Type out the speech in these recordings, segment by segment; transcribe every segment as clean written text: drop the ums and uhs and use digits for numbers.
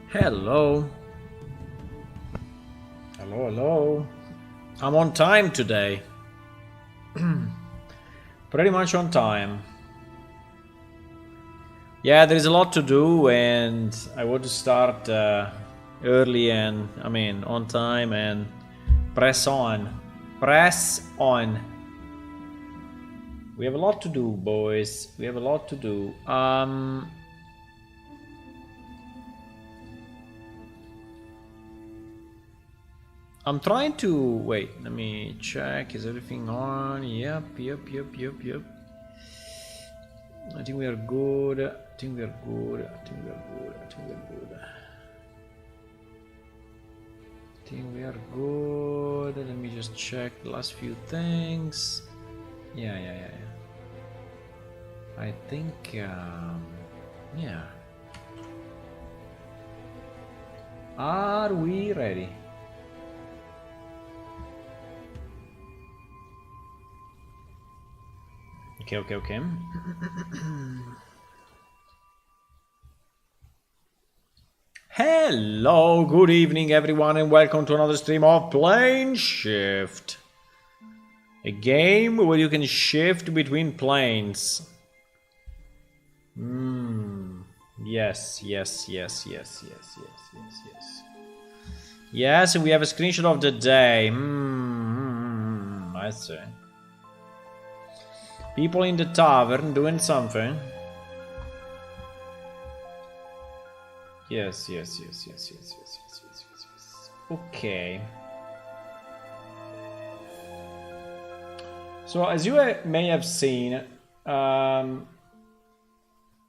Hello. Hello. I'm on time today. Pretty much on time. Yeah, there is a lot to do and I want to start early and, on time and press on. Press on. We have a lot to do, boys. We have a lot to do. I'm trying to wait. Let me check. Is everything on? Yep. I think we are good. I think we are good. Let me just check the last few things. Yeah. I think, yeah. Are we ready? Okay. Hello, good evening everyone and welcome to another stream of Plane Shift. A game where you can shift between planes. Yes. Yes, we have a screenshot of the day. I see. People in the tavern doing something. Yes. Okay. So as you may have seen, I'm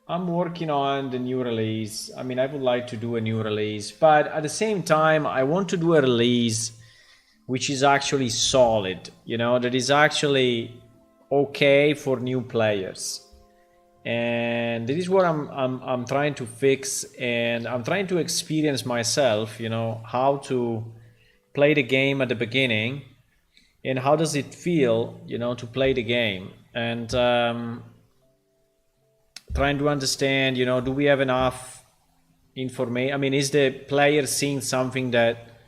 working on the new release. I would like to do a new release, but at the same time, I want to do a release which is actually solid, that is actually okay for new players. And this is what I'm trying to fix, and I'm trying to experience myself, how to play the game at the beginning and how does it feel, to play the game, and trying to understand, do we have enough information? Is the player seeing something that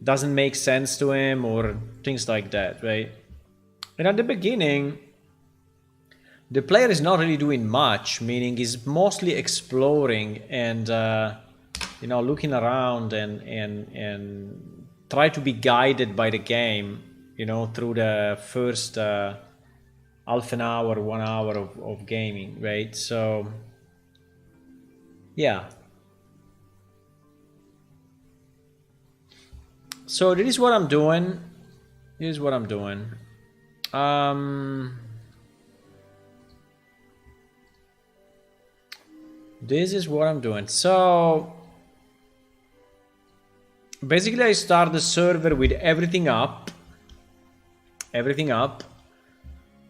doesn't make sense to him or things like that, right? And at the beginning, the player is not really doing much, meaning he's mostly exploring and looking around and try to be guided by the game, through the first half an hour, 1 hour of gaming, right? So yeah. So this is what I'm doing. This is what I'm doing. So basically I start the server with everything up.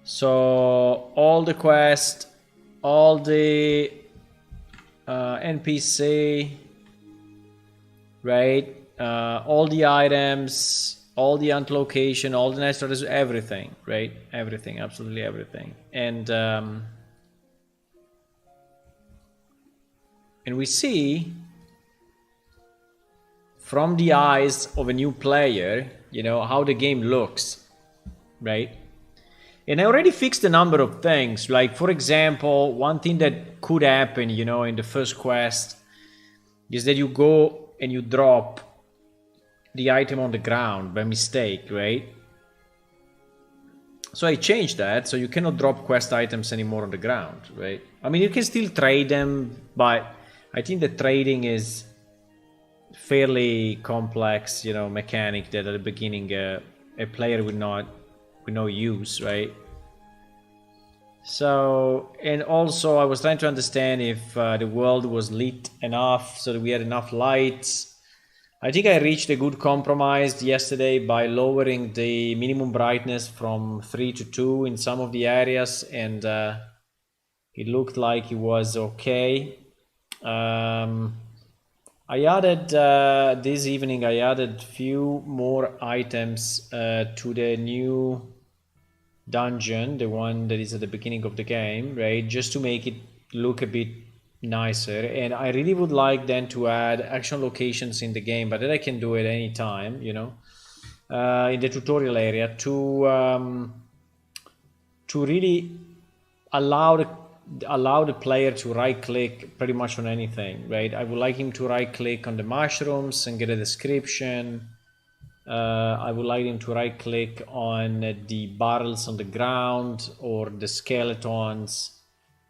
So all the quests, all the NPC, right? All the items, all the hunt location, all the next orders, everything, right? Everything, absolutely everything. And we see from the eyes of a new player, how the game looks, right? And I already fixed a number of things. Like, for example, one thing that could happen, in the first quest is that you go and you drop the item on the ground by mistake, right? So I changed that, so you cannot drop quest items anymore on the ground, right? I mean, you can still trade them, but I think the trading is fairly complex, you know, mechanic that at the beginning a player would no use, right? So, and also I was trying to understand if the world was lit enough so that we had enough lights. I think I reached a good compromise yesterday by lowering the minimum brightness from 3 to 2 in some of the areas, and it looked like it was okay. I added this evening. I added few more items to the new dungeon, the one that is at the beginning of the game, right? Just to make it look a bit nicer. And I really would like then to add action locations in the game, but that I can do at any time, you know, in the tutorial area to really allow the player to right click pretty much on anything, right? I would like him to right click on the mushrooms and get a description. I would like him to right click on the barrels on the ground or the skeletons,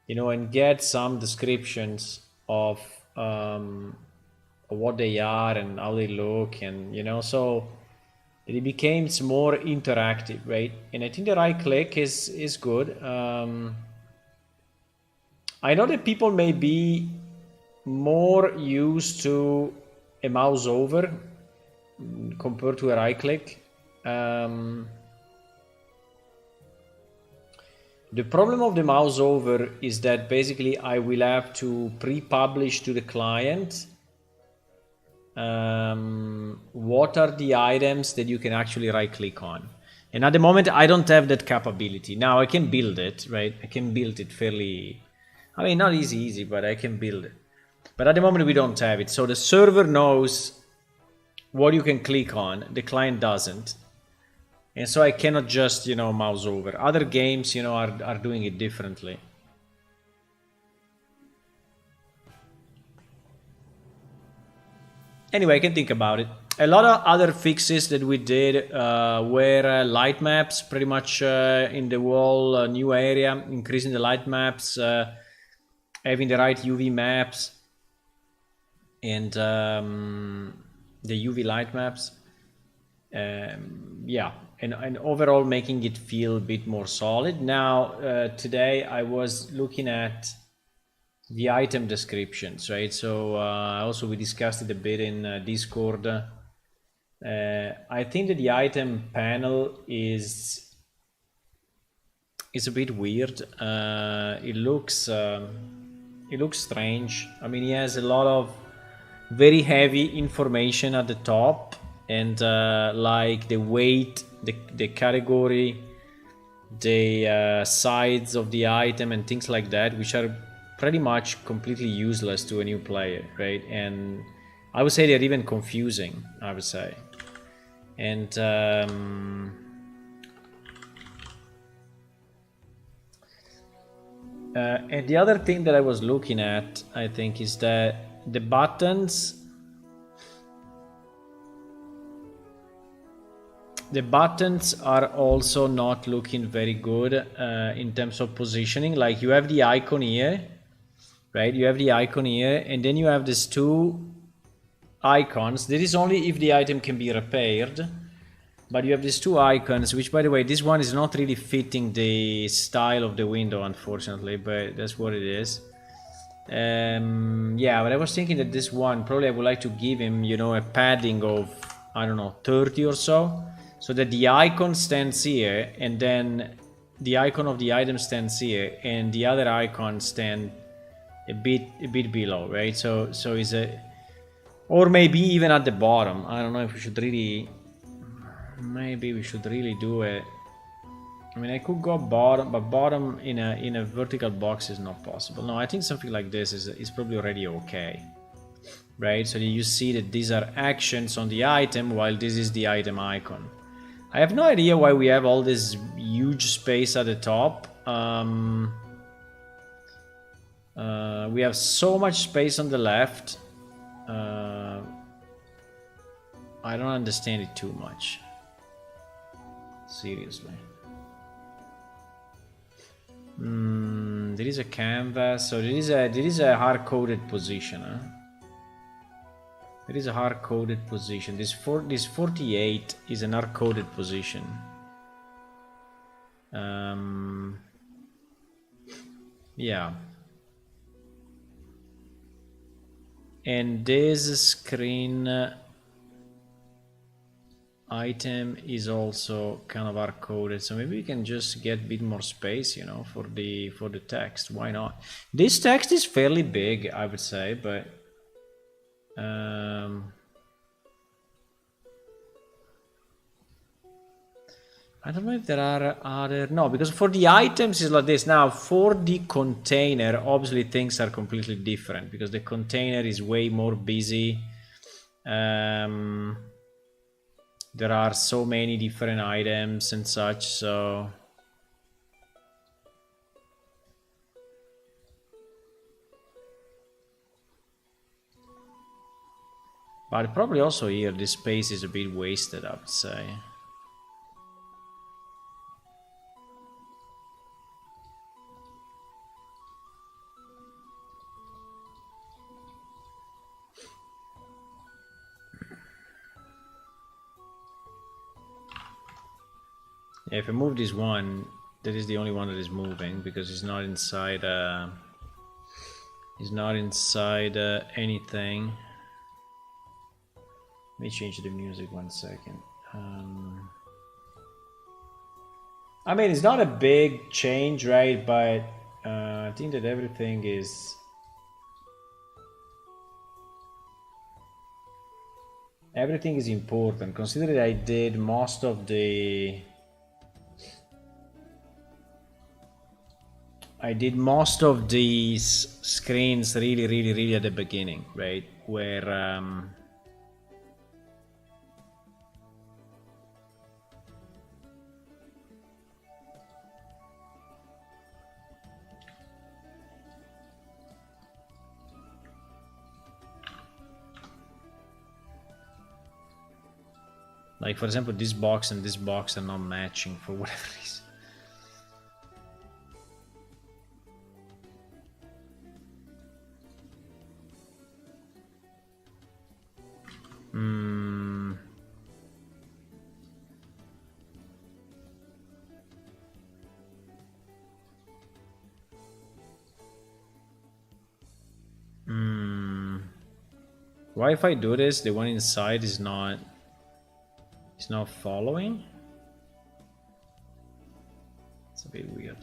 you know, and get some descriptions of what they are and how they look, and you know, so it becomes more interactive, right? And I think the right click is good. I know that people may be more used to a mouse over compared to a right click. The problem of the mouse over is that basically I will have to pre-publish to the client what are the items that you can actually right click on. And at the moment I don't have that capability. Now I can build it, right? I can build it fairly, I mean, not easy, but I can build it. But at the moment we don't have it. So the server knows what you can click on, the client doesn't. And so I cannot just, you know, mouse over. Other games, you know, are doing it differently. Anyway, I can think about it. A lot of other fixes that we did were light maps, pretty much in the whole new area, increasing the light maps, having the right UV maps, and the UV light maps. Yeah, and overall making it feel a bit more solid. Now, today I was looking at the item descriptions, right? So also we discussed it a bit in Discord. I think that the item panel is a bit weird. It looks strange. I mean, he has a lot of very heavy information at the top, and like the weight, the category, the size of the item and things like that, which are pretty much completely useless to a new player, right? And I would say they're even confusing, I would say. And the other thing that I was looking at, I think, is that the buttons are also not looking very good in terms of positioning. Like you have the icon here, right? You have the icon here, and then you have these two icons. This is only if the item can be repaired, but you have these two icons, which, by the way, this one is not really fitting the style of the window, unfortunately, but that's what it is. Yeah, but I was thinking that this one, probably I would like to give him, you know, a padding of, I don't know, 30 or so that the icon stands here, and then the icon of the item stands here, and the other icon stand a bit below, right? So is a, or maybe even at the bottom. I don't know if we should really, maybe we should really do it. I mean, I could go bottom, but bottom in a vertical box is not possible. No, I think something like this is probably already okay, right? So you see that these are actions on the item, while this is the item icon. I have no idea why we have all this huge space at the top. We have so much space on the left. I don't understand it too much. Seriously. There is a canvas, so there is a hard-coded position. Huh? There is a hard-coded position. This 48 is an hard-coded position. Yeah. And this screen item is also kind of hard-coded, so maybe we can just get a bit more space, you know, for the text. Why not? This text is fairly big, I would say, but I don't know if there are other... No, because for the items it's like this. Now, for the container, obviously things are completely different because the container is way more busy. There are so many different items and such, so... But probably also here, this space is a bit wasted, I would say. Yeah, if I move this one, that is the only one that is moving because it's not inside. It's not inside anything. Let me change the music 1 second. I mean, it's not a big change, right? But I think that everything is. Everything is important. Consider that I did most of the. I did most of these screens really at the beginning, right? Where like, for example, this box and this box are not matching for whatever reason. Why if I do this, the one inside is not following? It's a bit weird.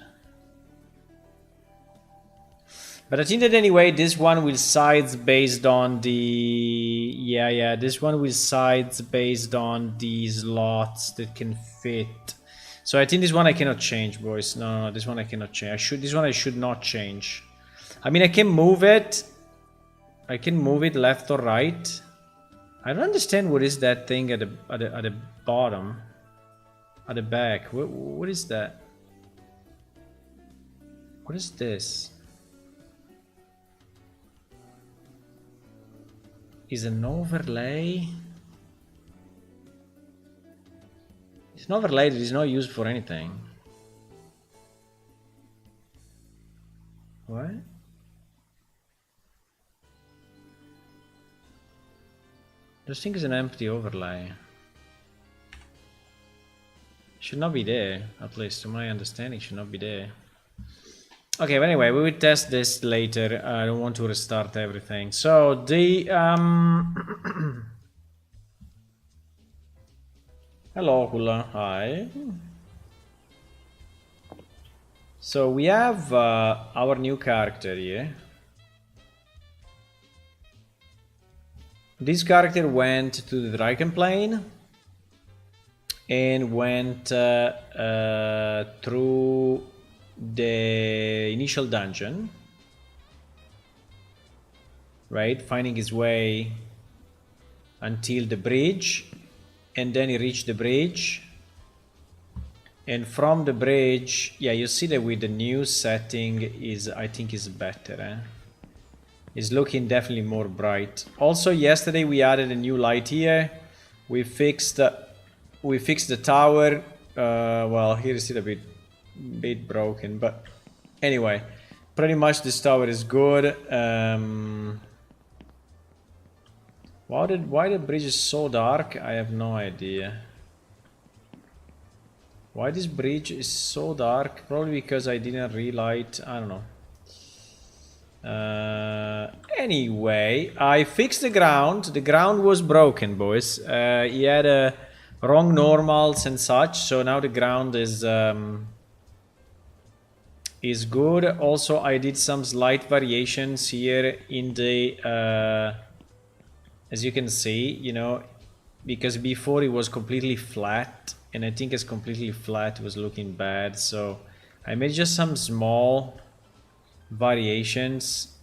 But I think that anyway, this one will size based on the... Yeah, this one will size based on the slots that can fit. So I think this one I cannot change, boys. No, this one I cannot change. This one I should not change. I mean, I can move it. I can move it left or right. I don't understand what is that thing at the bottom, at the back. What is that? What is this? Is an overlay? It's an overlay that is not used for anything. What? This thing is an empty overlay. Should not be there, at least to my understanding, should not be there. Okay, but anyway, we will test this later. I don't want to restart everything. So the hello, Kula. Hi. So we have our new character here. This character went to the Dragon Plane and went through the initial dungeon, right? Finding his way until the bridge, and then he reached the bridge. And from the bridge, yeah, you see that with the new setting is, I think, is better. Eh? It's looking definitely more bright. Also, yesterday we added a new light here. We fixed the tower. Well, here is it a bit broken, but anyway, pretty much this tower is good. Why the bridge is so dark? I have no idea. Why this bridge is so dark? Probably because I didn't relight. I don't know. Anyway, I fixed the ground. The ground was broken, boys. He had wrong normals and such, so now the ground is good. Also, I did some slight variations here in the as you can see, you know, because before it was completely flat, and I think it's completely flat was looking bad, so I made just some small variations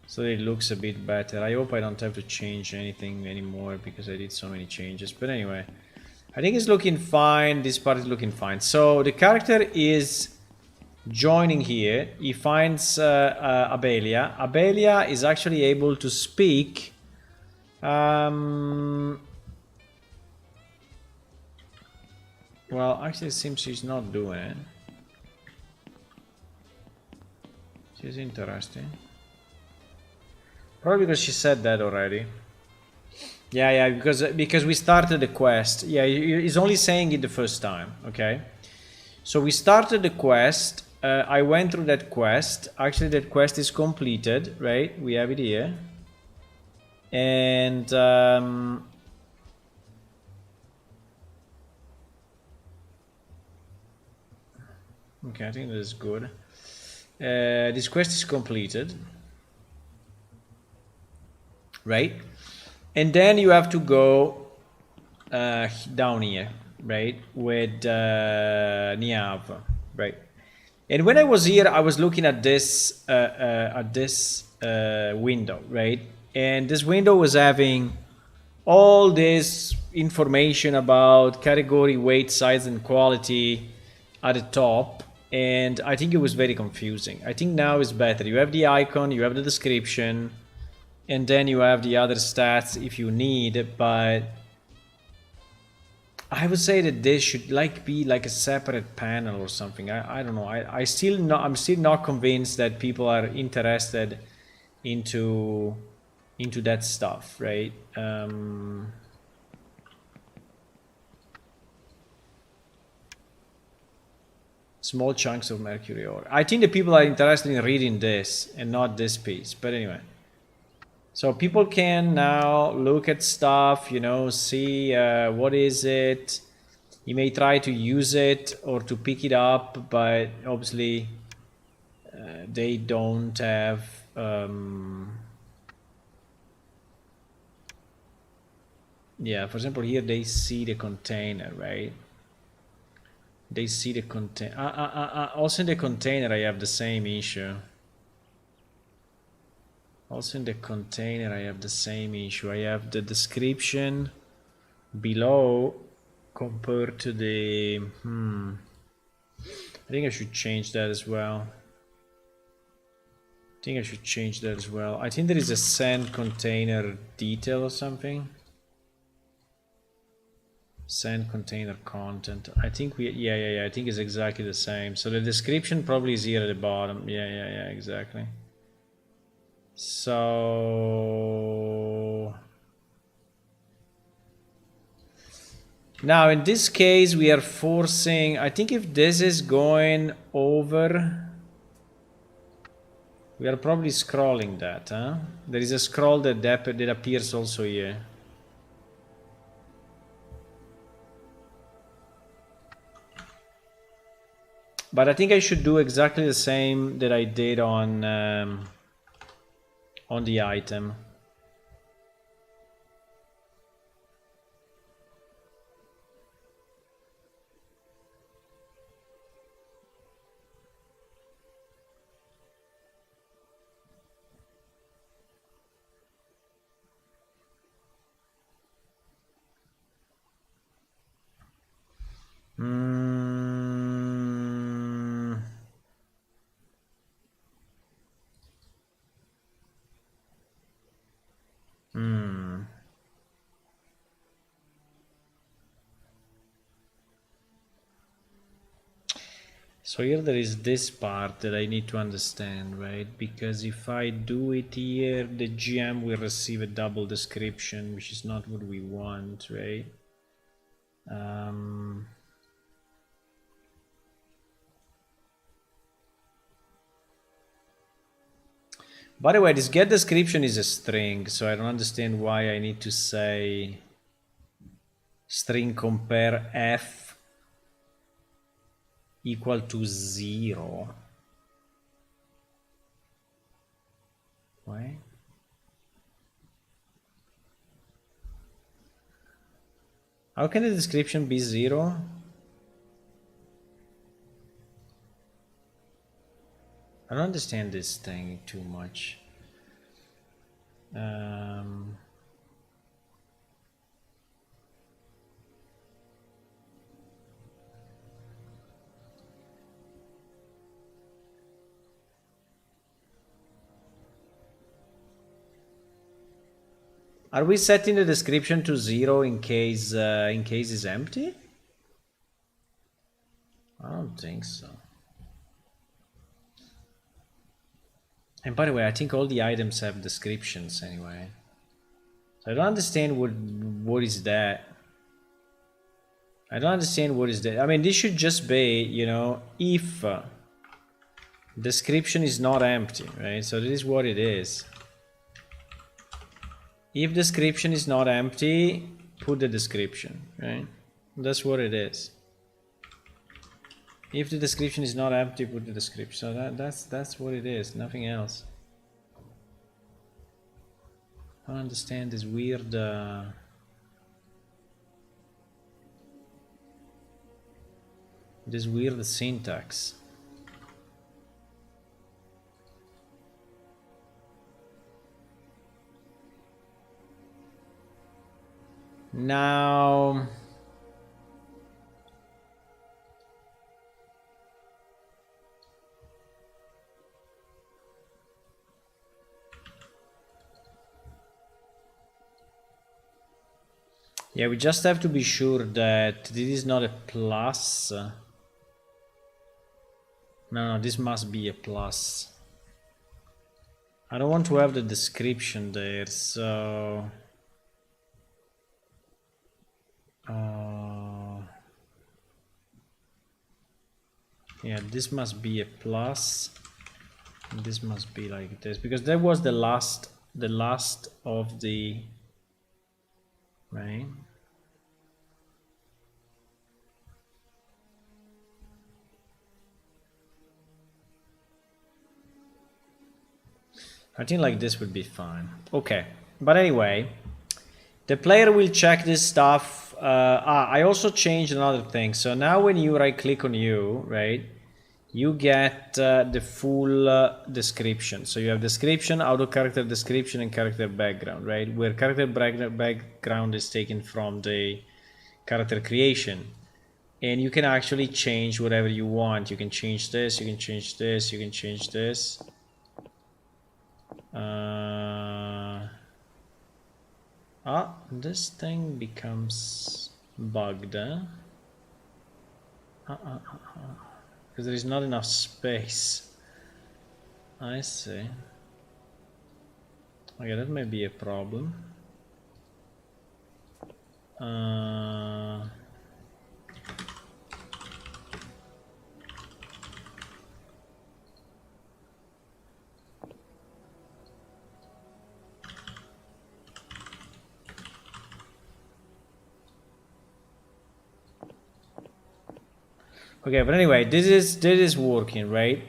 so it looks a bit better. I hope I don't have to change anything anymore because I did so many changes, but anyway, I think it's looking fine. This part is looking fine. So the character is joining here. He finds Abelia. Abelia is actually able to speak well, actually it seems she's not doing it. She's interesting. Probably because she said that already. Yeah, because we started the quest. Yeah, he's only saying it the first time, okay? So we started the quest. I went through that quest. Actually, that quest is completed, right? We have it here. And okay, I think that is good. This quest is completed, right? And then you have to go down here, right, with Niav, right? And when I was here, I was looking at this window, right? And this window was having all this information about category, weight, size, and quality at the top. And I think it was very confusing. I think now it's better. You have the icon, you have the description, and then you have the other stats if you need, but I would say that this should be like a separate panel or something. I don't know. I'm still not convinced that people are interested into that stuff, right? Small chunks of mercury ore. I think the people are interested in reading this and not this piece, but anyway. So people can now look at stuff, you know, see what is it. You may try to use it or to pick it up, but obviously they don't have yeah, for example, here they see the container, right? They see the container. Also in the container I have the same issue. Also in the container I have the same issue. I have the description below compared to the I think I should change that as well. I think there is a send container detail or something. Send container content. I think I think it's exactly the same. So the description probably is here at the bottom. Yeah, exactly. So now in this case we are forcing, I think if this is going over, we are probably scrolling that, huh? There is a scroll that appears also here. But I think I should do exactly the same that I did on the item. So here there is this part that I need to understand, right? Because if I do it here, the GM will receive a double description, which is not what we want, right? By the way, this get description is a string, so I don't understand why I need to say string compare f equal to 0. Why? How can the description be 0? I don't understand this thing too much. Are we setting the description to 0 in case it's empty? I don't think so. And by the way, I think all the items have descriptions anyway. So I don't understand what is that. I don't understand what is that. I mean, this should just be, you know, if description is not empty, right? So this is what it is. If description is not empty, put the description, right? That's what it is. If the description is not empty, put the description. So that's what it is, nothing else. I don't understand this weird syntax. Now yeah, we just have to be sure that this is not a plus. No, this must be a plus. I don't want to have the description there, so yeah, this must be a plus. And this must be like this, because that was the last of the, right? I think like this would be fine. Okay, but anyway, the player will check this stuff. I also changed another thing. So now when you right click on you, right, you get the full description. So you have description, auto character description, and character background, right? Where character background is taken from the character creation. And you can actually change whatever you want. You can change this, you can change this, you can change this. This thing becomes bugged, huh? Because there is not enough space. I see. Okay, that may be a problem. Okay, but anyway, this is working, right?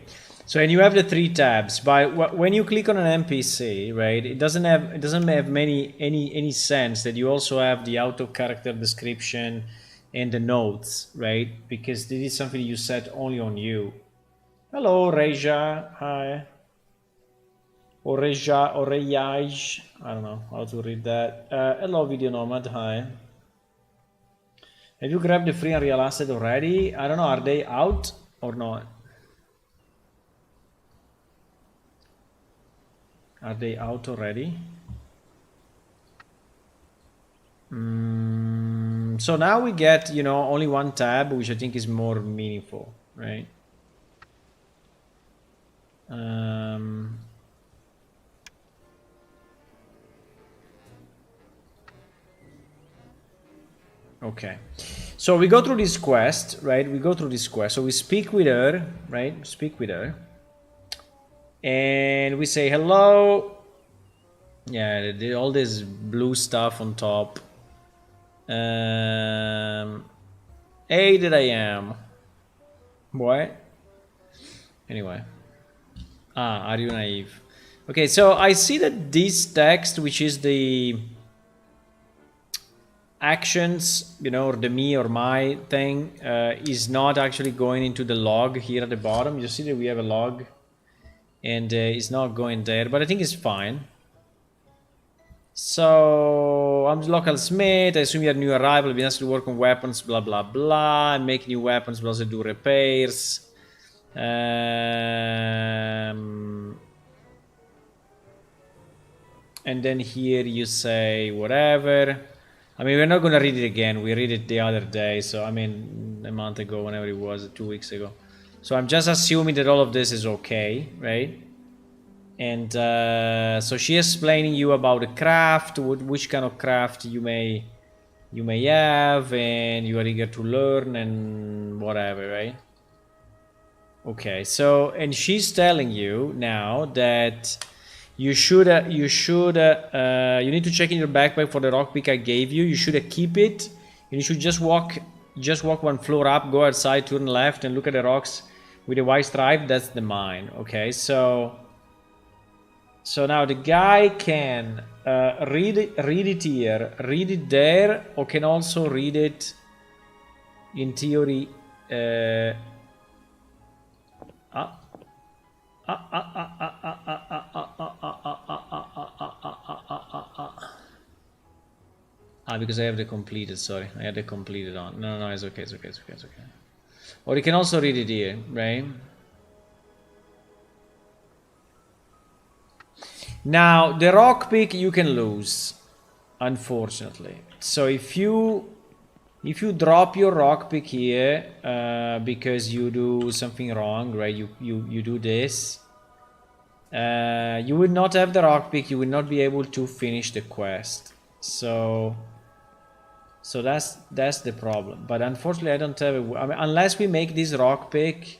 So, and you have the 3 tabs. But when you click on an NPC, right, it doesn't have any sense that you also have the auto character description and the notes, right? Because this is something you set only on you. Hello, Reja. Hi. Or Reja, or Rejaj. I don't know how to read that. Hello, Video Nomad. Hi. Have you grabbed the free Unreal asset already? I don't know, are they out or not? Are they out already? So now we get, you know, only one tab, which I think is more meaningful, right? Okay, so we go through this quest, right? We go through this quest. So we speak with her, right? Speak with her. And we say hello. Yeah, all this blue stuff on top. Hey, that I am. What? Anyway. Are you naive? Okay, so I see that this text, which is the actions, you know, or the me or my thing, is not actually going into the log here at the bottom. You see that we have a log, and it's not going there, but I think it's fine. So I'm the local smith. I assume you're a new arrival. Been asked to work on weapons, blah blah blah, and make new weapons, but also do repairs. And then here you say whatever. I mean, we're not gonna read it again. We read it the other day, so I mean, a month ago, whenever it was, 2 weeks ago. So I'm just assuming that all of this is okay, right? And so she explaining you about the craft, which kind of craft you may have, and you are eager to learn and whatever, right? Okay, so and she's telling you now that you need to check in your backpack for the rock pick I gave you. You should keep it, and you should just walk one floor up, go outside, turn left, and look at the rocks with a white stripe. That's the mine. Okay, so now the guy can read it here, read it there, or can also read it in theory. Because I have the completed. Sorry, I had the completed on. No, it's okay. It's okay. Or you can also read it here, right? Now, the rock pick you can lose, unfortunately. So if you drop your rock pick here because you do something wrong, right? You do this. You will not have the rock pick. You will not be able to finish the quest. So that's the problem. But unfortunately, I don't have it. I mean, unless we make this rock pick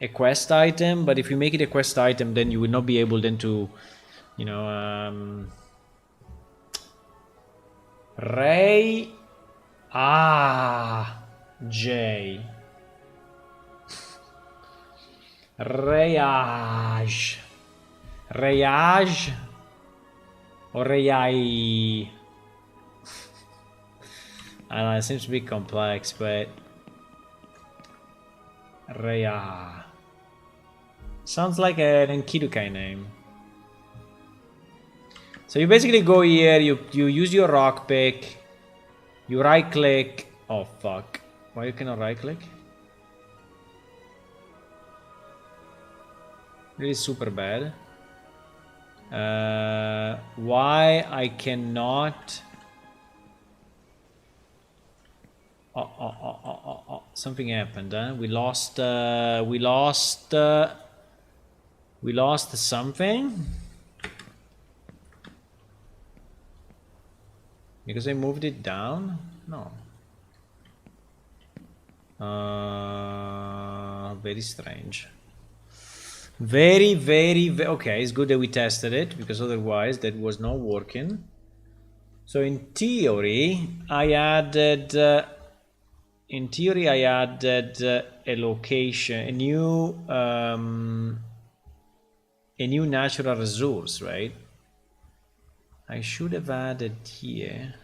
a quest item. But if we make it a quest item, then you will not be able then to, you know, Ray. J. Rayage. Or Rayai. I don't know, it seems to be complex, but Raya. Sounds like an Enkidukai name. So you basically go here, you use your rock pick, you right click. Oh fuck. Why you cannot right click? This is super bad. Why I cannot? Something happened, huh? We lost something? Because I moved it down? No. Very strange. Very, okay, it's good that we tested it, because otherwise that was not working. So in theory, I added a location, a new natural resource, right? I should have added here.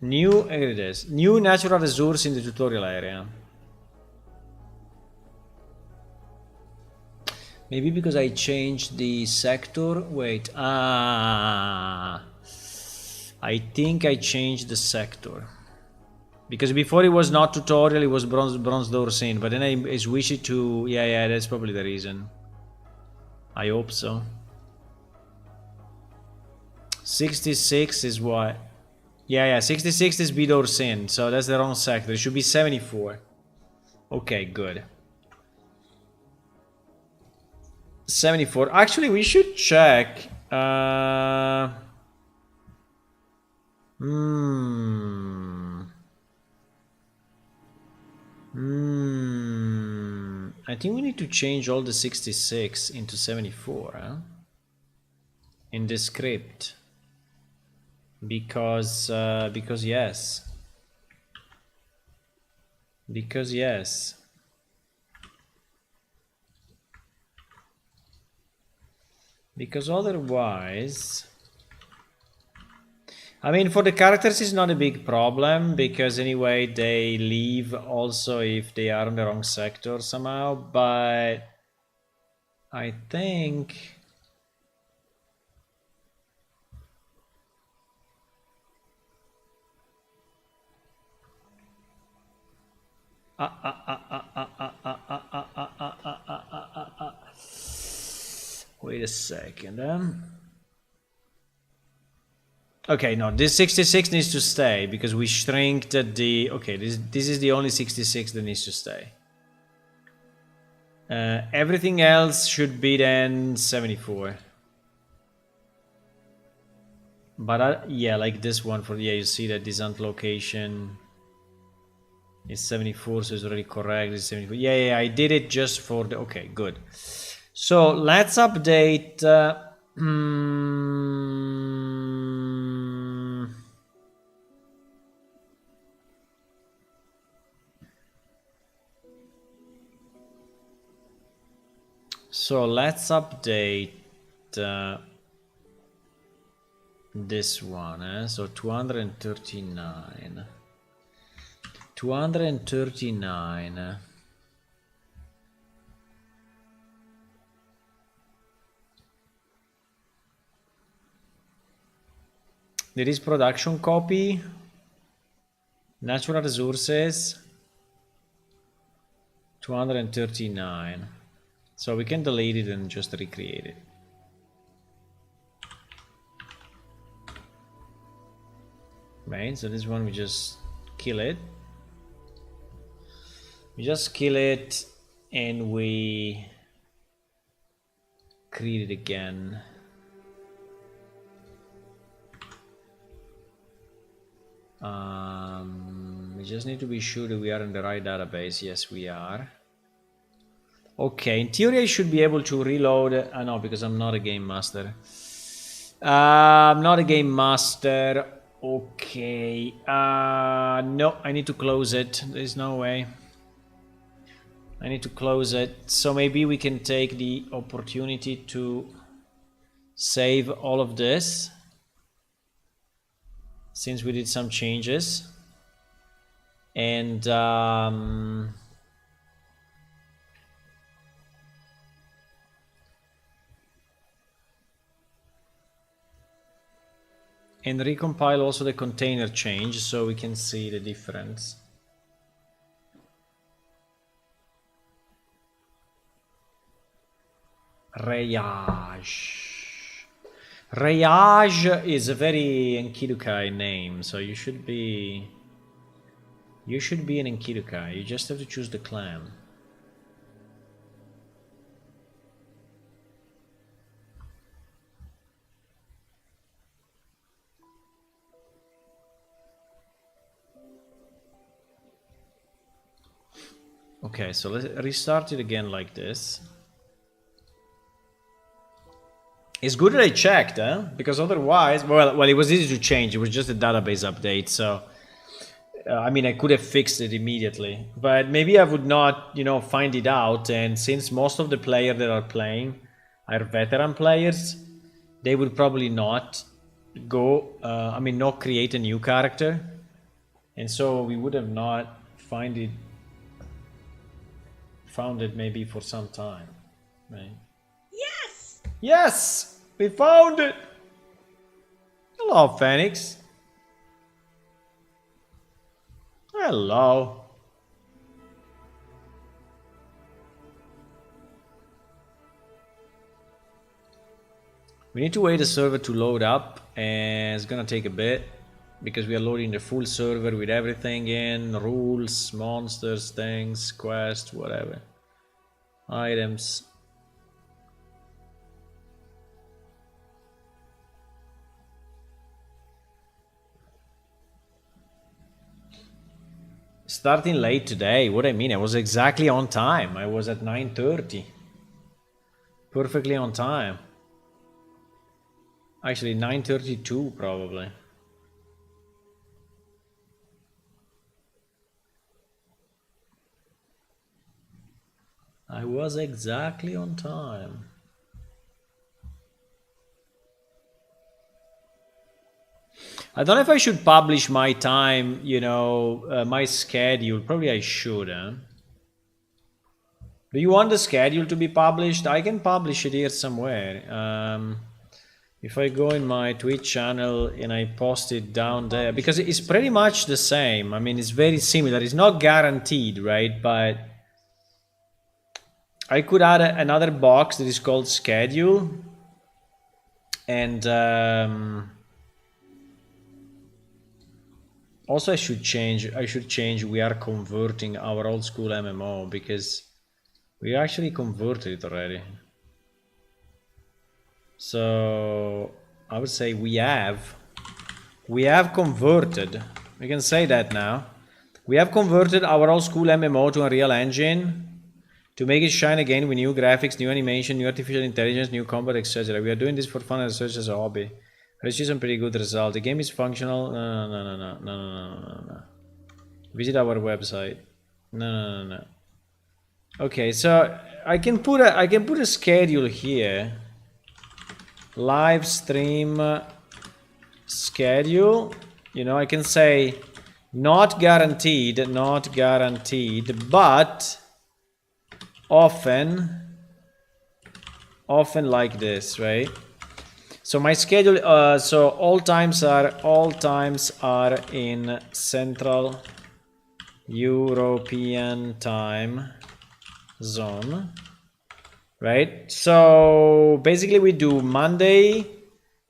Here it is. New natural resource in the tutorial area. Maybe because I changed the sector. Wait. I think I changed the sector. Because before it was not tutorial, it was bronze door scene. But then I switched it to... Yeah, that's probably the reason. I hope so. 66 is what? Yeah, 66 is Bidor Sin, so that's the wrong sector. It should be 74. Okay, good. 74. Actually, we should check. I think we need to change all the 66 into 74, huh? In the script. Because yes. Because yes. Because otherwise... I mean, for the characters it's not a big problem, because anyway they leave also if they are in the wrong sector somehow, but I think... Wait a second. Okay, no, this 66 needs to stay because we shrinked the... Okay, this is the only 66 that needs to stay. Everything else should be then 74. But yeah, like this one for... Yeah, you see that this ant location is 74, so it's already correct. It's 74. Yeah, I did it just for the... Okay, good. So let's update... So let's update this one. So 239. 239. There is production copy, natural resources, 239. So we can delete it and just recreate it. Right, so this one we just kill it. We just kill it and we create it again. We just need to be sure that we are in the right database. Yes, we are. Okay, in theory I should be able to reload. No, because I'm not a game master. I'm not a game master. Okay. No, I need to close it. There's no way. I need to close it. So maybe we can take the opportunity to save all of this, since we did some changes. And recompile also the container change so we can see the difference. Rayage. Rayage is a very Enkidukai name, so you should be an Enkidukai. You just have to choose the clan. Okay, so let's restart it again like this. It's good that I checked, because otherwise, well, it was easy to change. It was just a database update, so I mean, I could have fixed it immediately, but maybe I would not, find it out. And since most of the players that are playing are veteran players, they would probably not go. Not create a new character, and so we would have not found it maybe for some time, right? Yes! Yes! We found it! Hello, Phoenix. Hello. We need to wait the server to load up, and it's gonna take a bit. because we are loading the full server with everything in, rules, monsters, things, quests, whatever. Items. Starting late today, what I mean, I was exactly on time. I was at 9:30. Perfectly on time. Actually, 9:32 probably. I was exactly on time. I don't know if I should publish my time, you know, my schedule. Probably I should, huh? Do you want the schedule to be published? I can publish it here somewhere. If I go in my Twitch channel and I post it down there, because it's pretty much the same. I mean, it's very similar. It's not guaranteed, right? But I could add another box that is called schedule. And also I should change we are converting our old school MMO, because we actually converted it already. So I would say we have converted. We can say that now. We have converted our old school MMO to Unreal Engine to make it shine again with new graphics, new animation, new artificial intelligence, new combat, etc. We are doing this for fun and research as a hobby. Let's see some pretty good results. The game is functional. No. Visit our website. No. Okay, so I can put a schedule here. Live stream schedule. You know, I can say not guaranteed, but often like this, right? So my schedule, so all times are in Central European time zone, right? So basically we do Monday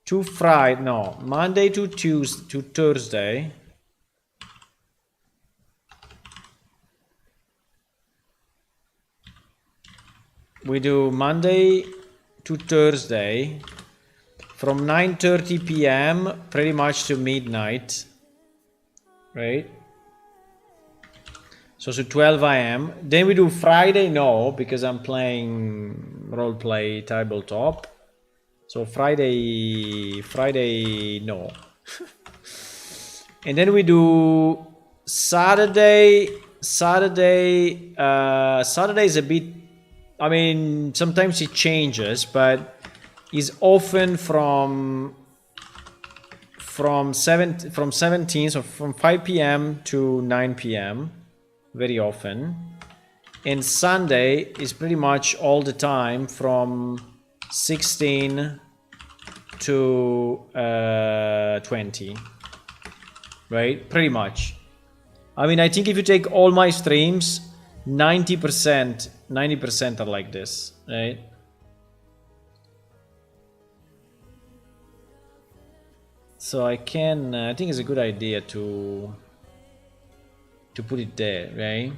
to Friday, no, Monday to Tuesday to Thursday. We do Monday to Thursday from 9:30 p.m. pretty much to midnight, right? So 12 a.m. Then we do Friday, no, because I'm playing roleplay tabletop. So Friday, no. And then we do Saturday. Saturday is a bit, I mean, sometimes it changes, but is often from 17, so from 5 p.m. to 9 p.m. very often. And Sunday is pretty much all the time from 16 to 20, right? Pretty much. I mean, I think if you take all my streams, 90% are like this, right? So I think it's a good idea to put it there, right?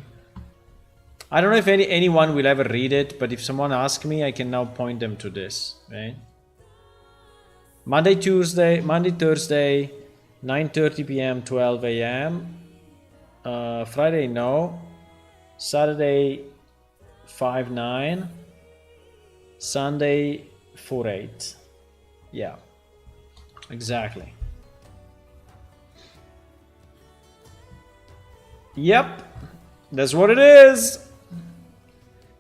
I don't know if anyone will ever read it, but if someone asks me, I can now point them to this, right? Monday, Thursday, 9:30 p.m., 12 a.m. Friday, no. Saturday, 5-9. Sunday, 4-8. Yeah, exactly. Yep, that's what it is.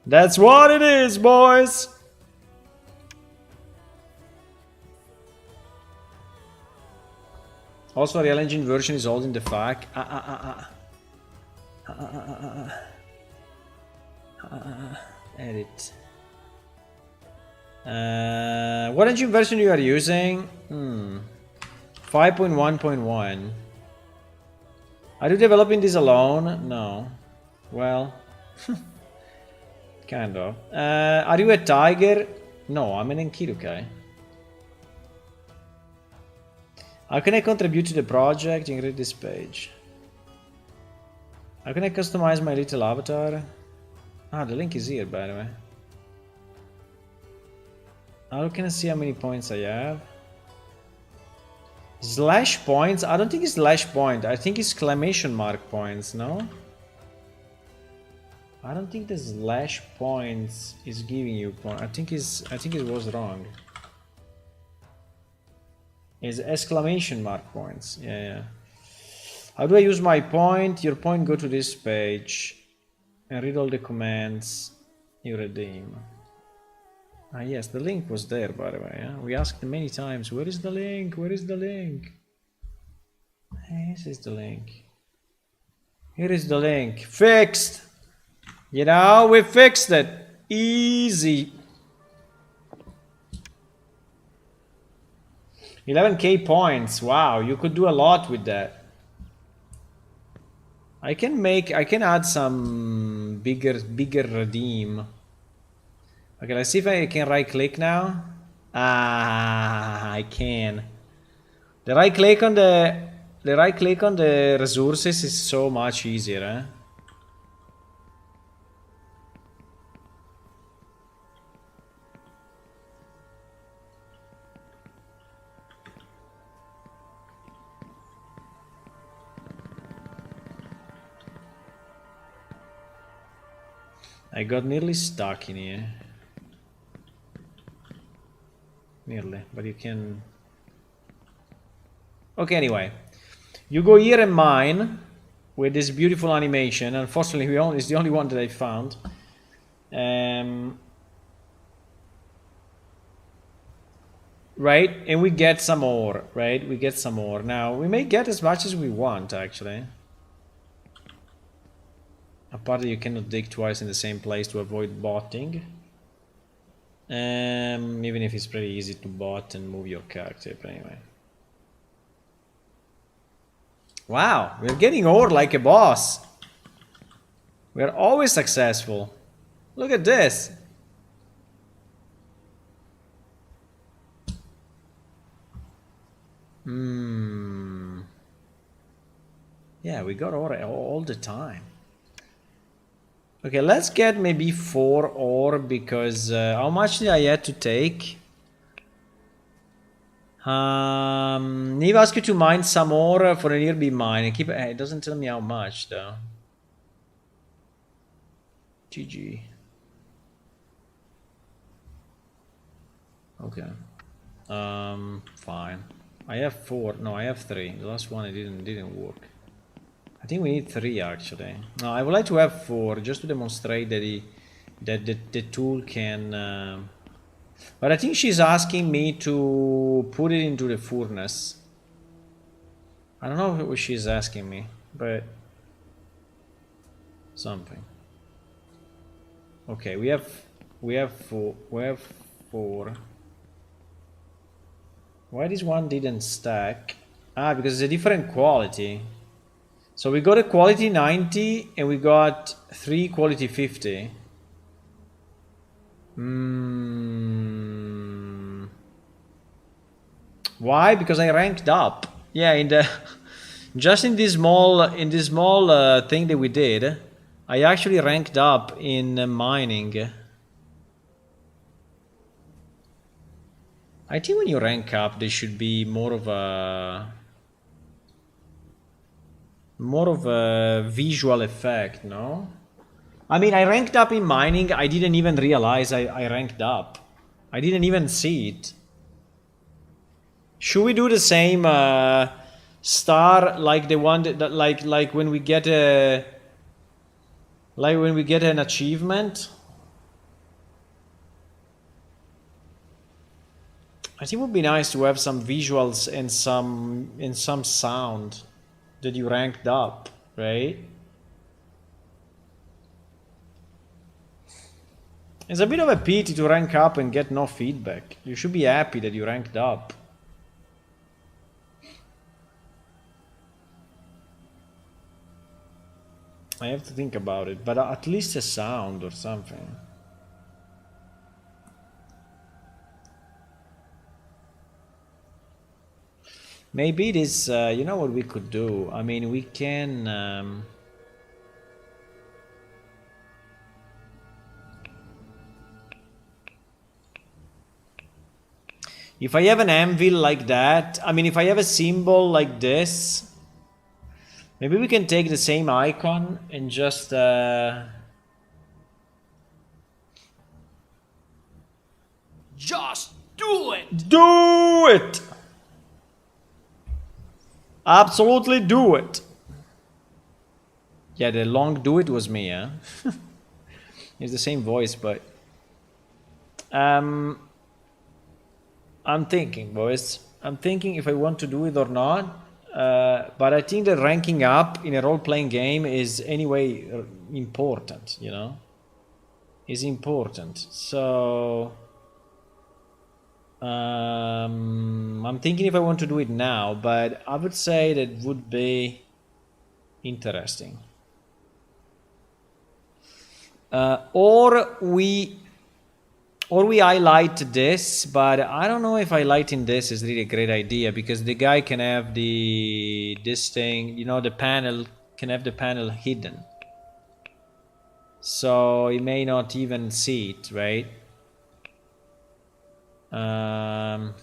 That's what it is, boys. Also, Real Engine version is old in the fact. Edit. What engine version you are using? 5.1.1. Are you developing this alone? No. Well, kind of. Are you a Tiger? No, I'm an Enkidukai. How can I contribute to the project? You can read this page. How can I customize my little avatar? Ah, the link is here, by the way. How can I see how many points I have? Slash points? I don't think it's slash point. I think it's exclamation mark points, no? I don't think the slash points is giving you points. I think it was wrong. It's exclamation mark points. Yeah. How do I use my point? Your point, go to this page and read all the commands you redeem. Ah yes, the link was there, by the way. We asked many times, where is the link? Where is the link? This is the link. Here is the link. Fixed! You know, we fixed it. Easy. 11k points. Wow, you could do a lot with that. I can add some bigger redeem. Okay, let's see if I can right click now. Ah, I can. The right click on the resources is so much easier, eh? I got nearly stuck in here. Nearly, but you can... Okay, anyway. You go here and mine with this beautiful animation. Unfortunately, it's the only one that I found. Right? And we get some more, right? We get some more. Now, we may get as much as we want, actually. Apart that you cannot dig twice in the same place to avoid botting. Even if it's pretty easy to bot and move your character, but anyway. Wow, we're getting ore like a boss. We're always successful. Look at this. Yeah, we got ore all the time. Okay, let's get maybe 4 ore because how much did I have to take? Neve asked you to mine some ore for a nearby mine. It doesn't tell me how much though. GG. Okay. Fine. I have 4. No, I have 3. The last one it didn't work. I think we need 3 actually. No, I would like to have 4 just to demonstrate that the tool can. But I think she's asking me to put it into the furnace. I don't know what she's asking me, but something. Okay, we have 4. We have 4. Why this one didn't stack? Ah, because it's a different quality. So we got a quality 90 and we got 3 quality 50. Why? Because I ranked up. Yeah, in the just in this small thing that we did, I actually ranked up in mining. I think when you rank up, there should be more of a visual effect, no? I mean, I ranked up in mining. I didn't even realize I ranked up. I didn't even see it. Should we do the same star like the one that like when we get an achievement? I think it would be nice to have some visuals and some sound that you ranked up, right? It's a bit of a pity to rank up and get no feedback. You should be happy that you ranked up. I have to think about it, but at least a sound or something. Maybe this, you know what we could do? I mean, we can... if I have an anvil like that, I mean, if I have a symbol like this, maybe we can take the same icon and just... Just do it! Do it! Absolutely do it! Yeah, the long do it was me, huh? It's the same voice, but... I'm thinking, boys. I'm thinking if I want to do it or not. But I think that ranking up in a role-playing game is anyway important, you know? Is important. So... I'm thinking if I want to do it now, but I would say that would be interesting. Or we highlight this, but I don't know if highlighting this is really a great idea, because the guy can have this thing, you know, the panel can have the panel hidden, so he may not even see it, right? So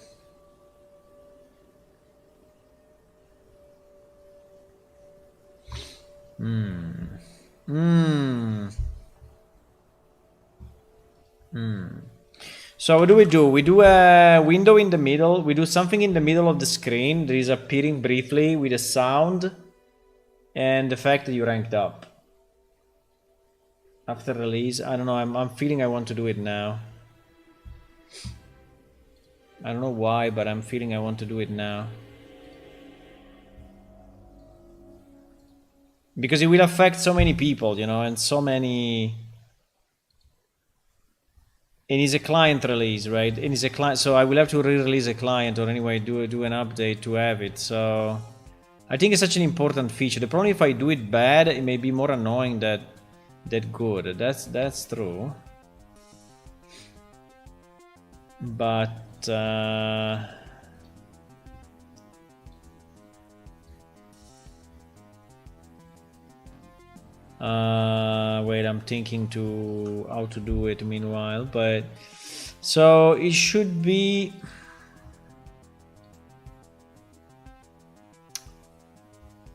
what do? We do a window in the middle. We do something in the middle of the screen. There is appearing briefly with a sound and the fact that you ranked up. After release, I don't know. I'm feeling I want to do it now. I don't know why, but I'm feeling I want to do it now. Because it will affect so many people, you know, and so many... It is a client release, right? It is a client, so I will have to re-release a client or anyway do an update to have it. So I think it's such an important feature. The problem if I do it bad, it may be more annoying than good. That's true. But wait, I'm thinking to how to do it meanwhile, but so it should be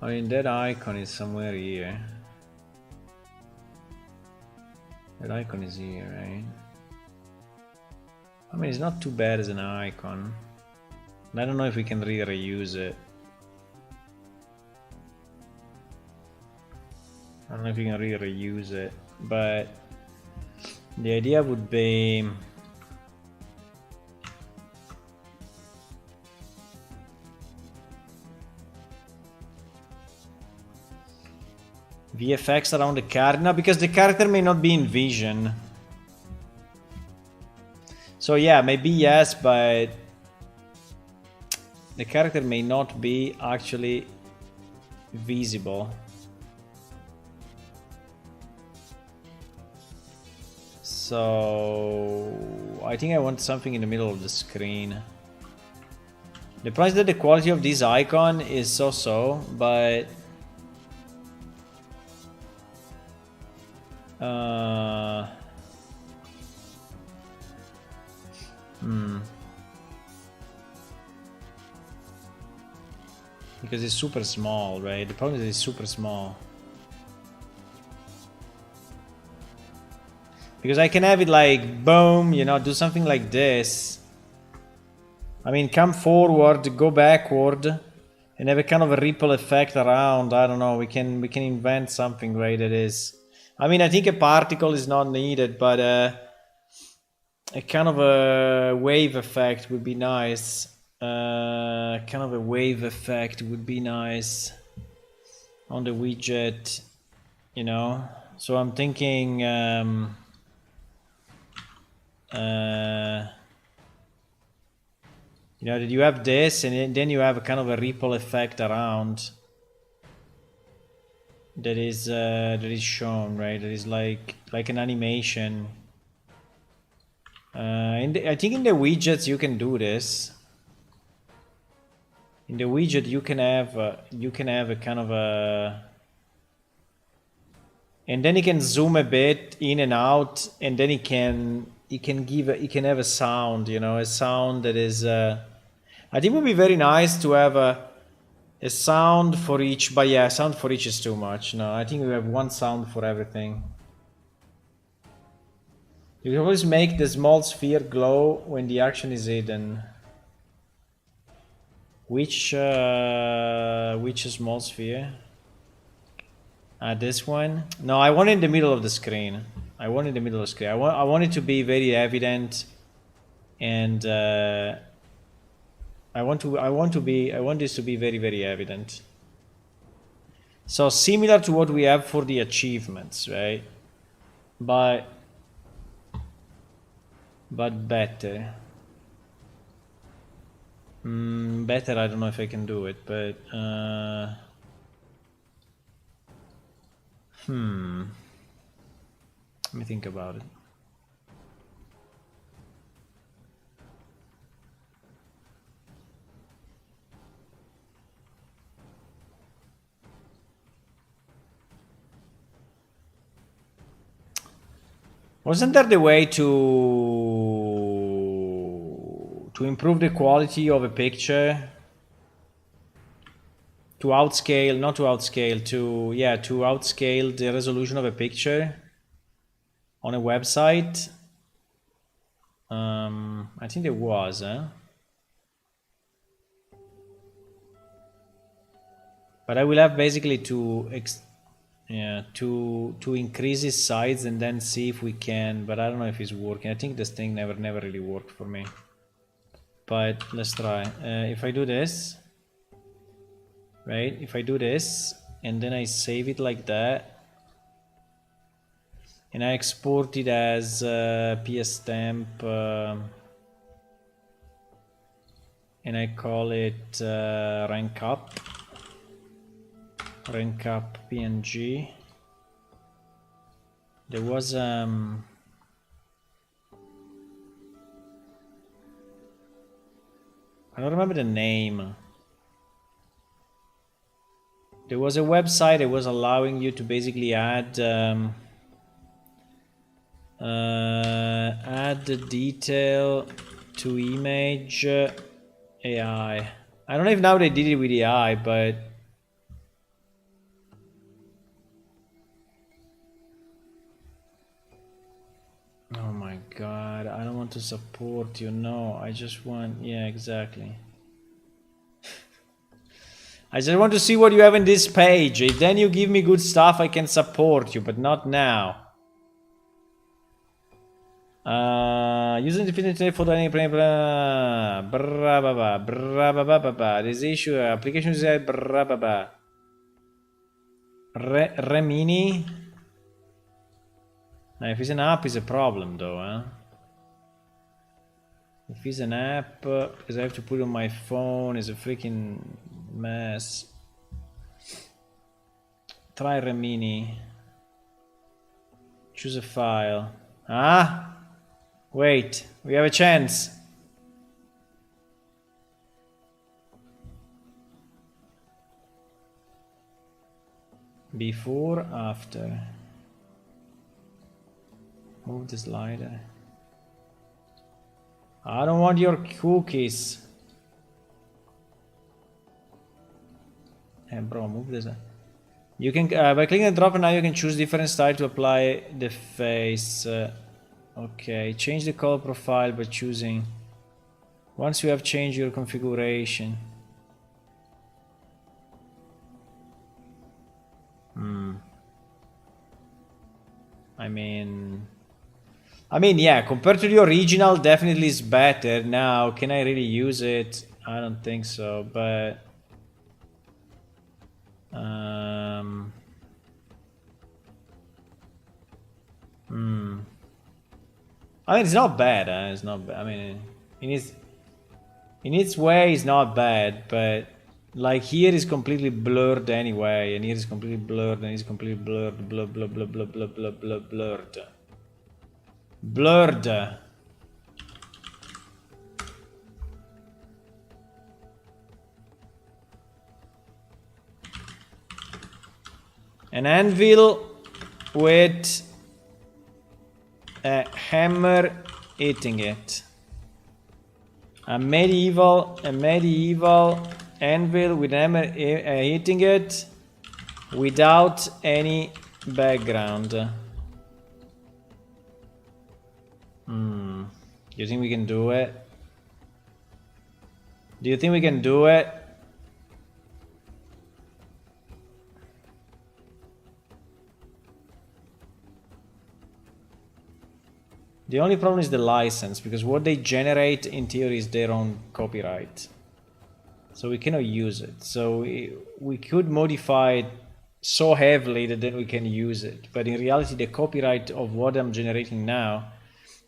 I mean that icon is somewhere here. That icon is here, right? I mean, it's not too bad as an icon. I don't know if we can really reuse it. I don't know if we can really reuse it, but the idea would be VFX around the character. No, because the character may not be in vision. So yeah, maybe yes, but the character may not be actually visible. So I think I want something in the middle of the screen. The problem is that the quality of this icon is so-so, but because it's super small, right? The problem is it's super small. Because I can have it like, boom, you know, do something like this. I mean, come forward, go backward, and have a kind of a ripple effect around. I don't know, we can invent something, right, that is... I mean, I think a particle is not needed, but a kind of a wave effect would be nice. Kind of a wave effect would be nice on the widget, you know? So I'm thinking... you know, that you have this and then you have a kind of a ripple effect around that is shown, right? That is like an animation. I think in the widgets you can do this. in the widget you can have a kind of a, and then you can zoom a bit in and out, and then it can have a sound, you know, a sound that is I think it would be very nice to have a sound for each, but yeah, sound for each is too much. No, I think we have one sound for everything. You can always make the small sphere glow when the action is hidden. Which small sphere? This one? No, I want it in the middle of the screen. I want it in the middle of the screen. I want it to be very evident, and I want this to be very, very evident. So similar to what we have for the achievements, right? But better. Better, I don't know if I can do it, but let me think about it. Wasn't there the way to improve the quality of a picture? To outscale, not to outscale, to outscale the resolution of a picture on a website? I think there was, but I will have basically to increase its size and then see if we can, but I don't know if it's working. I think this thing never really worked for me. But let's try. If I do this, right? If I do this and then I save it like that, and I export it as PS stamp, and I call it rank up PNG. There was I don't remember the name. There was a website that was allowing you to basically add the detail to image AI. I don't know if now they did it with AI, but oh my god, I don't want to support you. No, I just want, yeah, exactly. I just want to see what you have in this page. If then you give me good stuff, I can support you, but not now. Using the fitness for the this issue application is Remini. Now, if it's an app, it's a problem though, huh? If it's an app, because I have to put it on my phone, it's a freaking mess. Try Remini. Choose a file. Ah? Wait, we have a chance. Before, after. Move the slider. I don't want your cookies. Hey bro, move this. You can by clicking the drop now you can choose different style to apply the face. Okay, change the color profile by choosing. Once you have changed your configuration. I mean, yeah, compared to the original, definitely is better. Now, can I really use it? I don't think so, but I mean, it's not bad. It's not bad. I mean, in its way, it's not bad, but like here is completely blurred anyway, and here is completely blurred, and it's completely blurred, blurred. An anvil with a hammer hitting it. A medieval anvil with a hammer hitting it without any background. Do you think we can do it? Do you think we can do it? The only problem is the license, because what they generate in theory is their own copyright. So we cannot use it. So we could modify it so heavily that then we can use it. But in reality, the copyright of what I'm generating now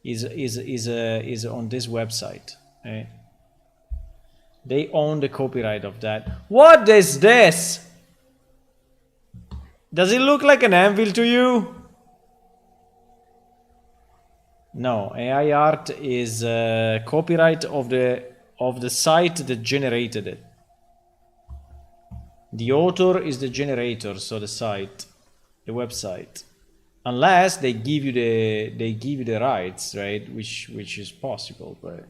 is on this website. Right? They own the copyright of that. What is this? Does it look like an anvil to you? No, AI art is copyright of the site that generated it. The author is the generator, so the site, the website, unless they give you the rights, right? Which is possible, but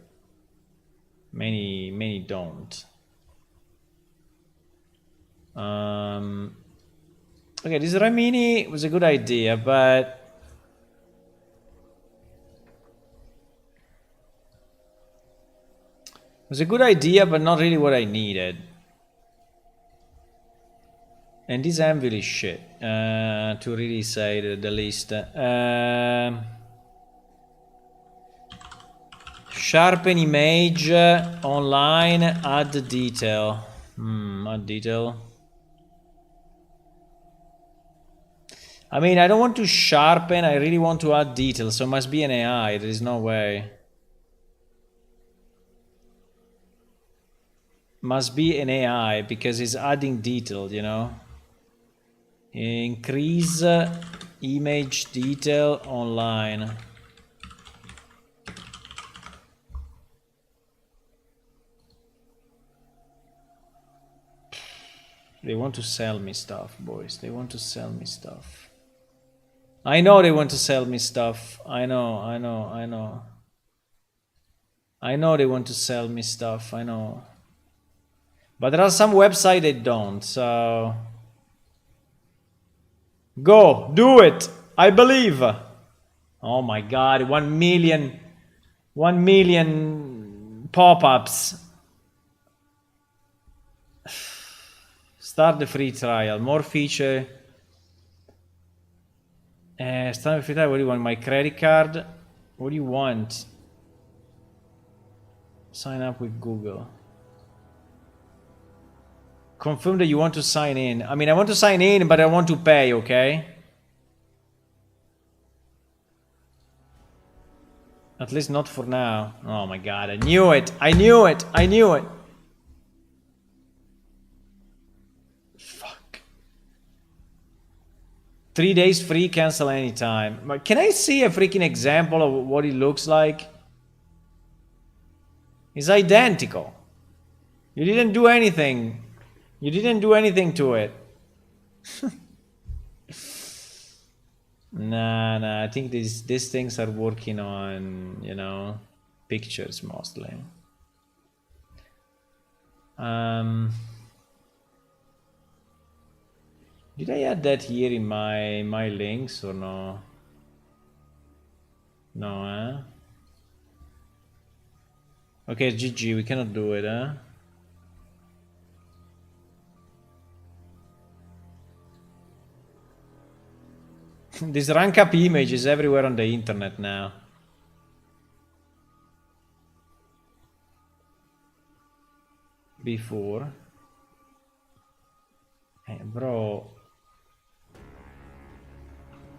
many don't. Okay, this Ramini was a good idea, but not really what I needed. And this anvil is shit, to really say the least. Sharpen image online, add detail. Add detail. I mean, I don't want to sharpen, I really want to add detail, so it must be an AI, there is no way. Must be an AI because it's adding detail, you know. Increase image detail online. They want to sell me stuff, boys. They want to sell me stuff. I know they want to sell me stuff. I know they want to sell me stuff. I know. But there are some websites that don't, so... Go! Do it! I believe! Oh my god, 1 million pop-ups. Start the free trial. More feature. Start the free trial. What do you want? My credit card? What do you want? Sign up with Google. Confirm that you want to sign in. I mean, I want to sign in, but I want to pay, okay? At least not for now. Oh my god, I knew it! I knew it! I knew it! Fuck. 3 days free, cancel anytime. Can I see a freaking example of what it looks like? It's identical. You didn't do anything. You didn't do anything to it. Nah, I think these things are working on, you know, pictures mostly. Did I add that here in my links or no? No, eh? Okay, GG, we cannot do it, eh? This rank up image is everywhere on the internet now. Before. Hey, bro.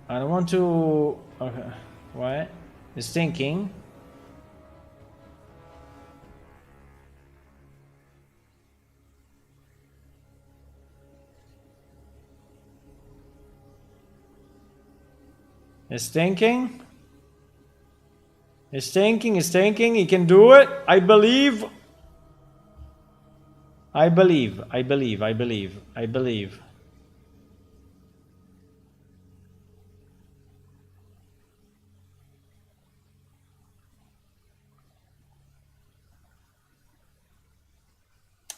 I don't want to... Okay. What? It's thinking. It's thinking. It's thinking. It's thinking. He can do it. I believe. I believe. I believe. I believe. I believe.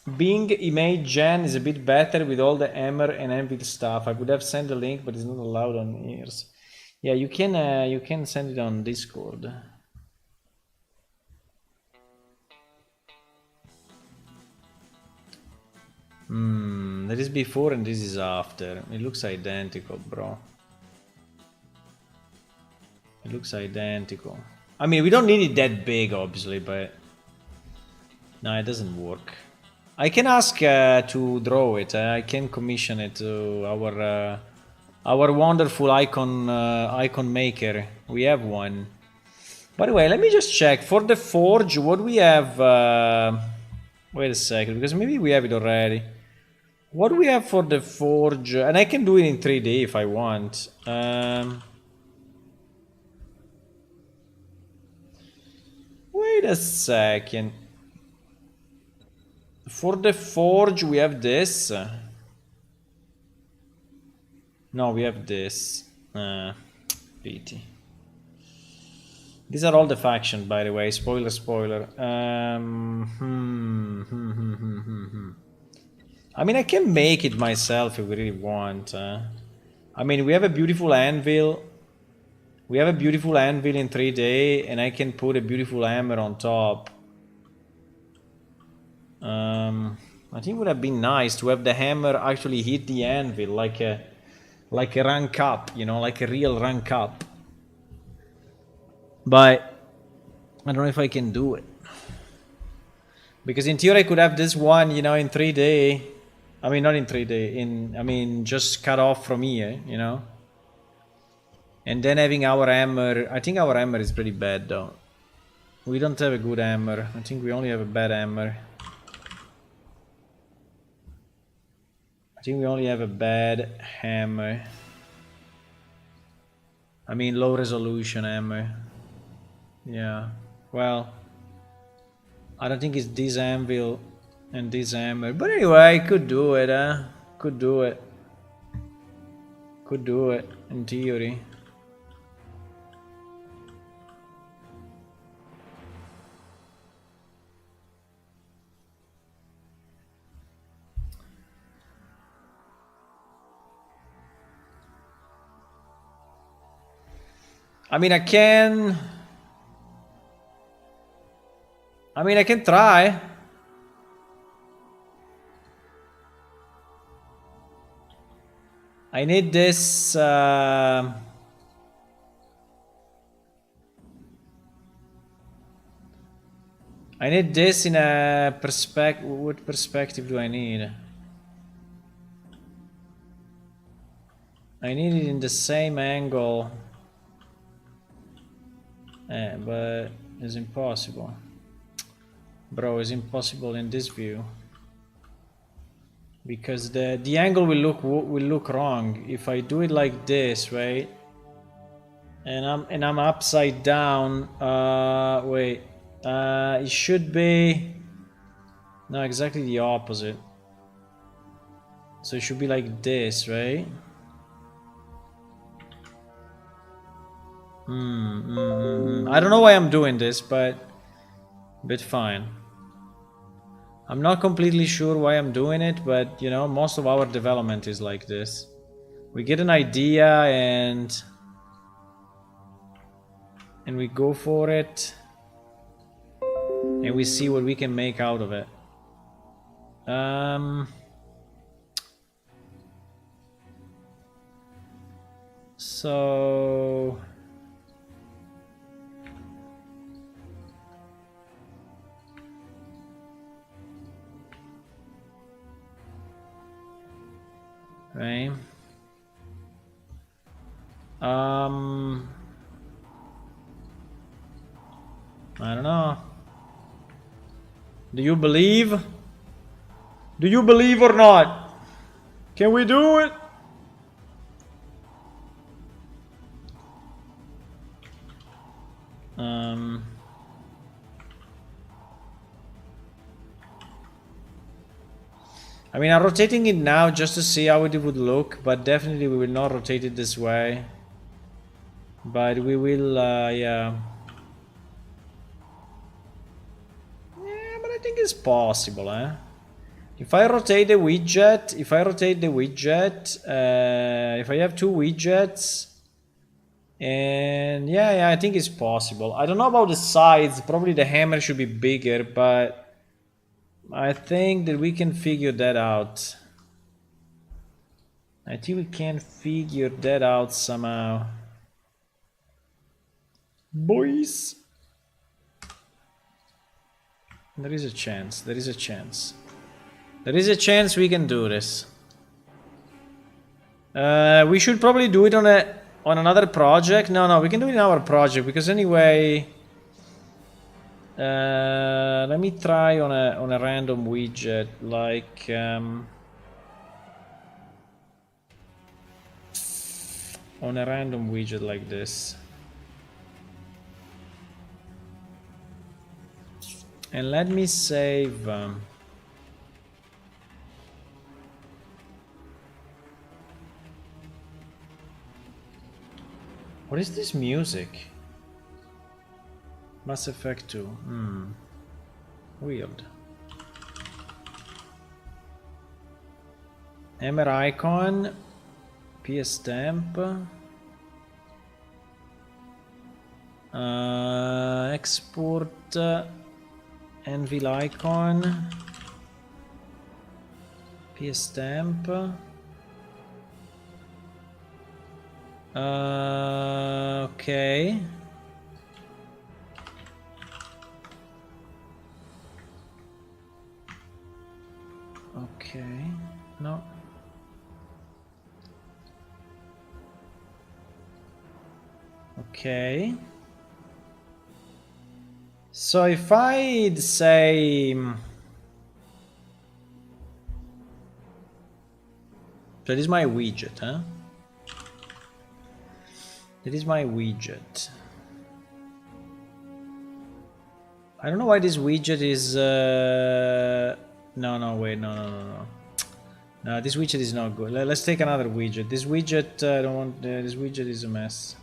Bing image gen is a bit better with all the hammer and anvil stuff. I would have sent the link, but it's not allowed on ears. Yeah, you can send it on Discord. That is before and this is after. It looks identical, bro. It looks identical. I mean, we don't need it that big, obviously, but no, it doesn't work. I can ask to draw it. I can commission it to our wonderful icon maker. We have one. By the way, let me just check for the forge. What we have? Wait a second, because maybe we have it already. What do we have for the forge? And I can do it in 3D if I want. Wait a second. For the forge, we have this. No, we have this. Pity. These are all the factions, by the way. Spoiler, spoiler. I mean, I can make it myself if we really want. I mean, we have a beautiful anvil. We have a beautiful anvil in 3D, and I can put a beautiful hammer on top. I think it would have been nice to have the hammer actually hit the anvil like a rank up, you know, like a real rank up. But I don't know if I can do it. Because in theory I could have this one, you know, in 3D. I mean, not in 3D, I mean, just cut off from here, you know. And then having our hammer, I think our hammer is pretty bad though. We don't have a good hammer. I think we only have a bad hammer. I think we only have a bad hammer. I mean, low resolution hammer. Yeah, well, I don't think it's this anvil and this hammer. But anyway, could do it, Could do it. Could do it, in theory. I mean, I can try. I need this. I need this in a perspective. What perspective do I need? I need it in the same angle. But it's impossible. Bro, it's impossible in this view. Because the angle will look wrong if I do it like this, right? And I'm upside down. Wait. It should be no, exactly the opposite. So it should be like this, right? I don't know why I'm doing this, but fine. I'm not completely sure why I'm doing it, but you know, most of our development is like this. We get an idea and we go for it, and we see what we can make out of it. So right. I don't know. Do you believe? Do you believe or not? Can we do it? I mean, I'm rotating it now just to see how it would look, but definitely we will not rotate it this way. But we will, yeah. Yeah, but I think it's possible, eh? If I rotate the widget, if I have two widgets, and yeah, I think it's possible. I don't know about the size. Probably the hammer should be bigger, but I think that we can figure that out. I think we can figure that out somehow. Boys! There is a chance, there is a chance. There is a chance we can do this. We should probably do it on another project. No, we can do it in our project, because anyway... let me try on a random widget, like... on a random widget like this. And let me save... what is this music? Mass Effect 2. Weird. Hammer icon. PS stamp. Export. Anvil icon. PS stamp. Okay. Okay. No. Okay. So if I'd say... that is my widget, huh? That is my widget. I don't know why this widget is... No, wait, no. No, this widget is not good. Let's take another widget. This widget, I don't want... this widget is a mess.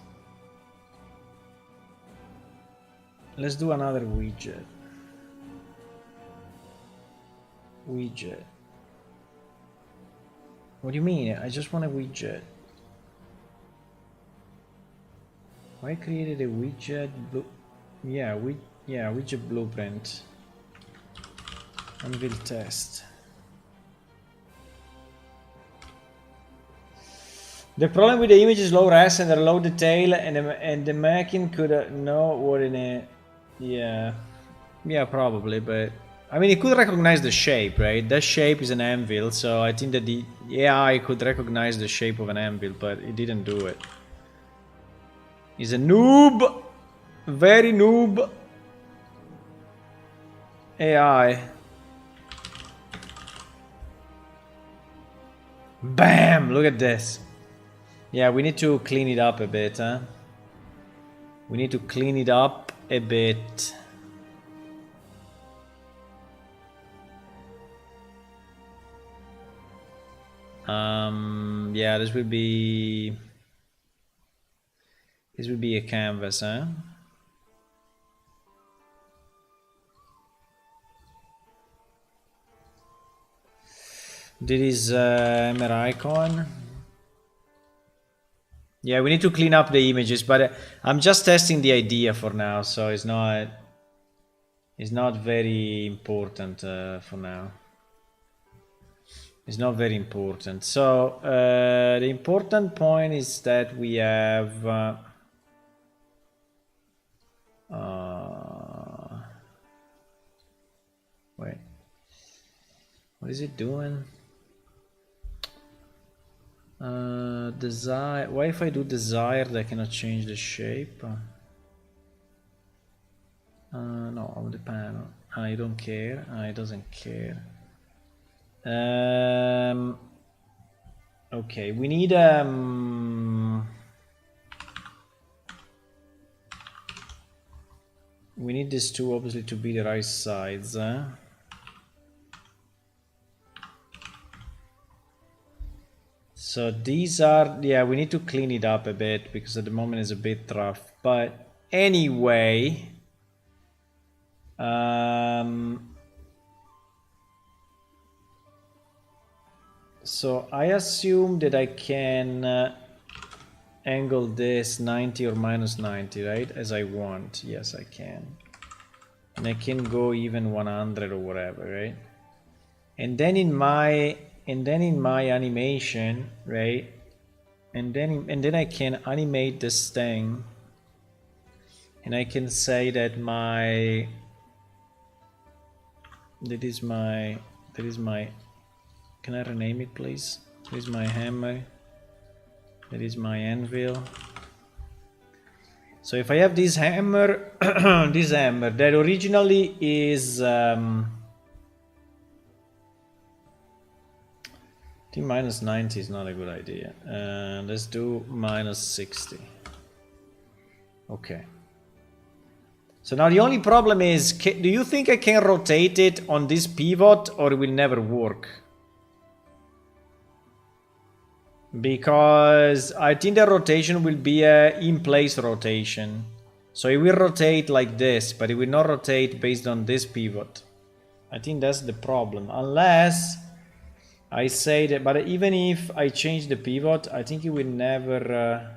Let's do another widget. Widget. What do you mean? I just want a widget. I created a widget widget blueprint. Anvil test. The problem with the image is low res and low detail, and the machine could know what in it. Yeah, probably, but I mean, it could recognize the shape, right? That shape is an anvil, so I think that the AI could recognize the shape of an anvil, but it didn't do it. He's a noob, very noob AI. Bam! Look at this. Yeah, we need to clean it up a bit, huh? We need to clean it up a bit. Yeah, this will be a canvas, huh? This is hammer icon. Yeah, we need to clean up the images, but I'm just testing the idea for now, so it's not very important for now. It's not very important. So the important point is that we have wait, what is it doing? Desire. Why if I do desired I cannot change the shape? No, of the panel. I don't care. It doesn't care. Okay, we need these two obviously to be the right sides. So these are, yeah, we need to clean it up a bit because at the moment it's a bit rough. But anyway, So I assume that I can angle this 90 or minus 90, right? As I want. Yes, I can. And I can go even 100 or whatever, right? And then in my animation, right? And then I can animate this thing. And I can say that that is my can I rename it, please? That is my hammer. That is my anvil. So if I have this hammer, this hammer that originally is I think minus 90 is not a good idea. Let's do minus 60. Okay. So now the only problem is, do you think I can rotate it on this pivot or it will never work? Because I think the rotation will be a in-place rotation. So it will rotate like this, but it will not rotate based on this pivot. I think that's the problem. Unless I say that, but even if I change the pivot, I think it will never...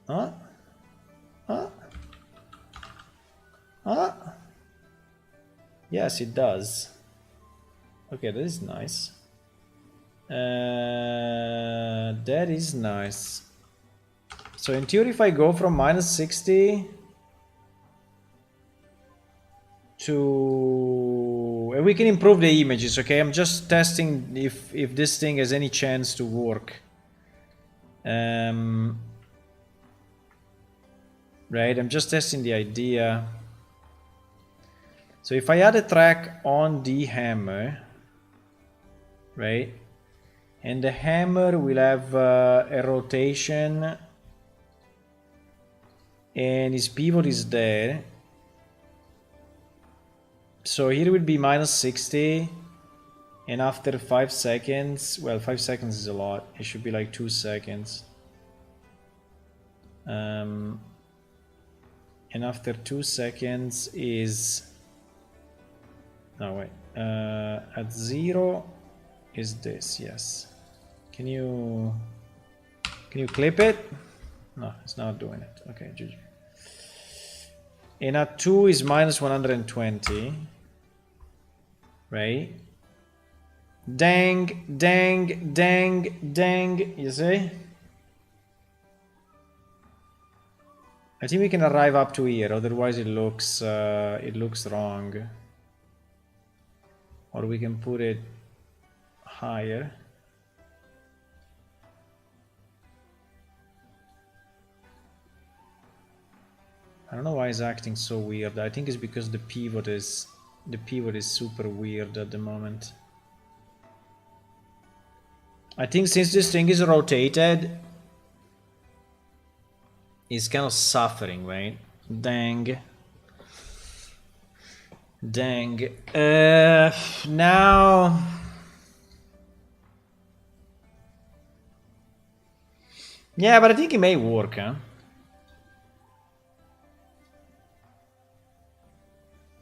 Huh? Huh? Huh? Yes, it does. Okay, that is nice. That is nice. So in theory, if I go from minus 60 to... And we can improve the images, okay? I'm just testing if this thing has any chance to work. Right, I'm just testing the idea. So if I add a track on the hammer, right, and the hammer will have a rotation and his pivot is there, so here will be minus 60, and after 5 seconds, well, 5 seconds is a lot, it should be like 2 seconds, and after 2 seconds is... No, wait. At 0 is this, yes. Can you clip it? No, it's not doing it. Okay, GG. And at 2 is minus 120. Right? Dang, dang, dang, dang. You see? I think we can arrive up to here, otherwise it looks wrong. Or we can put it higher. I don't know why it's acting so weird. I think it's because the pivot is super weird at the moment. I think since this thing is rotated, it's kind of suffering, right? Dang. Dang. Now... Yeah, but I think it may work, huh?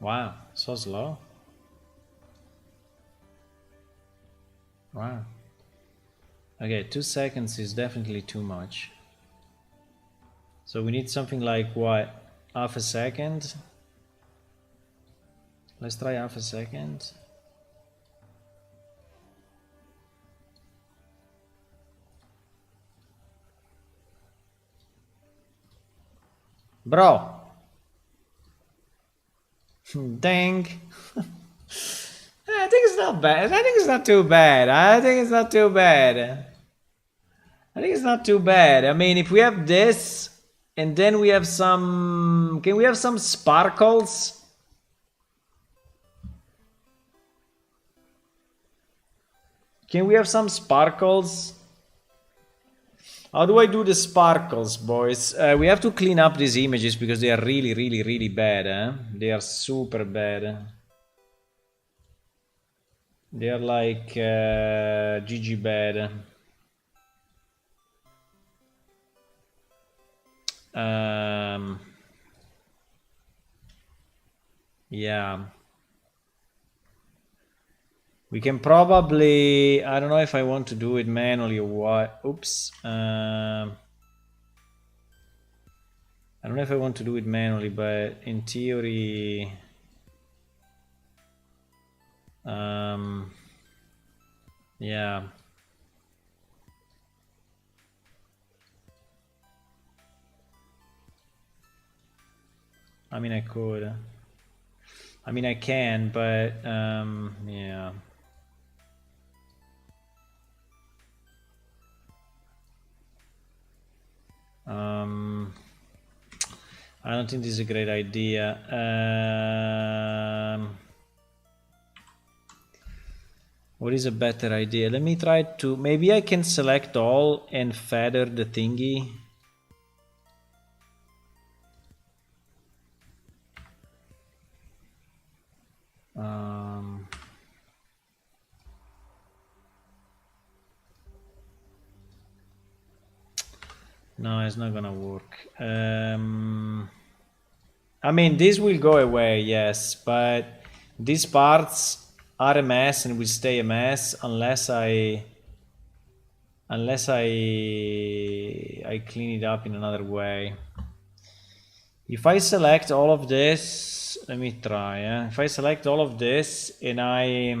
Wow, so slow. Wow. Okay, 2 seconds is definitely too much. So we need something like, what, half a second? Let's try half a second. Bro! Dang! I think it's not bad. I think it's not too bad. I think it's not too bad. I think it's not too bad. I mean, if we have this, and then we have some... Can we have some sparkles? Can we have some sparkles? How do I do the sparkles, boys? We have to clean up these images because they are really, really, really bad, eh? They are super bad. They are like GG bad. Yeah. We can probably, I don't know if I want to do it manually or what. Oops. I don't know if I want to do it manually, but in theory, yeah. I mean, I could. I mean, I can, but yeah. I don't think this is a great idea. What is a better idea? Let me try to... Maybe I can select all and feather the thingy. No, it's not gonna work. I mean, this will go away, yes, but these parts are a mess and will stay a mess unless I clean it up in another way. If I select all of this, let me try. If I select all of this and I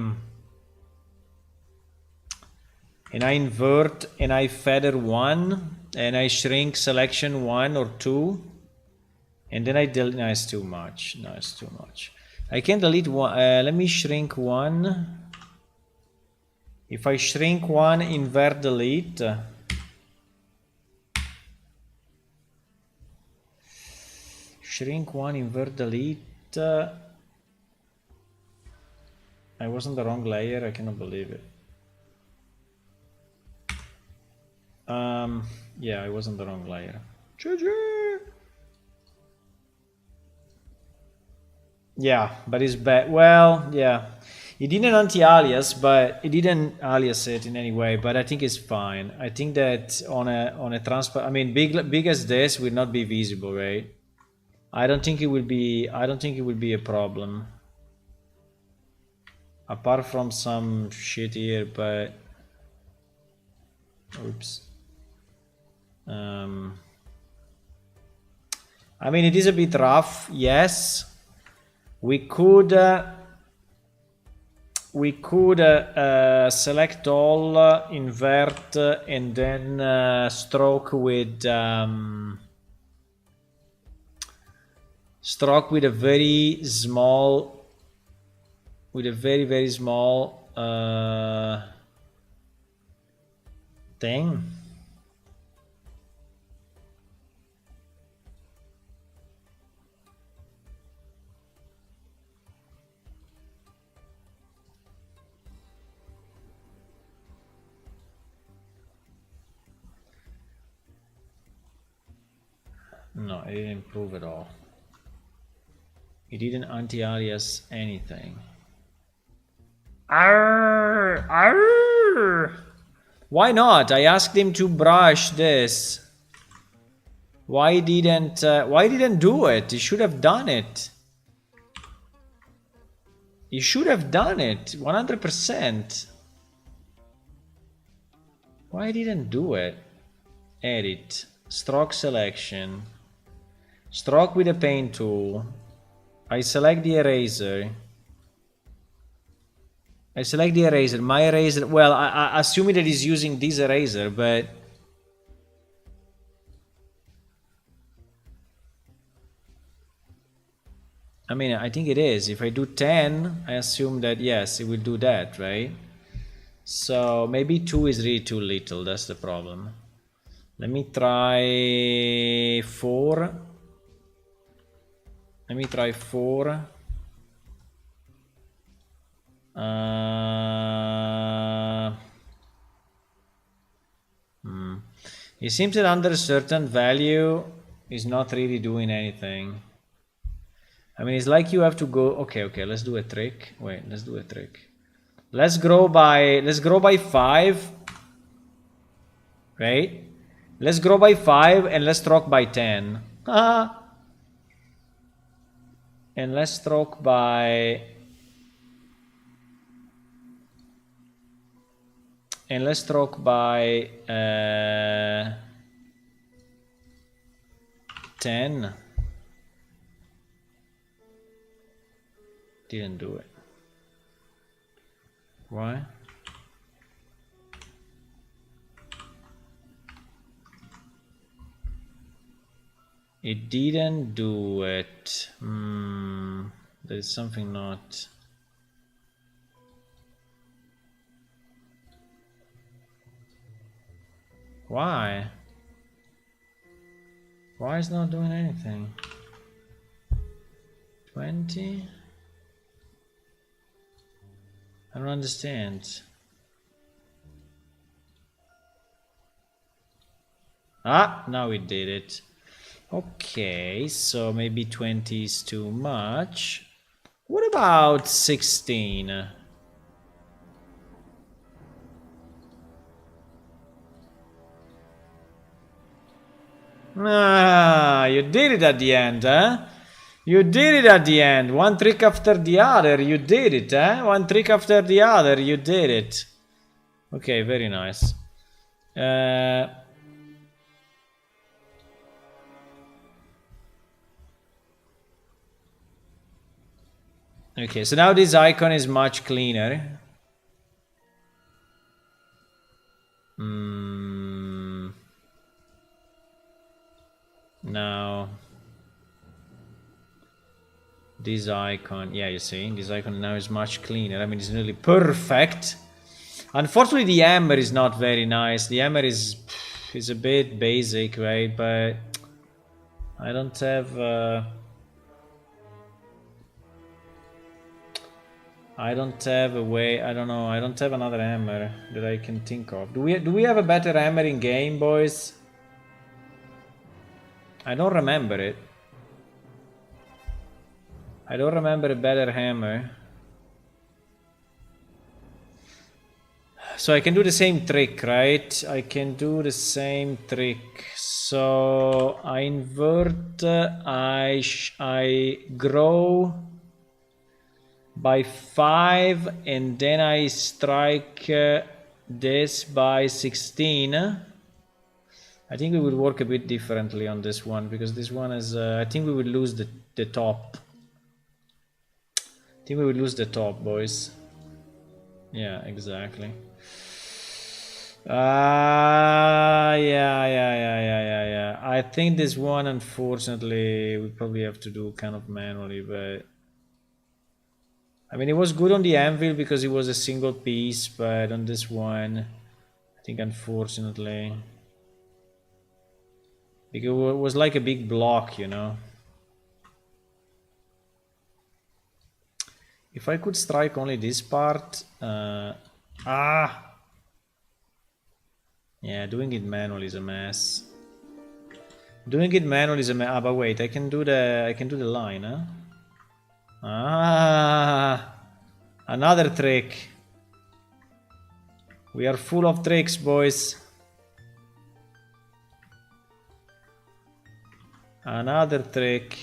invert and I feather 1 and I shrink selection 1 or 2 and then I delete... No, it's too much. No, it's too much. I can delete 1. Let me shrink 1. If I shrink 1, invert delete. Shrink 1, invert delete. I was on the wrong layer. I cannot believe it. Yeah, I was on the wrong layer. GG! Yeah, but it's bad. Well, yeah. It didn't anti-alias, but it didn't alias it in any way, but I think it's fine. I think that on a transfer, I mean, big as this will not be visible, right? I don't think it will be a problem. Apart from some shit here, but oops. I mean, it is a bit rough, yes. We could select all, invert, and then stroke with a very small, with a very small thing. No, it didn't improve at all. It didn't anti-alias anything. Arr, arr. Why not? I asked him to brush this. Why didn't do it? He should have done it. He should have done it 100%. Why didn't do it? Edit, stroke selection, stroke with a paint tool. I select the eraser. My eraser. Well, I assuming that he's using this eraser, but I mean, I think it is. If I do 10, I assume that yes, it will do that, right? So maybe 2 is really too little. That's the problem. Let me try 4. It seems that under a certain value is not really doing anything. I mean, it's like you have to go... Okay, let's do a trick. Wait, let's do a trick. Let's grow by 5. Right? Let's grow by 5 and let's stroke by 10. And let's stroke by... And let's stroke by 10. Didn't do it. Why? It didn't do it. There's something not... Why? Why is not doing anything? 20? I don't understand. Ah, now it did it. Okay, so maybe 20 is too much. What about 16? Ah, you did it at the end, huh? You did it at the end. One trick after the other. You did it, huh? One trick after the other. You did it. Okay, very nice. Okay, so now this icon is much cleaner. Now this icon, yeah, you see, this icon now is much cleaner. I mean, it's nearly perfect. Unfortunately, the hammer is not very nice. The hammer is a bit basic, right? But I don't have a way. I don't know. I don't have another hammer that I can think of. Do we have a better hammer in game, boys? I don't remember it. I don't remember a better hammer. So I can do the same trick, right? I can do the same trick. So I invert, I grow by 5 and then I strike this by 16. I think we will work a bit differently on this one because this one is, I think we will lose the top. I think we will lose the top, boys. Yeah, exactly. Yeah. I think this one, unfortunately, we probably have to do kind of manually, but I mean, it was good on the anvil because it was a single piece, but on this one, I think unfortunately, because it was like a big block, you know. If I could strike only this part, yeah, doing it manually is a mess. Doing it manually is a mess. Ah, but wait, I can do the line, huh? Ah, another trick. We are full of tricks, boys. Another trick.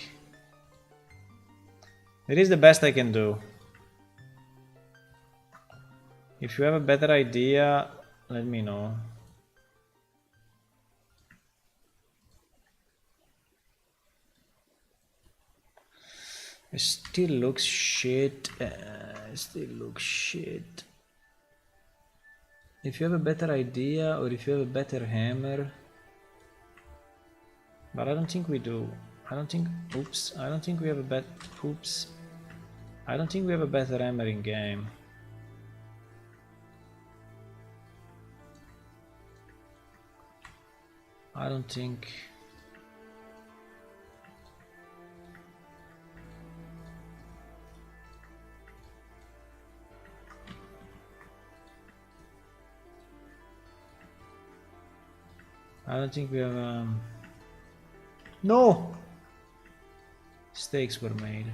It is the best I can do. If you have a better idea, let me know. It still looks shit. If you have a better idea or if you have a better hammer. But I don't think we do. I don't think we have a I don't think we have a better hammer in game. I don't think. I don't think we have. No! Mistakes were made.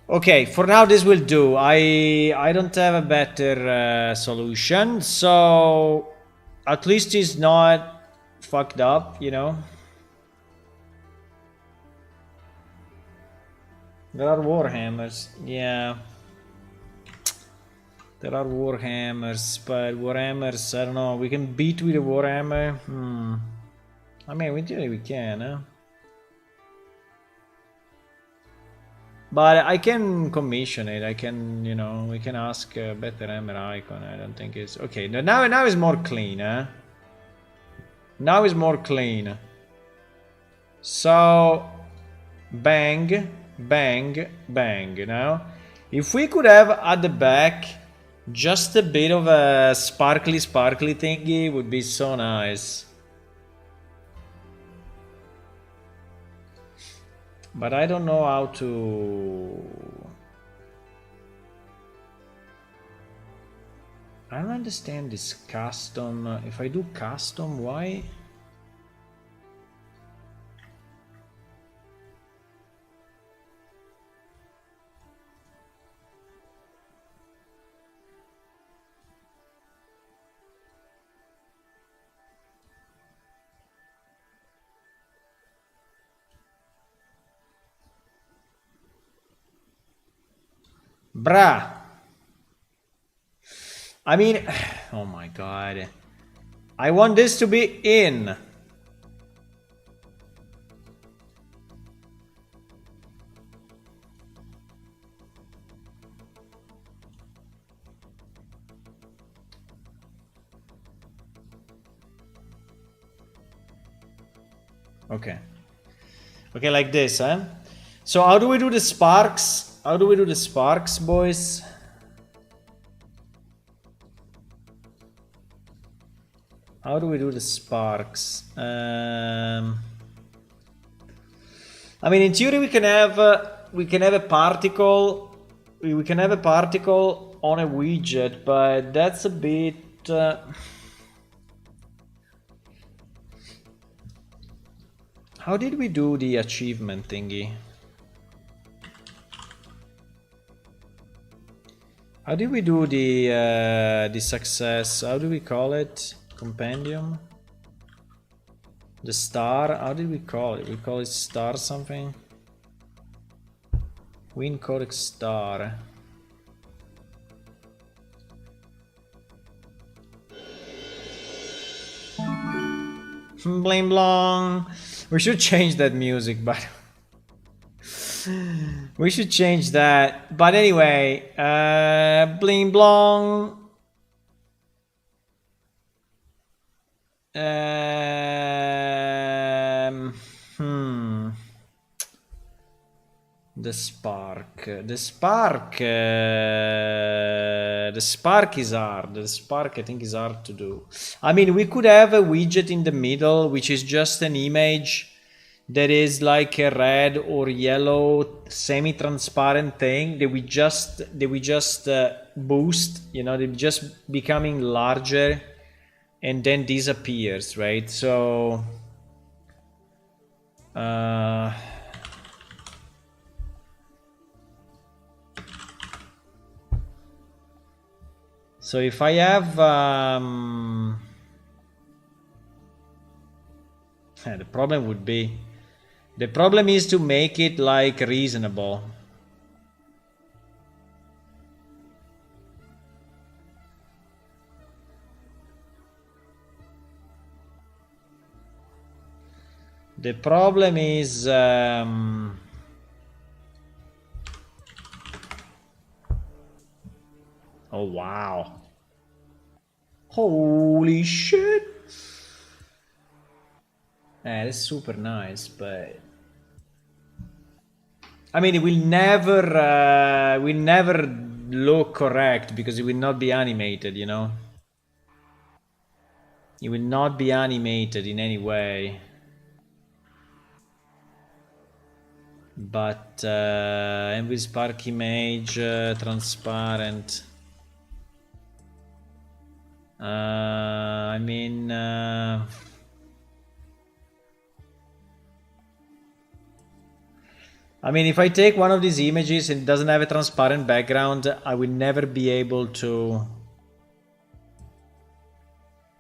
Okay, for now this will do. I don't have a better solution, so at least it's not fucked up, you know. There are warhammers, yeah. There are Warhammers, but Warhammers, I don't know, we can beat with a Warhammer? I mean, in theory we can, huh? But I can commission it, I can, you know, we can ask a better hammer icon, I don't think it's... Okay, now it's more clean, huh? Now it's more clean. So... Bang, bang, bang, now. If we could have at the back just a bit of a sparkly thingy, would be so nice. But I don't know how to... I don't understand this custom. If I do custom, why? Bruh. I mean, oh my god. I want this to be in. Okay. Okay, like this, huh? So how do we do the sparks? How do we do the sparks, boys? How do we do the sparks? I mean, in theory, we can have a particle. We can have a particle on a widget, but that's a bit. How did we do the achievement thingy? How did we do the success? How do we call it? Compendium? The star? How did we call it? We call it star something? Win codex star. Bling blong. We should change that music, but we should change that. But anyway, bling blong. The spark. The spark is hard. The spark, I think, is hard to do. I mean, we could have a widget in the middle, which is just an image that is like a red or yellow semi-transparent thing that we just boost. You know, they're just becoming larger and then disappears, right? So so if I have the problem would be, the problem is to make it like reasonable. The problem is oh wow, holy shit. That's super nice, but I mean, it will never look correct because it will not be animated, you know. It will not be animated in any way. But MV Spark image transparent. I mean. I mean, if I take one of these images and it doesn't have a transparent background, I will never be able to...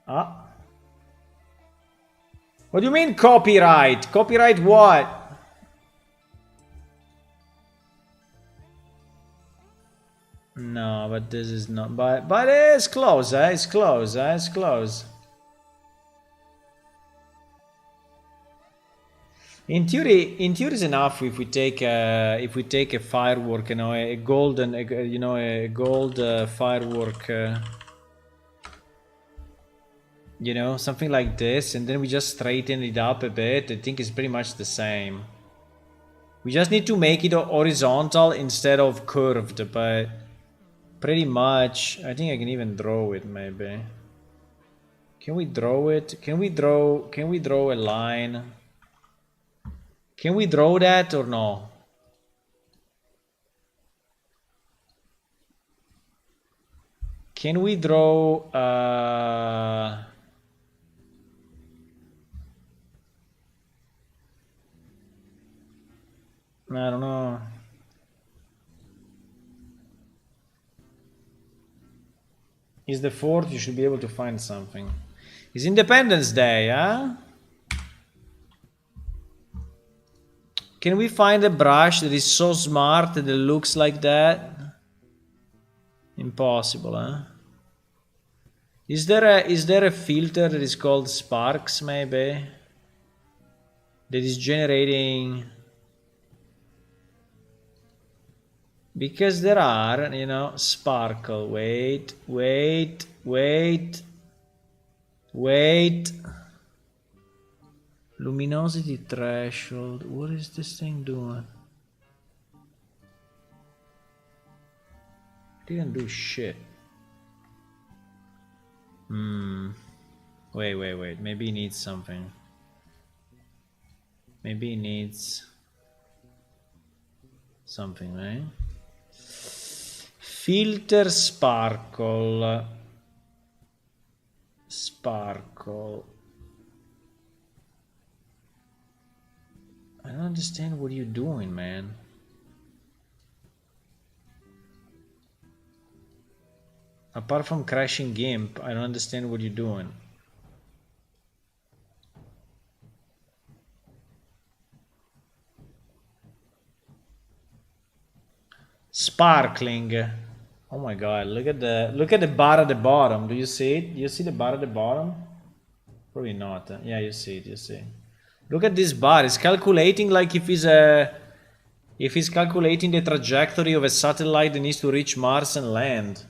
Ah. What do you mean copyright? Copyright what? No, but this is not. But it's close. It's close. It's close. In theory, it's enough if we take a firework, a golden, a gold firework, something like this, and then we just straighten it up a bit. I think it's pretty much the same. We just need to make it horizontal instead of curved, but pretty much, I think I can even draw it maybe. Can we draw it? Can we draw a line? Can we draw that or no? Can we draw I don't know. It's the 4th, you should be able to find something. It's Independence Day, huh? Can we find a brush that is so smart that it looks like that? Impossible, huh? Is there a filter that is called Sparks, maybe? That is generating... Because there are, sparkle. Wait. Luminosity threshold. What is this thing doing? Didn't do shit. Wait. Maybe it needs something. Maybe it needs something, right? Filter sparkle. I don't understand what you're doing, man. Apart from crashing GIMP, I don't understand what you're doing. Sparkling. Oh my god, look at the bar at the bottom. Do you see it? You see the bar at the bottom? Probably not. Yeah, you see it, Look at this bar. It's calculating like if he's calculating the trajectory of a satellite that needs to reach Mars and land.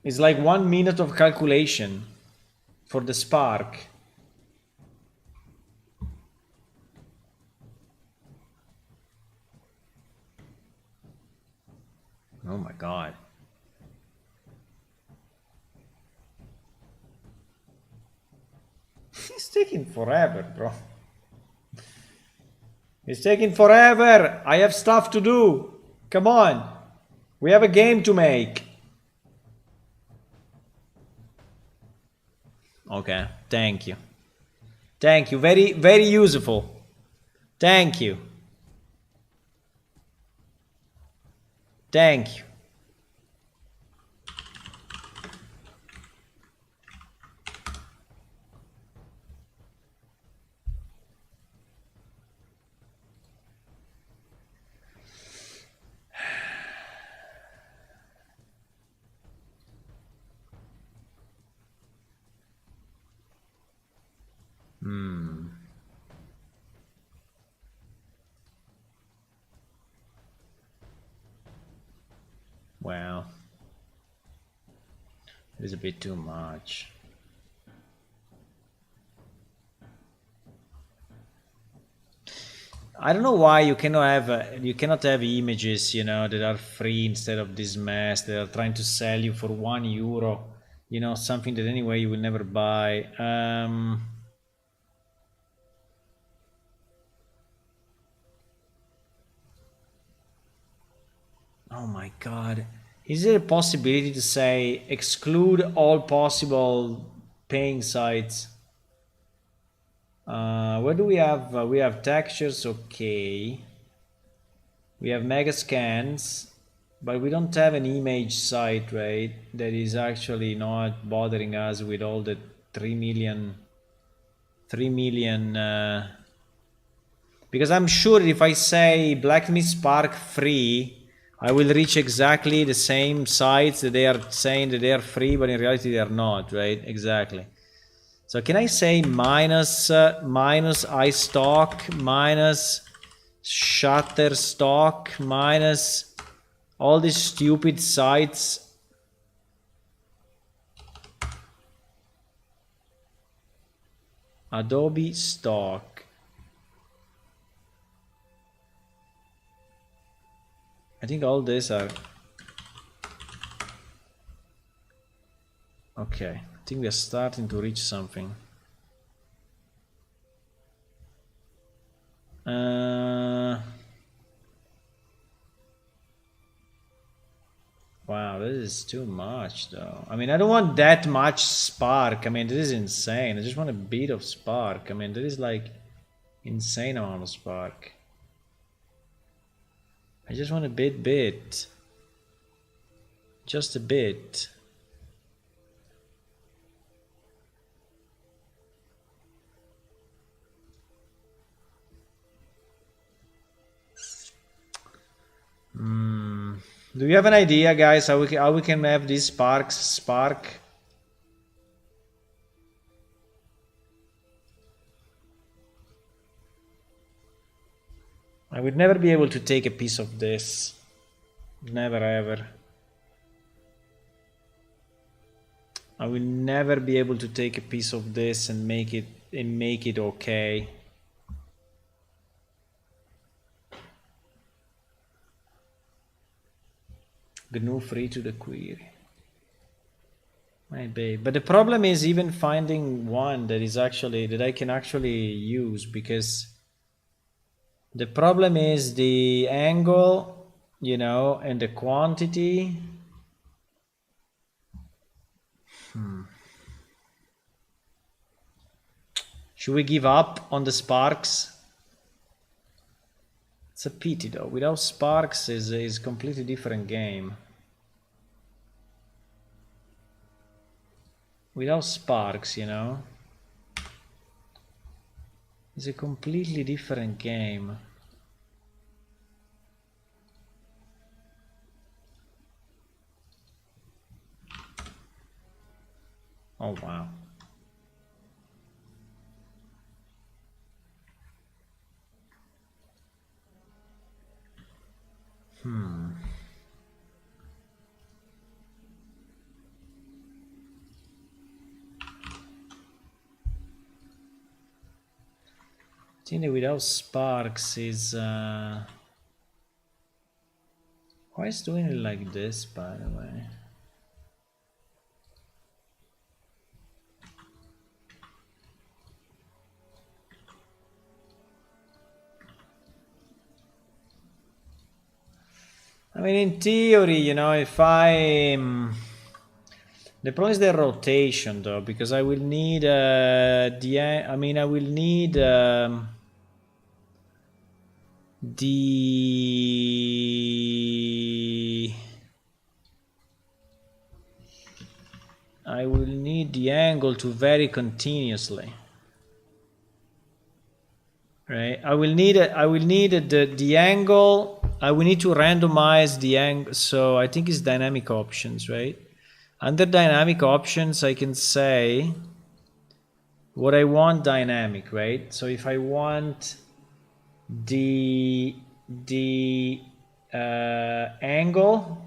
It's like 1 minute of calculation for the spark. Oh my god. It's taking forever, bro. It's taking forever. I have stuff to do. Come on. We have a game to make. Okay, thank you. Thank you. Very, very useful. Thank you. Thank you. Well, it is a bit too much. I don't know why you cannot have images, that are free instead of this mess. They are trying to sell you for €1, something that anyway you will never buy. Oh my god. Is there a possibility to say exclude all possible paying sites? What do we have? We have textures, okay. We have mega scans, but we don't have an image site, right? That is actually not bothering us with all the 3 million. Because I'm sure if I say Blacksmith Spark free, I will reach exactly the same sites that they are saying that they are free, but in reality they are not, right? Exactly. So can I say minus iStock, minus Shutterstock, minus all these stupid sites? Adobe Stock. I think all these are... Okay, I think we are starting to reach something. Wow, this is too much though. I mean, I don't want that much spark. I mean, this is insane. I just want a bit of spark. I mean, there is like insane amount of spark. I just want a bit. Just a bit. Do you have an idea, guys, how we can have these spark? I would never be able to take a piece of this. Never ever. I will never be able to take a piece of this and make it okay. GNU free to the query. Maybe, but the problem is even finding one that is actually that I can actually use, because the problem is the angle, you know, and the quantity. Should we give up on the sparks? It's a pity though. Without sparks is a completely different game. Without sparks, you know, it's a completely different game. Oh wow. I think that without sparks is why is doing it like this, by the way? I mean, in theory, you know, if I the problem is the rotation though, because I will need I will need I will need the angle to vary continuously, right? I will need the angle. I will need to randomize the angle. So I think it's dynamic options, right? Under dynamic options, I can say what I want dynamic, right? So if I want the angle,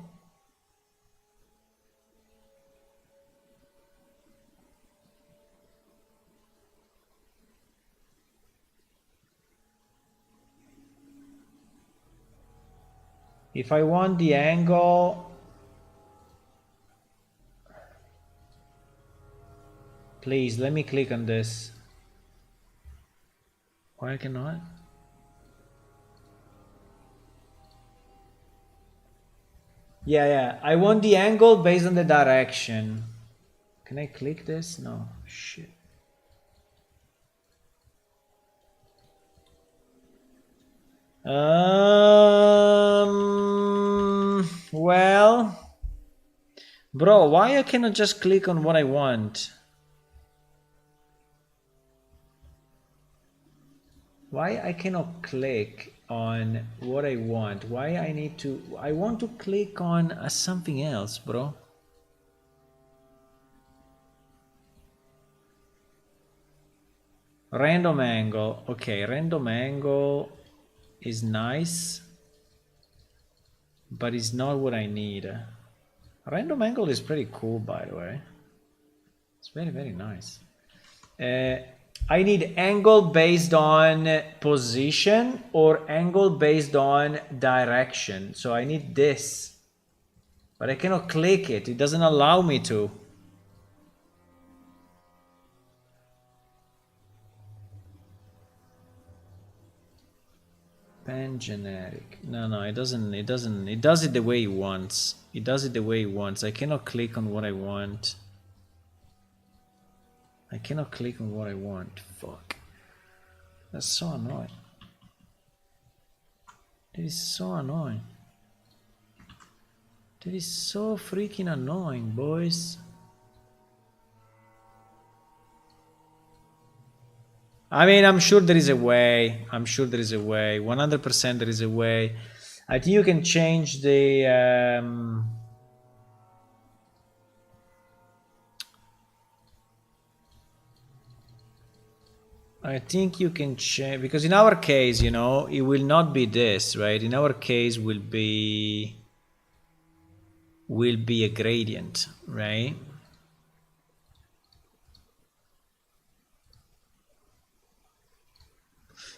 if I want the angle, please let me click on this. Why I cannot? Yeah, I want the angle based on the direction. Can I click this? No, shit. Well, bro, why I cannot just click on what I want? Why I cannot click on what I want. Why I need to... I want to click on something else, bro. Random angle. Okay, random angle is nice, but it's not what I need. Random angle is pretty cool, by the way. It's very, very nice. I need angle based on position or angle based on direction. So I need this, but I cannot click it. It doesn't allow me to. Pen generic. No, it doesn't. It does it the way it wants. It does it the way it wants. I cannot click on what I want. I cannot click on what I want. Fuck. That's so annoying. That is so annoying. That is so freaking annoying, boys. I mean, I'm sure there is a way. I'm sure there is a way. 100% there is a way. I think you can change the... I think you can change... Because in our case, you know, it will not be this, right? In our case, will be a gradient, right?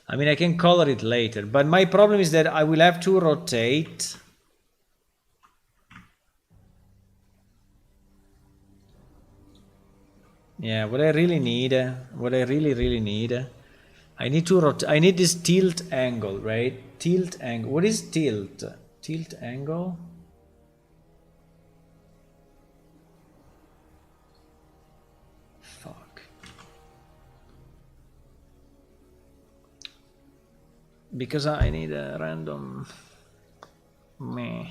I mean, I can color it later, but my problem is that I will have to rotate. Yeah, what I really need, what I really need, I need to rotate. I need this tilt angle, right? Tilt angle. What is tilt? Tilt angle? Because I need a random meh.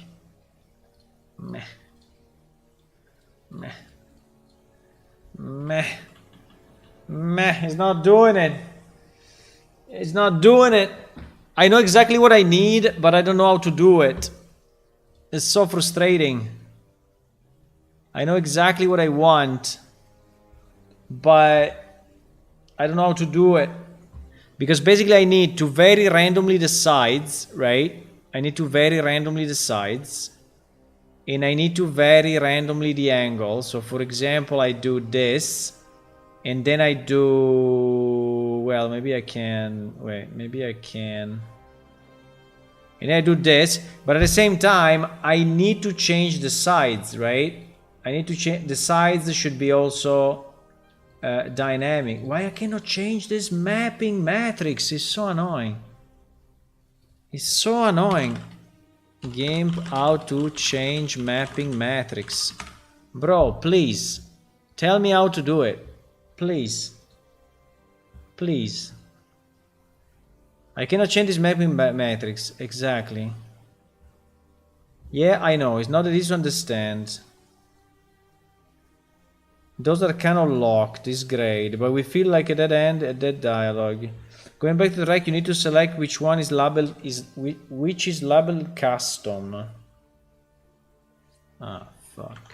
It's not doing it. It's not doing it. I know exactly what I need, but I don't know how to do it. It's so frustrating. I know exactly what I want, but I don't know how to do it. Because basically I need to vary randomly the sides, right? I need to vary randomly the sides. And I need to vary randomly the angle. So for example, I do this. And then I do... Well, maybe I can... Wait, maybe I can... And I do this. But at the same time, I need to change the sides, right? I need to change... The sides should be also... dynamic. Why I cannot change this mapping matrix? It's so annoying. It's so annoying. Game how to change mapping matrix. Bro, please. Tell me how to do it. Please. Please. I cannot change this mapping matrix. Exactly. Yeah, I know. It's not that easy to understand. Those are kind of locked, is great, but we feel like a dead end at that dialogue. Going back to the track, you need to select which one is labeled which is labeled custom. Ah, fuck.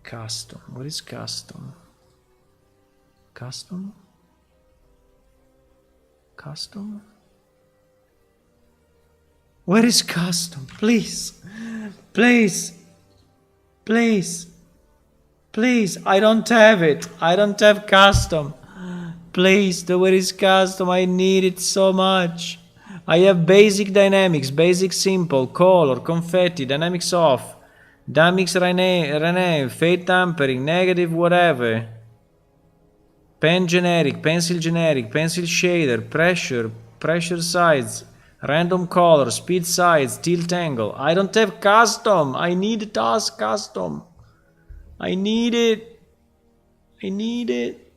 Custom. What is custom? Custom? Custom? Where is custom? Please. Please. Please. Please, I don't have it. I don't have custom. Please, where is custom? I need it so much. I have basic dynamics, basic simple, color, confetti, dynamics off, dynamics rename, fade tampering, negative, whatever. Pen generic, pencil shader, pressure sides, random color, speed sides, tilt angle. I don't have custom. I need task custom. I need it. I need it.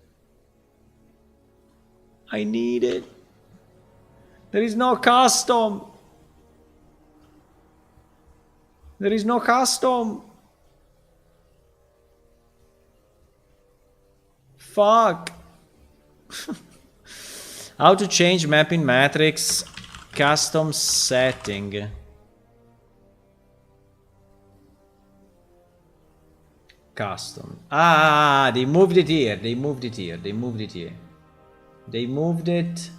I need it. There is no custom. There is no custom. Fuck. How to change mapping matrix? Custom setting. Custom. Ah, they moved it here. They moved it here. They moved it here. They moved it.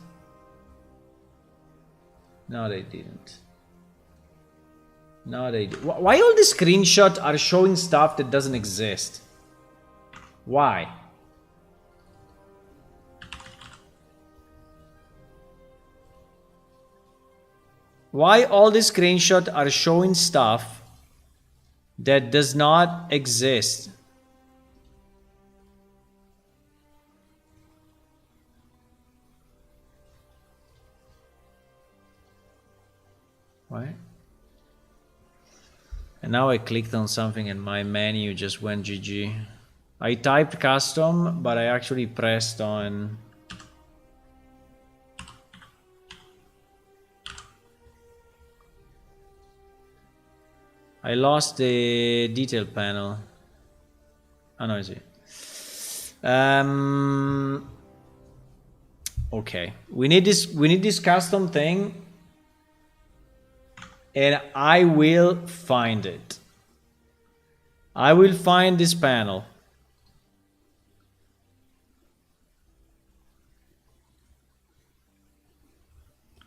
No, they didn't. No, they did. Why all the screenshots are showing stuff that doesn't exist? Why? Why all the screenshots are showing stuff that does not exist? Why? And now I clicked on something and my menu just went GG. I typed custom, but I actually pressed on... I lost the detail panel. Oh no, I see. Okay, we need this custom thing, and I will find it. I will find this panel.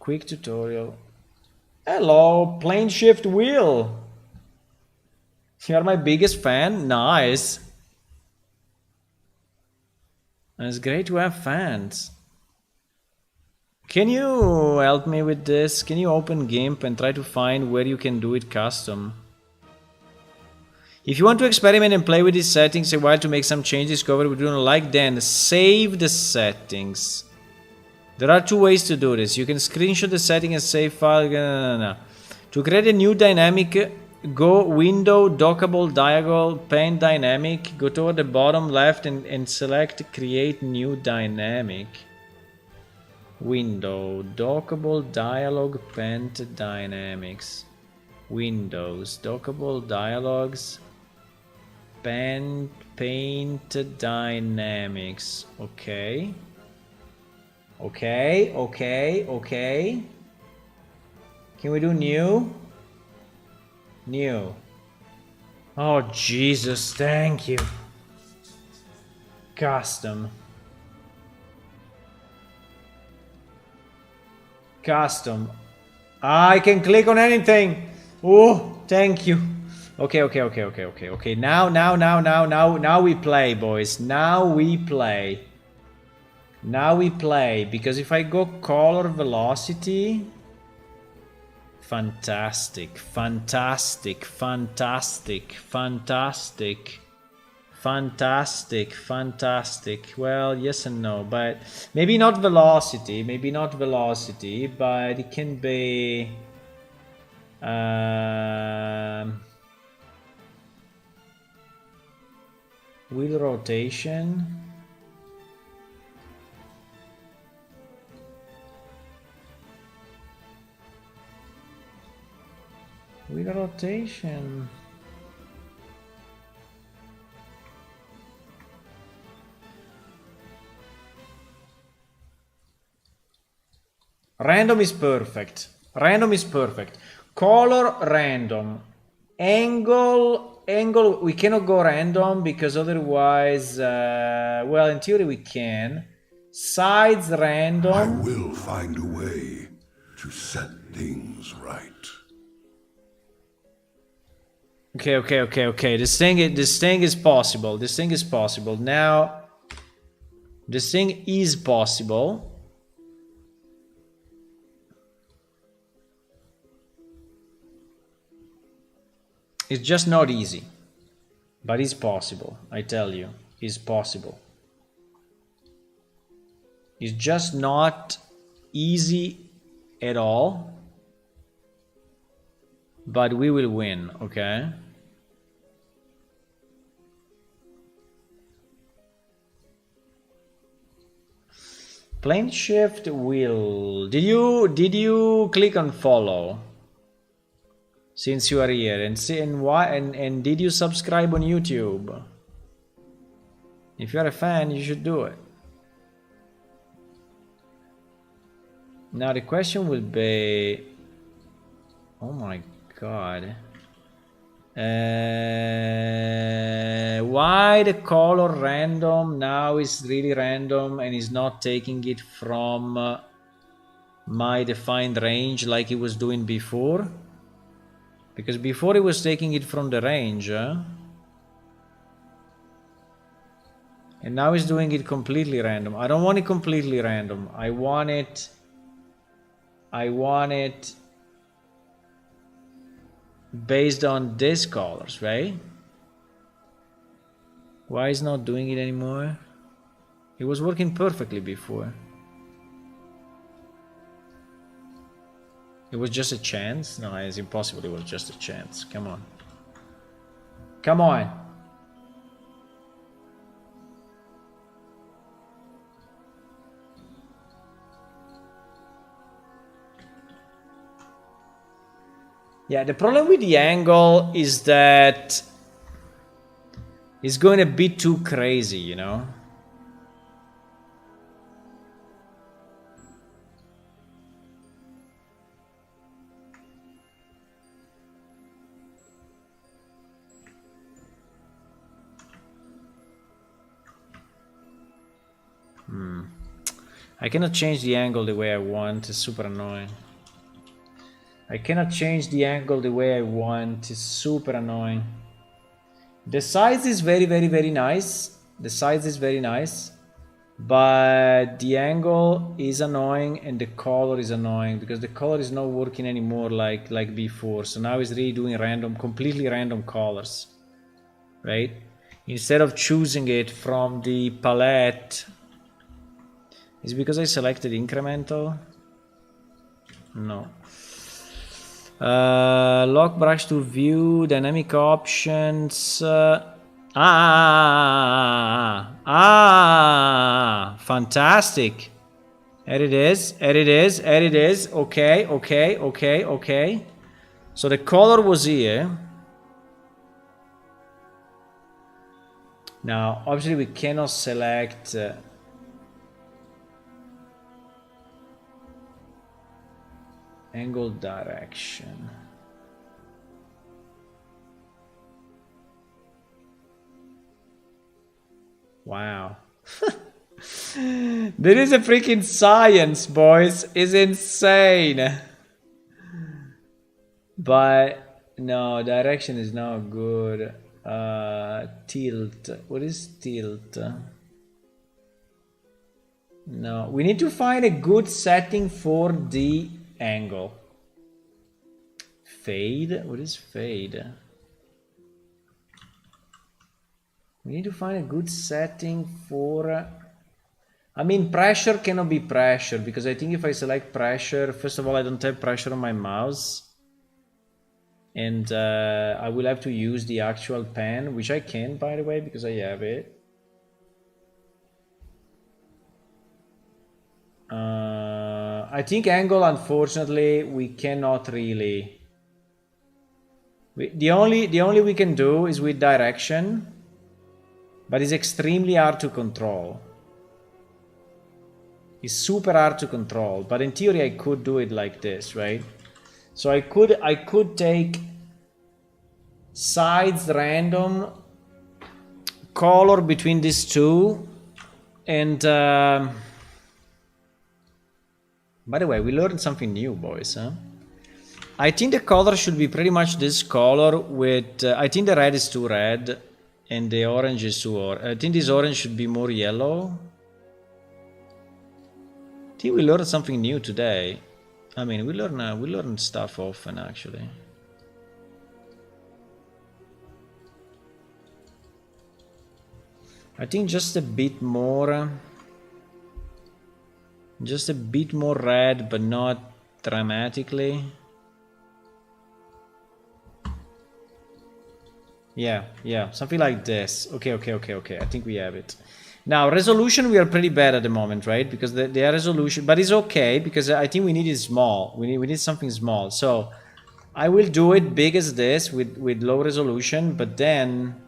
Quick tutorial. Hello, plane shift wheel. You are my biggest fan? Nice. It's great to have fans. Can you help me with this? Can you open GIMP and try to find where you can do it custom? If you want to experiment and play with these settings a while to make some changes, discover what you don't like, then save the settings. There are two ways to do this. You can screenshot the setting and save file. No. To create a new dynamic, go Window, Dockable, Diagonal, Paint Dynamic. Go toward the bottom left and select Create New Dynamic. Window, Dockable, Dialog, Paint Dynamics. Windows, Dockable, Dialogs, Paint Dynamics. Okay. Okay. Can we do new? New. Oh, Jesus, thank you. Custom. Custom. I can click on anything. Oh, thank you. Okay. Now we play, boys. Now we play. Because if I go color velocity, fantastic. Well, yes and no, but maybe not velocity, but it can be wheel rotation. Wheel rotation. Random is perfect. Color random. Angle, we cannot go random because otherwise, well, in theory we can. Sides random. I will find a way to set things right. Okay. This thing is possible. Now, this thing is possible. It's just not easy, but it's possible. I tell you, it's possible. It's just not easy at all, but we will win, okay? Plane shift wheel. Did you click on follow? Since you are here, and did you subscribe on YouTube? If you are a fan, you should do it. Now the question will be, oh my god, why the color random now is really random and is not taking it from my defined range like it was doing before? Because before it was taking it from the range, and now it's doing it completely random. I don't want it completely random. I want it based on these colors, right? Why is not doing it anymore? It was working perfectly before. It was just a chance? No, it's impossible it was just a chance. Come on. Come on. Yeah, the problem with the angle is that it's going a bit too crazy, you know? I cannot change the angle the way I want. It's super annoying. I cannot change the angle the way I want. It's super annoying. The size is very, very, very nice. The size is very nice. But the angle is annoying and the color is annoying because the color is not working anymore like before. So now it's really doing random, completely random colors. Right? Instead of choosing it from the palette. Is it because I selected incremental? No. Lock brush to view, dynamic options. Fantastic. There it is. There it is. There it is. Okay, okay, okay, okay. So the color was here. Now, obviously, we cannot select. Angle direction. Wow. There is a freaking science, boys. It's insane. But no, direction is not good. Tilt. What is tilt? No, we need to find a good setting for the angle. Fade? What is fade? We need to find a good setting for... I mean, pressure cannot be pressure, because I think if I select pressure, first of all, I don't have pressure on my mouse. And I will have to use the actual pen, which I can, by the way, because I have it. I think angle, unfortunately, we cannot really. The only we can do is with direction, but it's extremely hard to control. It's super hard to control, but in theory I could do it like this, right? So I could take sides random, color between these two, and by the way, we learned something new, boys, huh? I think the color should be pretty much this color with... I think the red is too red and the orange is too orange. I think this orange should be more yellow. I think we learned something new today. I mean, we learn stuff often, actually. I think just a bit more... Just a bit more red, but not dramatically. Yeah, something like this. Okay. I think we have it. Now, resolution, we are pretty bad at the moment, right? Because the resolution, but it's okay, because I think we need it small. We need something small. So I will do it big as this with low resolution, but then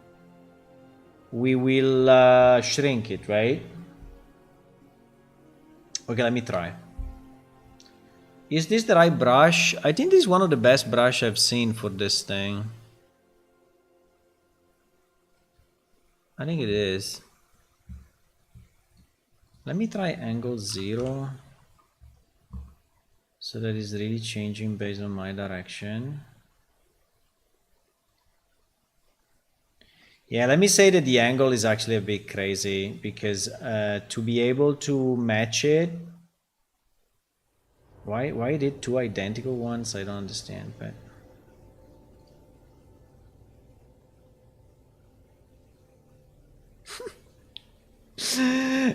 we will shrink it, right? Okay, let me try. Is this the right brush? I think this is one of the best brush I've seen for this thing. I think it is. Let me try angle 0. So that is really changing based on my direction. Yeah, let me say that the angle is actually a bit crazy because to be able to match it, why did two identical ones? I don't understand, but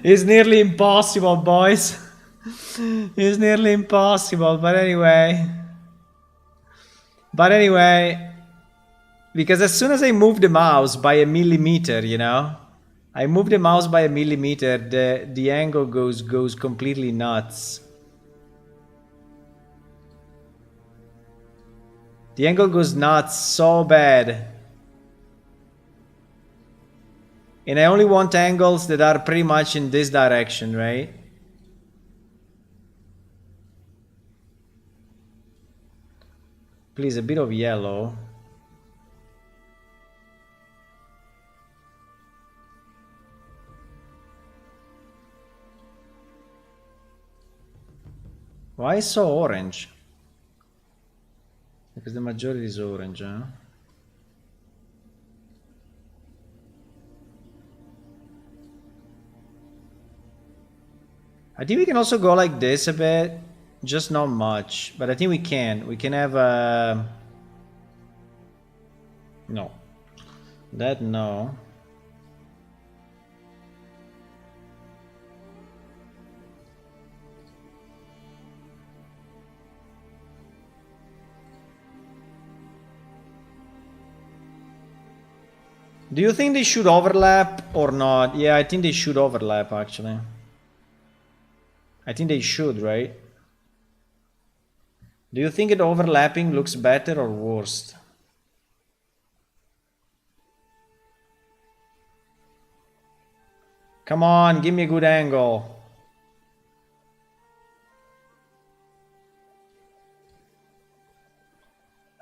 it's nearly impossible, boys. It's nearly impossible, but anyway. Because as soon as I move the mouse by a millimeter, you know, I move the mouse by a millimeter, the angle goes completely nuts. The angle goes nuts so bad. And I only want angles that are pretty much in this direction, right? Please, a bit of yellow. Why so orange? Because the majority is orange, huh? I think we can also go like this a bit. Just not much. But I think we can. We can have a... No. That no. Do you think they should overlap or not? Yeah, I think they should overlap actually. I think they should, right? Do you think it overlapping looks better or worse? Come on, give me a good angle.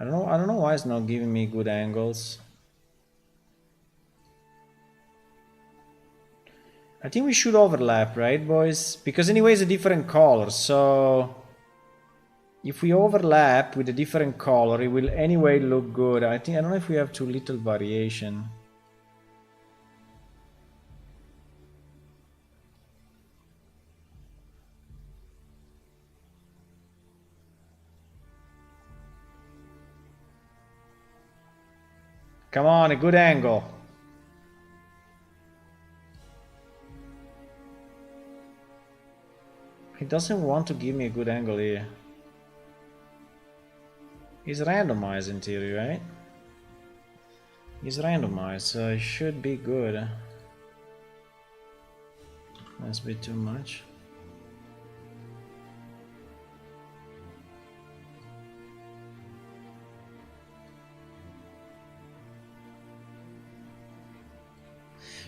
I don't know why it's not giving me good angles. I think we should overlap, right, boys? Because anyway, it's a different color, so if we overlap with a different color, it will anyway look good. I don't know if we have too little variation. Come on, a good angle. He doesn't want to give me a good angle here. He's randomized in theory, right? He's randomized, so it should be good. That's a bit too much.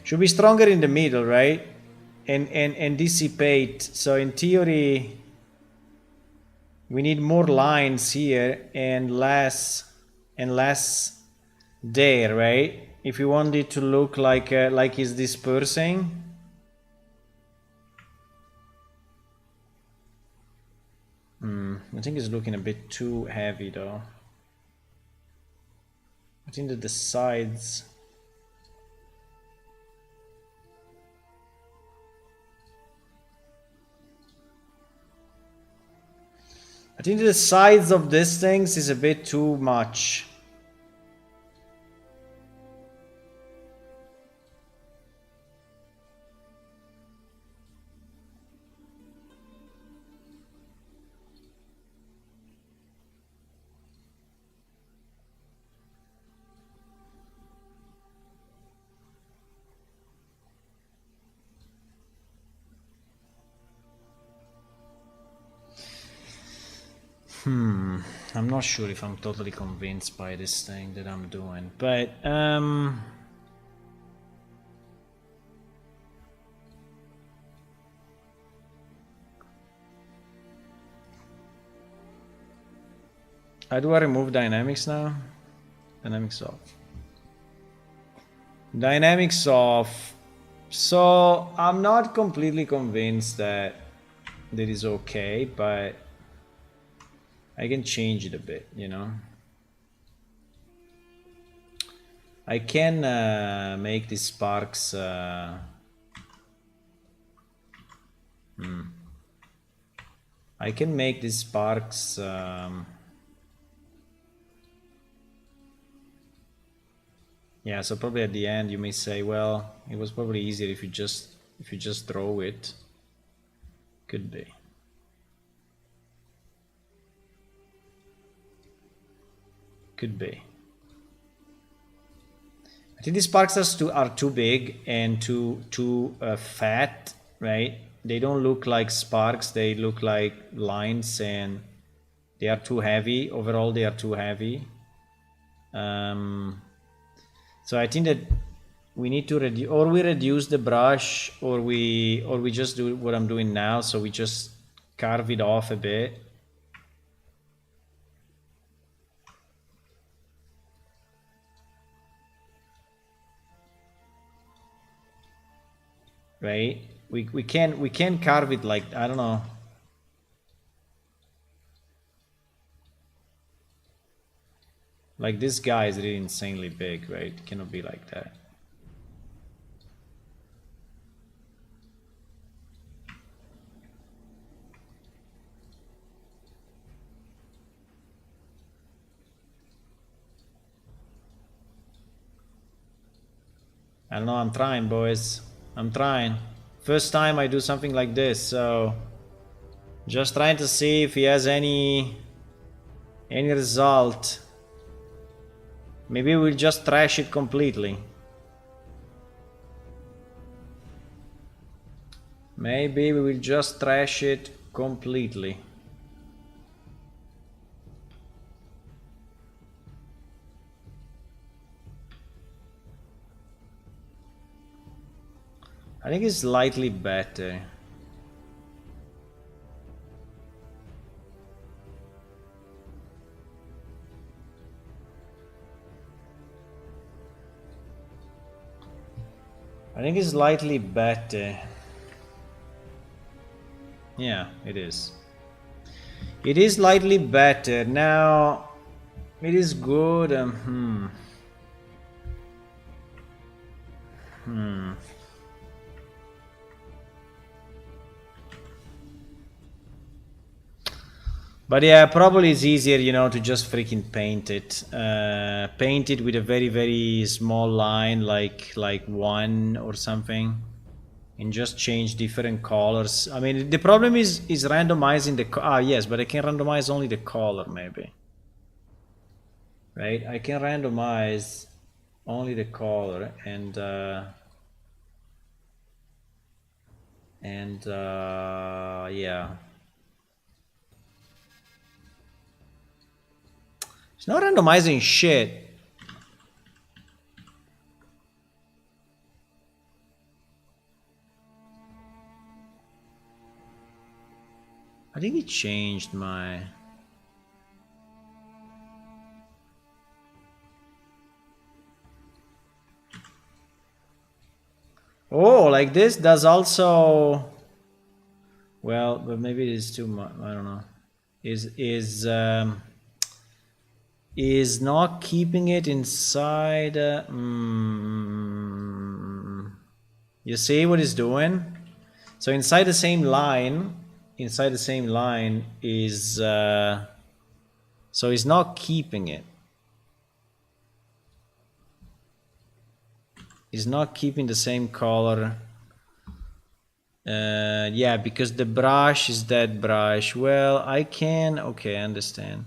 Should be stronger in the middle, right? And dissipate. So in theory, we need more lines here and less there, right? If you want it to look like it's dispersing. I think it's looking a bit too heavy though. I think that the sides... I think the sides of these things is a bit too much. I'm not sure if I'm totally convinced by this thing that I'm doing, but How do I remove dynamics now? Dynamics off. Dynamics off. So I'm not completely convinced that that is okay, but I can change it a bit, you know. I can make these sparks. I can make these sparks. Yeah, so probably at the end you may say, well, it was probably easier if you just draw it. Could be. Could be. I think these sparks are too big and too fat, right? They don't look like sparks. They look like lines, and they are too heavy. Overall, they are too heavy. So I think that we need to reduce, or we reduce the brush, or we just do what I'm doing now. So we just carve it off a bit. Right? We can carve it like, I don't know. Like this guy is really insanely big, right? It cannot be like that. I don't know, I'm trying, boys. I'm trying. First time I do something like this, so just trying to see if he has any result. Maybe we'll just trash it completely. Maybe we will just trash it completely. I think it's slightly better. I think it's slightly better. Yeah, it is. It is slightly better. Now, it is good. But yeah, probably it's easier, you know, to just freaking paint it. Paint it with a very, very small line, like one or something, and just change different colors. I mean, the problem is randomizing the yes, but I can randomize only the color, maybe. Right? I can randomize only the color, and yeah. It's not randomizing shit. I think it changed my... Oh, like this does also... Well, but maybe it is too much. I don't know. Is not keeping it inside. You see what it's doing? So inside the same line, is so it's not keeping it. It's not keeping the same color. Yeah, because the brush is that brush. Well, I can... Okay, I understand.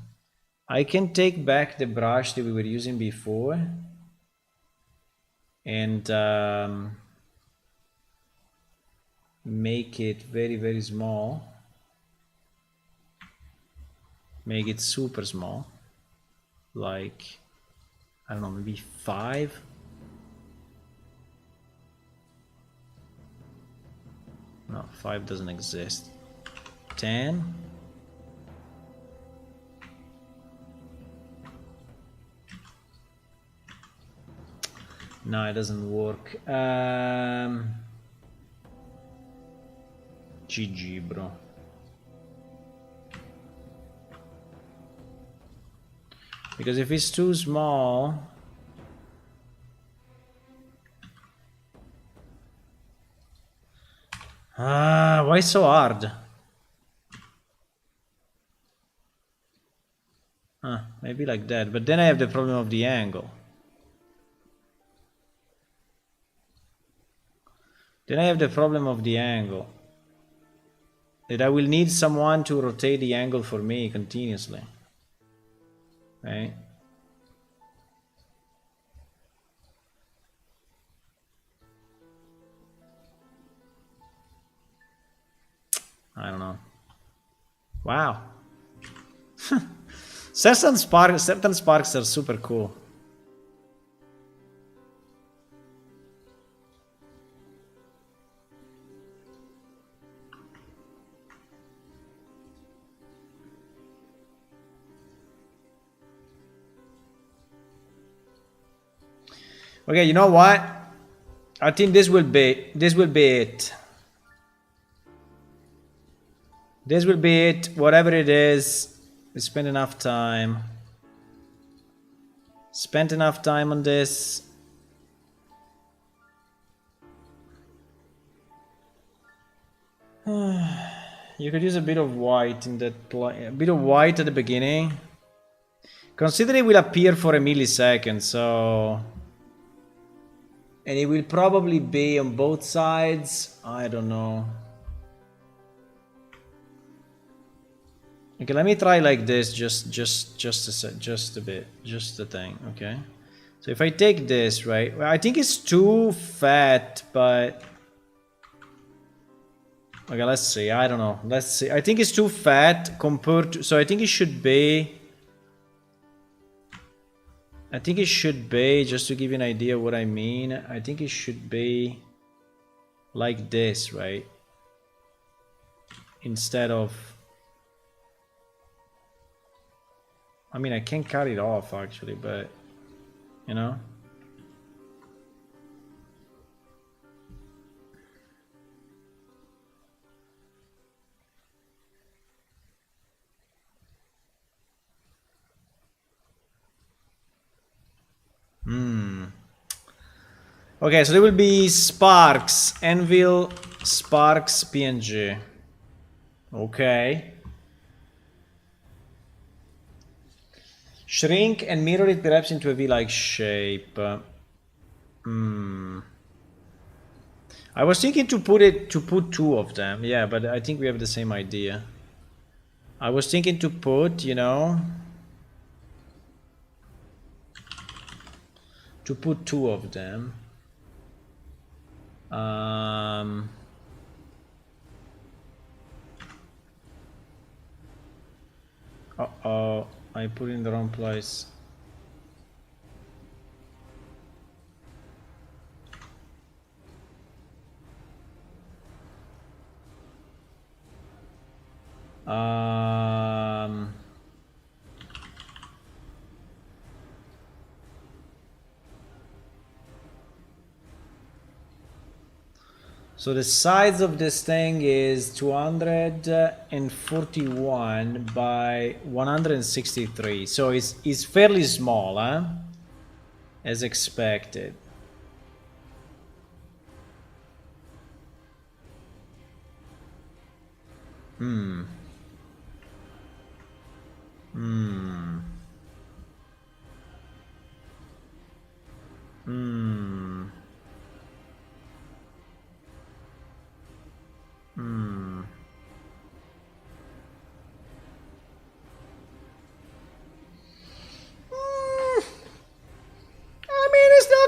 I can take back the brush that we were using before and make it very, very small. Make it super small. Like, I don't know, maybe 5. No, 5 doesn't exist. 10. No, it doesn't work. GG, bro. Because if it's too small... why so hard? Maybe like that. But then I have the problem of the angle. Then I have the problem of the angle. That I will need someone to rotate the angle for me continuously. Right? I don't know. Wow. Certain sparks are super cool. Okay, you know what? I think this will be it. This will be it. Whatever it is, we spent enough time. Spent enough time on this. You could use a bit of white in that a bit of white at the beginning. Consider it will appear for a millisecond, so... And it will probably be on both sides. I don't know. Okay, let me try like this, just a bit, just the thing, okay? So if I take this, right? Well, I think it's too fat, but... Okay, let's see, I don't know, let's see. I think it's too fat compared to... So I think it should be... just to give you an idea what I mean, I think it should be like this, right? Instead of... I mean, I can cut it off actually, but, you know? Okay, so there will be Sparks, Anvil, Sparks, PNG. Okay. Shrink and mirror it perhaps into a V-like shape. I was thinking to put two of them, yeah, but I think we have the same idea. I was thinking to put, you know, to put two of them. Uh-oh, I put it in the wrong place. So the size of this thing is 241 by 163. So it's fairly small, huh? As expected.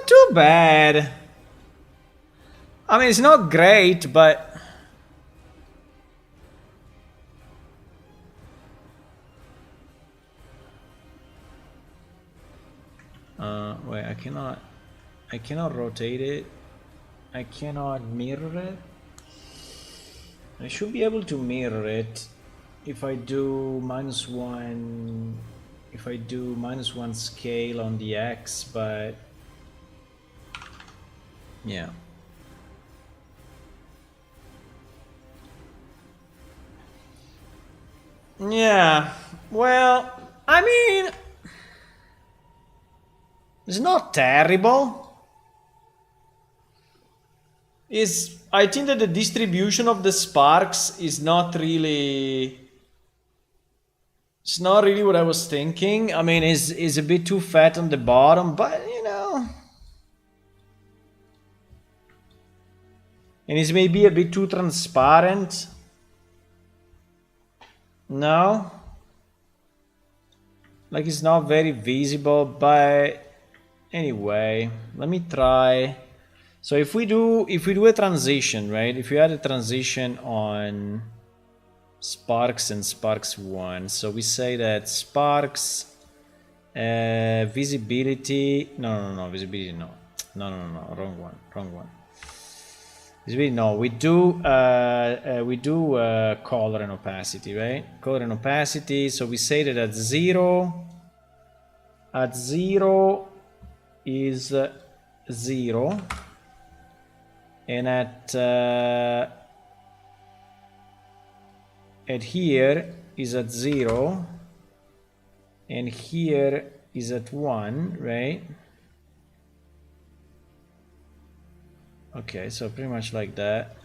Too bad. I mean, it's not great, but wait, I cannot rotate it. I cannot mirror it. I should be able to mirror it if I do -1. If I do -1 scale on the X, but Yeah. Yeah. Well, I mean, it's not terrible. I think that the distribution of the sparks is not really. It's not really what I was thinking. I mean, is a bit too fat on the bottom, but you know, and it's maybe a bit too transparent. No, like it's not very visible. But anyway, let me try. So if we do a transition, right? If you add a transition on sparks and sparks 1, so we say that sparks visibility, no, visibility, no, wrong one. Visibility, no, we do color and opacity, right? Color and opacity. So we say that at zero is 0, and at here is at 0, and here is at 1, right? Okay, so pretty much like that.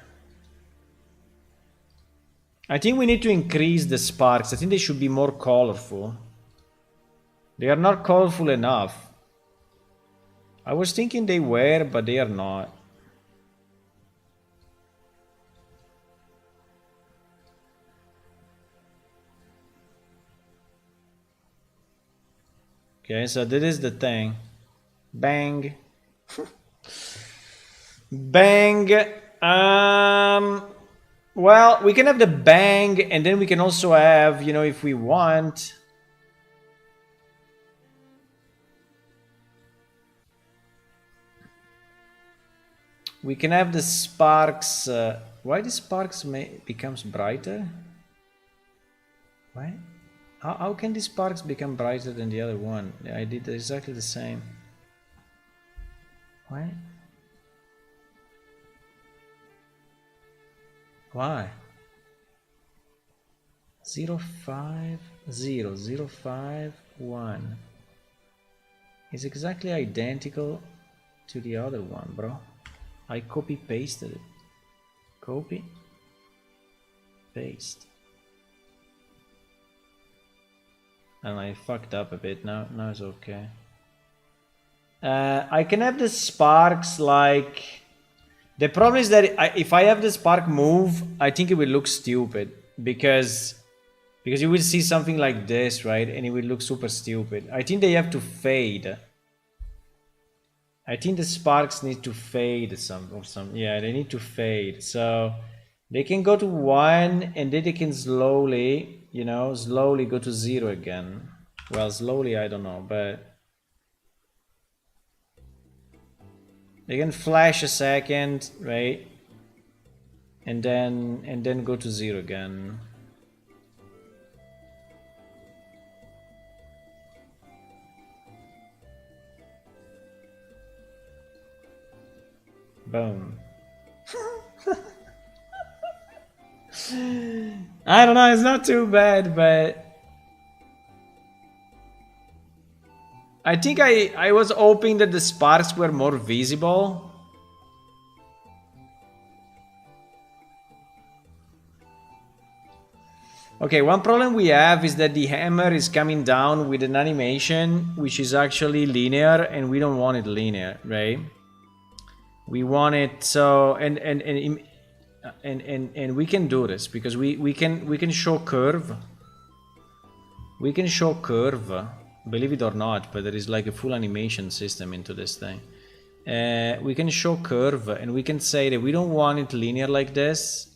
I think we need to increase the sparks. I think they should be more colorful. They are not colorful enough. I was thinking they were, but they are not. Okay, so that is the thing. Bang. Bang. Well, we can have the bang, and then we can also have, you know, if we want. We can have the sparks. Why the sparks becomes brighter? Why? How can the sparks become brighter than the other one? I did exactly the same. Why? Why? 0, 5, 0, 0, 5, 1 is exactly identical to the other one, bro. I copy pasted it. Copy, paste. And I fucked up a bit. Now it's okay. I can have the sparks like. The problem is that if I have the spark move, I think it will look stupid because you will see something like this, right? And it will look super stupid. I think they have to fade. I think the sparks need to fade yeah, they need to fade. So they can go to 1 and then they can slowly, you know, go to 0 again. Well, slowly, I don't know, but they can flash a second, right? And then go to 0 again. Boom. I don't know, it's not too bad, but I think I was hoping that the sparks were more visible. Okay, one problem we have is that the hammer is coming down with an animation which is actually linear, and we don't want it linear, right? We want it so and we can do this because we can show curve. We can show curve, believe it or not, but there is like a full animation system into this thing. We can show curve, and we can say that we don't want it linear like this,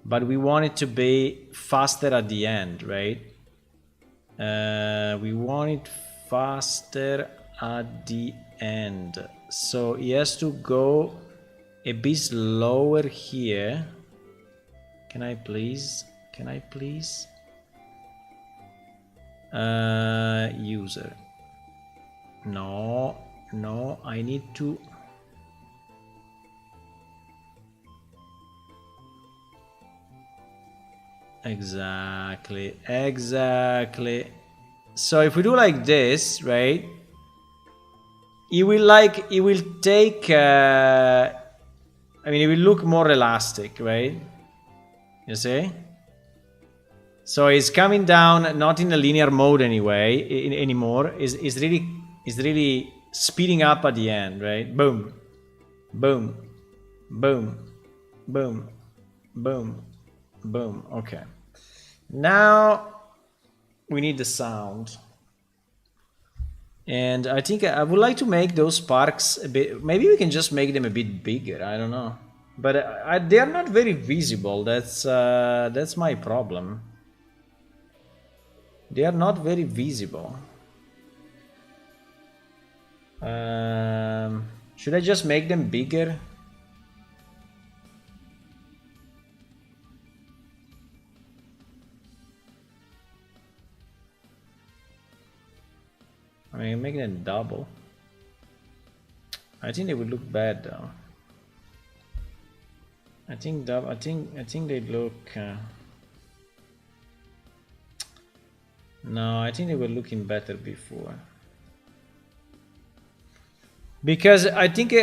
but we want it to be faster at the end, right? We want it faster at the end. So he has to go a bit slower here. Can I please? User. No, I need to. Exactly. Exactly. So if we do like this, right? It will take, I mean, it will look more elastic, right? You see? So it's coming down, not in a linear mode anyway, anymore. Is really speeding up at the end, right? Boom, boom, boom, boom, boom, boom. Okay. Now we need the sound. And I think I would like to make those sparks a bit. Maybe we can just make them a bit bigger. I don't know, but they are not very visible. That's my problem. They are not very visible. Should I just make them bigger? I mean, make them double. I think they would look bad though. I think they look. No, I think they were looking better before. Because I think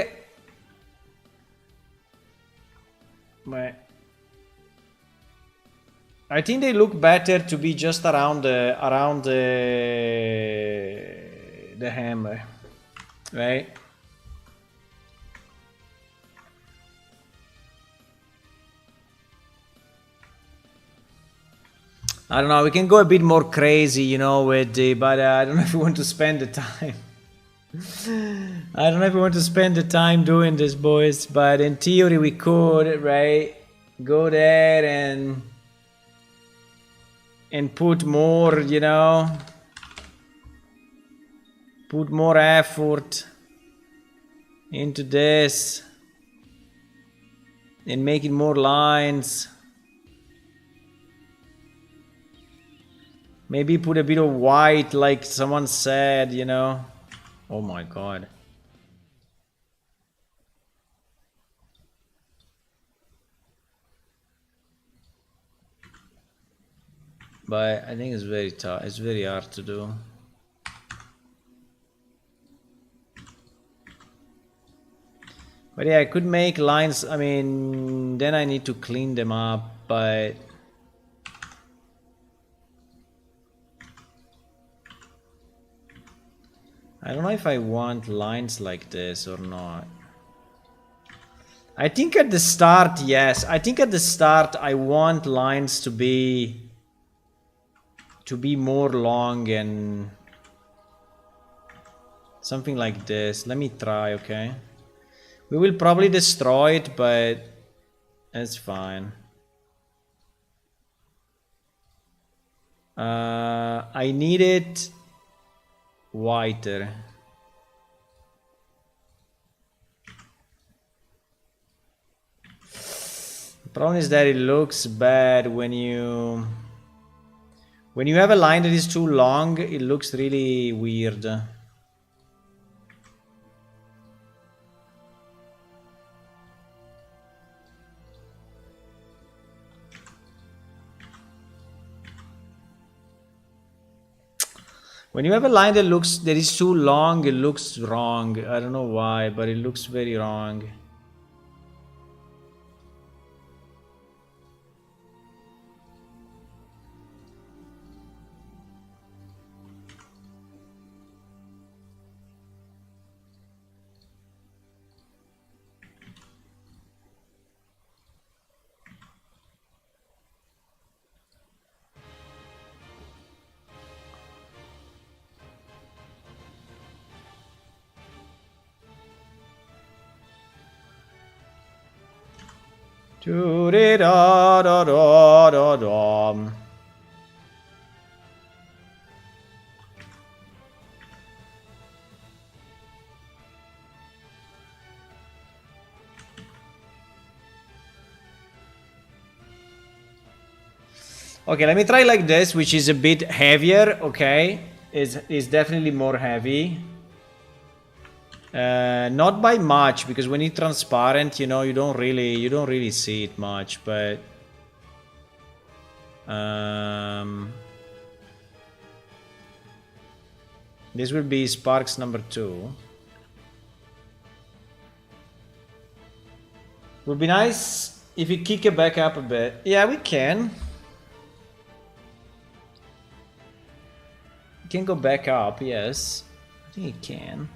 I think they look better to be just around the hammer, right? I don't know. We can go a bit more crazy, you know, with the. But I don't know if we want to spend the time. I don't know if we want to spend the time doing this, boys. But in theory, we could, right? Go there and put more, you know, put more effort into this and make it more lines. Maybe put a bit of white, like someone said, you know. Oh my god. But I think it's very tough. It's very hard to do. But yeah, I could make lines. I mean, then I need to clean them up, but I don't know if I want lines like this or not. I think at the start, yes. I think at the start I want lines to be more long and something like this. Let me try, okay? We will probably destroy it, but it's fine. I need it whiter. The problem is that it looks bad when you have a line that is too long. It looks really weird. When you have a line that is too long, it looks wrong. I don't know why, but it looks very wrong. Do-de-da-da-da-da-da. Okay, let me try like this, which is a bit heavier, okay? Is definitely more heavy. Not by much, because when it's transparent, you know, you don't really see it much, but This will be Sparks number 2. Would be nice if we kick it back up a bit. Yeah, we can. We can go back up, yes. I think it can.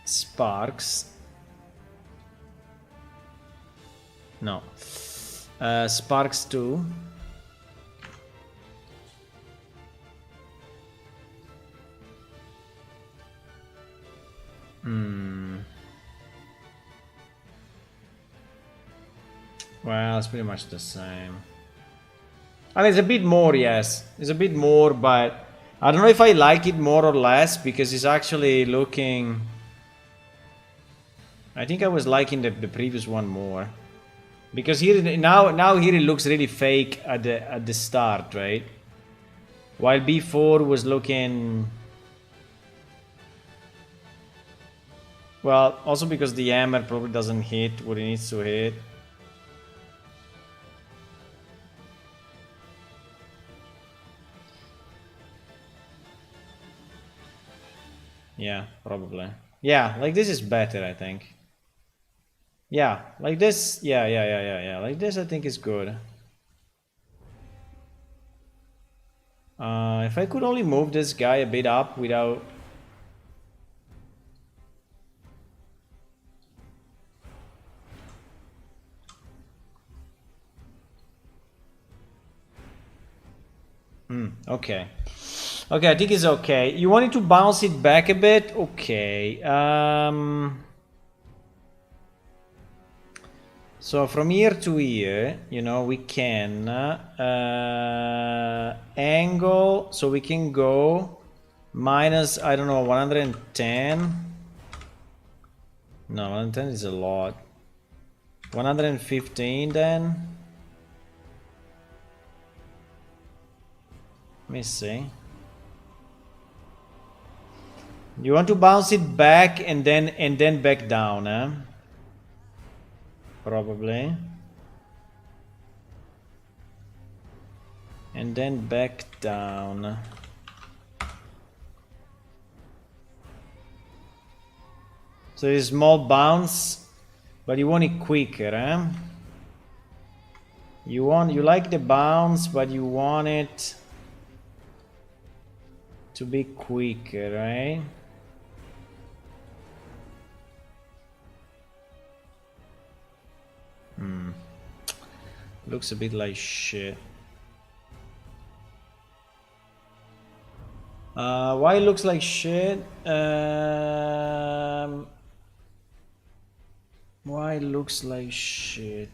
Sparks. No. Sparks 2. Well, it's pretty much the same. I mean, it's a bit more, yes. It's a bit more, but I don't know if I like it more or less because it's actually looking... I think I was liking the previous one more. Because here now here it looks really fake at the start, right? While before was looking... Well, also because the hammer probably doesn't hit what it needs to hit. Yeah, probably. Yeah, like this is better, I think. Yeah, like this. Yeah. Like this, I think is good. If I could only move this guy a bit up without... Okay. Okay, I think it's okay. You wanted to bounce it back a bit? Okay. So from here to here, you know, we can angle, so we can go minus, I don't know, 110. No, 110 is a lot. 115 then. Let me see. You want to bounce it back and then back down, huh? Probably. And then back down. So a small bounce, but you want it quicker, huh? You like the bounce, but you want it to be quicker, right? Looks a bit like shit. Why it looks like shit? Why it looks like shit?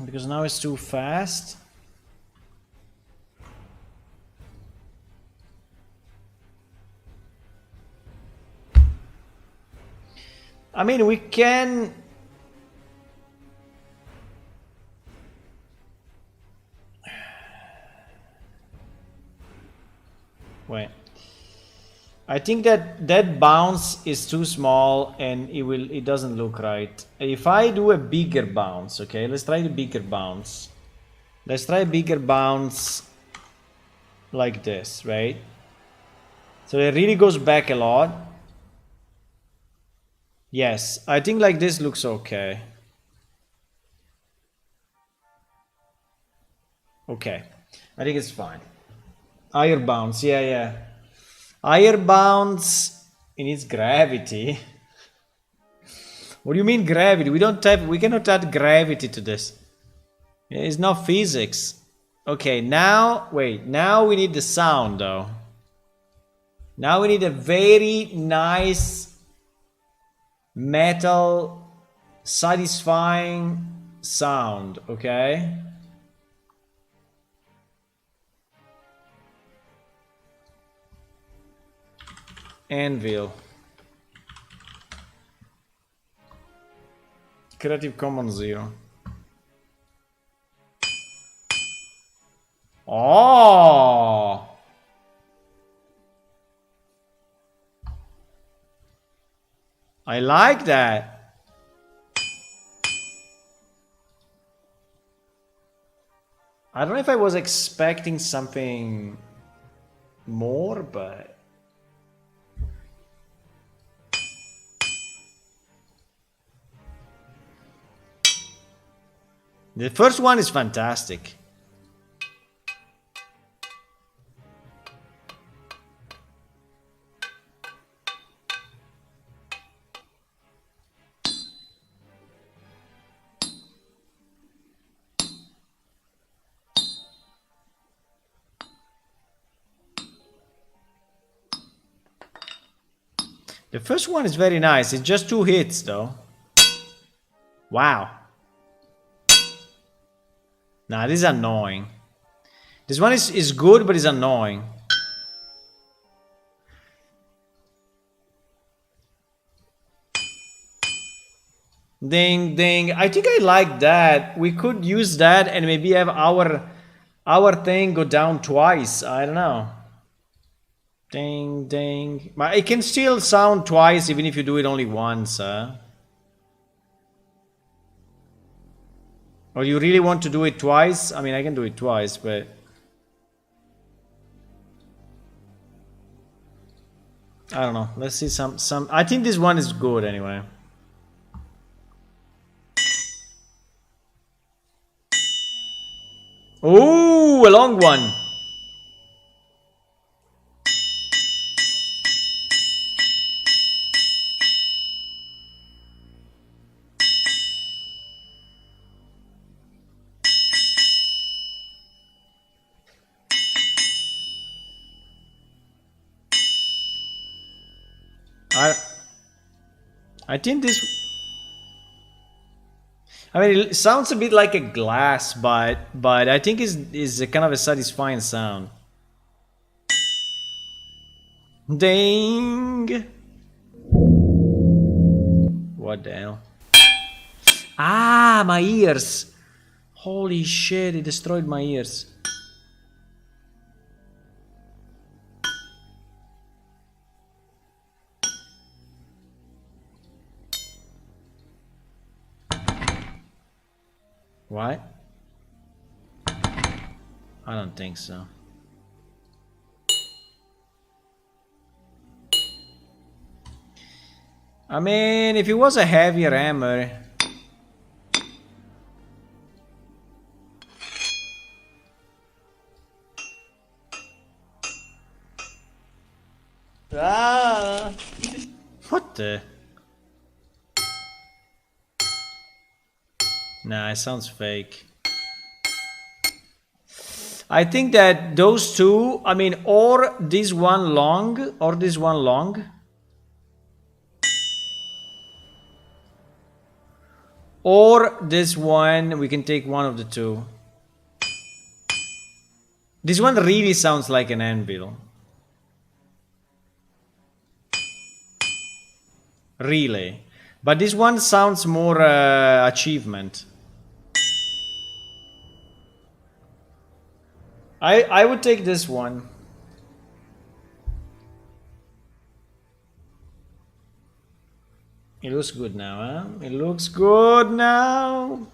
Because now it's too fast. I mean, we can... Wait. I think that bounce is too small and it doesn't look right. If I do a bigger bounce, okay, let's try the bigger bounce. Let's try a bigger bounce like this, right? So it really goes back a lot. Yes, I think like this looks okay. Okay, I think it's fine. Higher bounce, yeah. Higher bounce, it needs gravity. What do you mean gravity? We cannot add gravity to this. It's not physics. Okay, now, wait, now we need the sound though. Now we need a very nice metal satisfying sound, okay? Anvil. Creative Commons 0. Oh! I like that. I don't know if I was expecting something more, but... The first one is fantastic. The first one is very nice. It's just 2 hits though. Wow. Nah, this is annoying. This one is good, but it's annoying. Ding, ding. I think I like that. We could use that and maybe have our thing go down twice. I don't know. Ding, ding. But it can still sound twice even if you do it only once, huh? Or you really want to do it twice? I mean, I can do it twice, but... I don't know. Let's see some... I think this one is good anyway. Ooh, a long one. I think this... I mean, it sounds a bit like a glass, but I think is a kind of a satisfying sound. Ding! What the hell? Ah, my ears! Holy shit, it destroyed my ears. What? I don't think so. I mean, if it was a heavier hammer... Ah! What the... Nah, it sounds fake. I think that those two, I mean, or this one long, or this one long. Or this one, we can take one of the two. This one really sounds like an anvil. Really. But this one sounds more achievement. I would take this one. It looks good now, huh? It looks good now.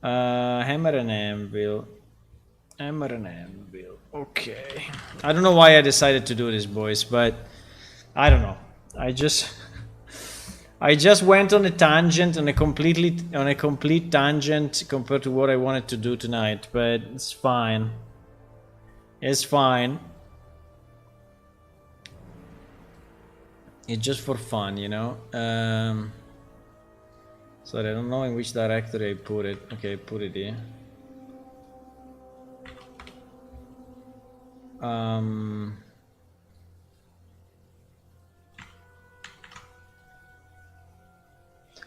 Hammer and anvil. Hammer and anvil. Okay. I don't know why I decided to do this, boys, but I don't know. I just went on a tangent, on a complete tangent compared to what I wanted to do tonight, but it's fine. It's fine. It's just for fun, you know. Sorry, I don't know in which directory I put it. Okay, put it here.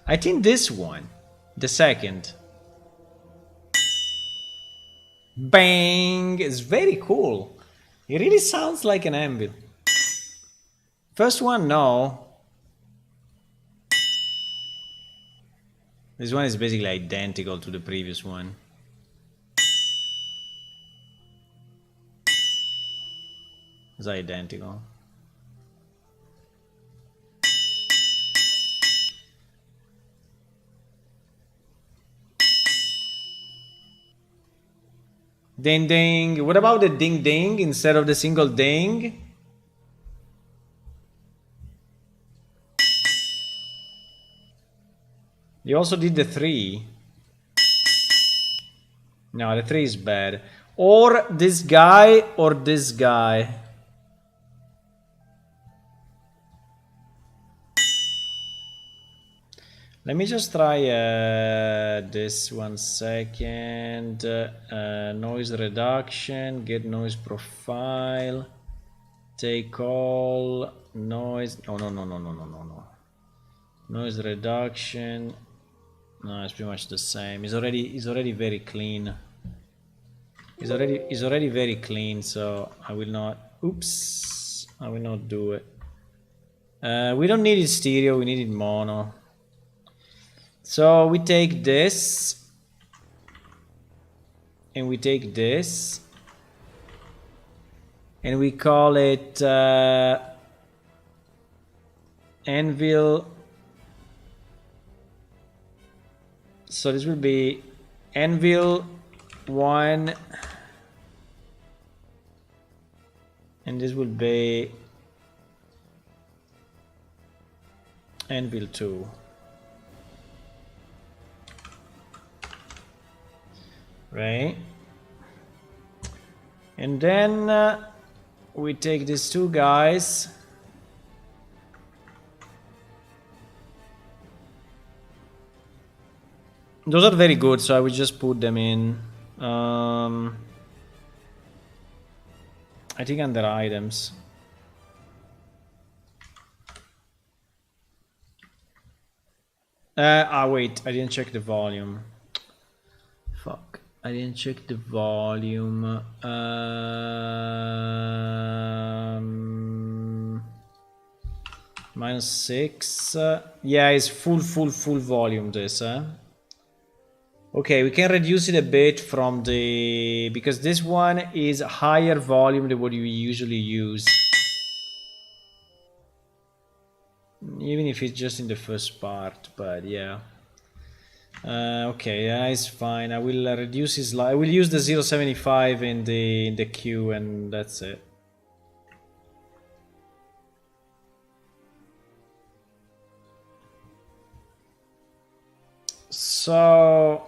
I think this one, the second. Bang! It's very cool. It really sounds like an anvil. First one, no. This one is basically identical to the previous one. It's identical. Ding ding. What about the ding ding instead of the single ding? You also did the 3. No, the 3 is bad. Or this guy or this guy. Let me just try this 1 second. Noise reduction, get noise profile, take all noise. No. Noise reduction. No, it's pretty much the same. It's already very clean. It's already very clean, so I will not. Oops, I will not do it. We don't need it stereo. We need it mono. So we take this, and we take this, and we call it Anvil. So this will be Anvil 1, and this will be Anvil 2. Right? And then we take these 2 guys. Those are very good, so I will just put them in. I think under items. Wait, I didn't check the volume. Fuck, I didn't check the volume. -6. Yeah, it's full volume this, Okay, we can reduce it a bit from the... because this one is higher volume than what you usually use. Even if it's just in the first part, but yeah. Okay, yeah, it's fine. I will reduce his... I will use the 0.75 in the queue, and that's it. So...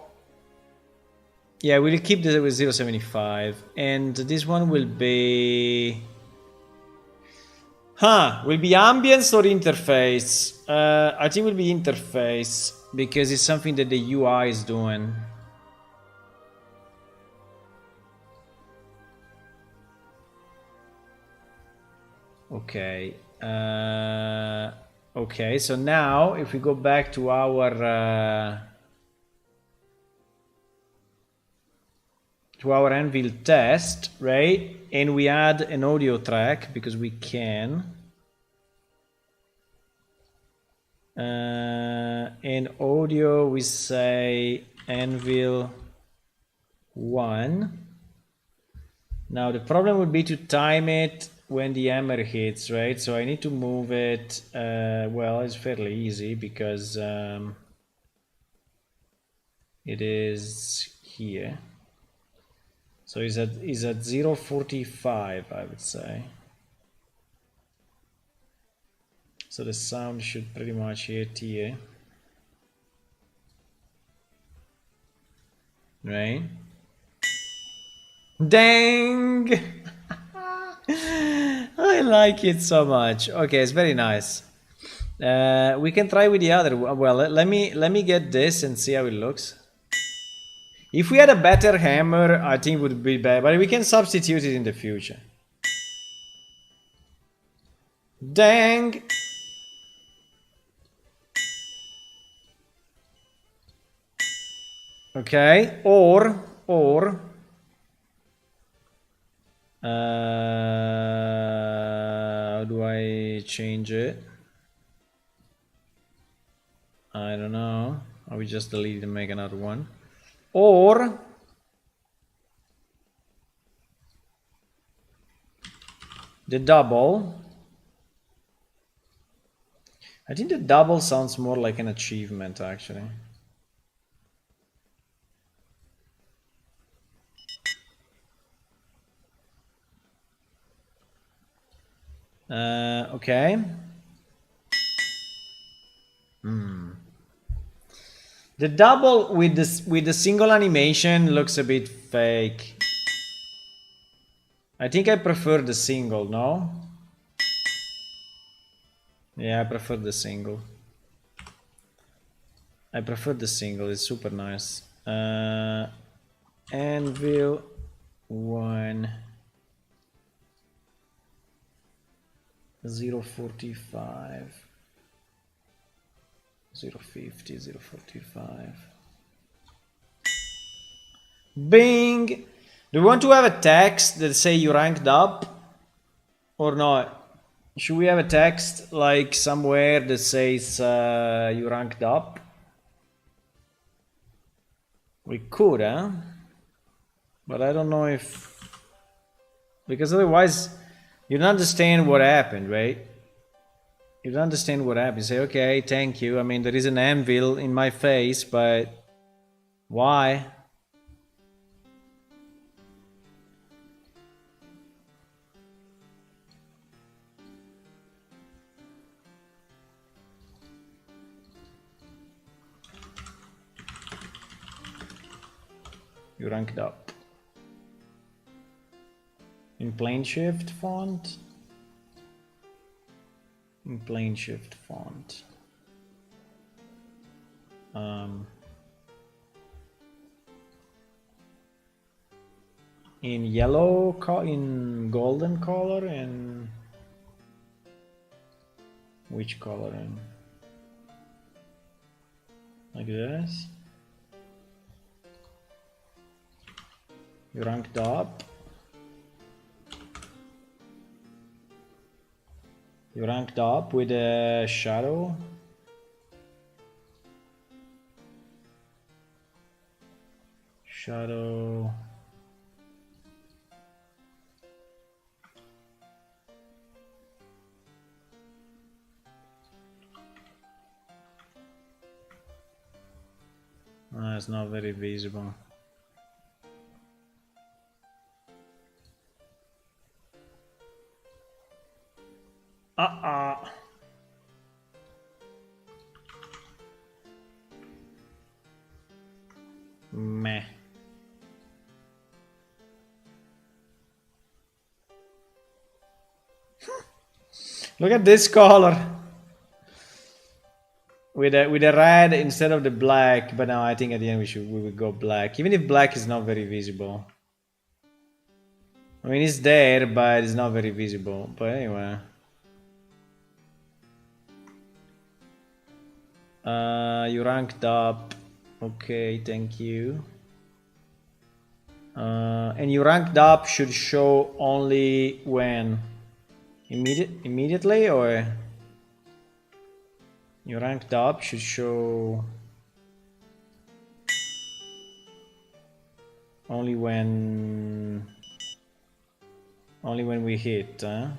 yeah, we'll keep this with 0.75, and this one will be... will be ambience or interface? I think it will be interface, because it's something that the UI is doing. Okay. Okay, so now if we go back to our Anvil test, right? And we add an audio track because we can. In audio, we say Anvil 1. Now the problem would be to time it when the hammer hits, right? So I need to move it. Well, it's fairly easy because it is here. So is at 0.45, I would say. So the sound should pretty much hit here. Right? Dang! I like it so much. Okay, it's very nice. We can try with the other. Well, let me get this and see how it looks. If we had a better hammer, I think it would be better, but we can substitute it in the future. Dang! Okay, or how do I change it? I don't know. I will just delete it and make another one. Or the double. I think the double sounds more like an achievement, actually. Okay. The double with the single animation looks a bit fake. I think I prefer the single, no? Yeah, I prefer the single. I prefer the single, it's super nice. Anvil 1 045 050 045. Bing! Do you want to have a text that say you ranked up? Or not? Should we have a text like somewhere that says you ranked up? We could, huh? But I don't know if... Because otherwise, you don't understand what happened, right? You don't understand what happened. You say, okay, thank you. I mean, there is an anvil in my face, but why? You ranked up. In plain shift font? In plain shift font. In yellow, in golden color, and which color? In like this. You ranked up. You ranked up with a shadow. Shadow. It's not very visible. Meh. Look at this color. With a red instead of the black, but now I think at the end we will go black, even if black is not very visible. I mean, it's there, but it's not very visible. But anyway. You ranked up. Okay, thank you. And you ranked up should show only when? Immediately, or? You ranked up should show only when we hit, huh?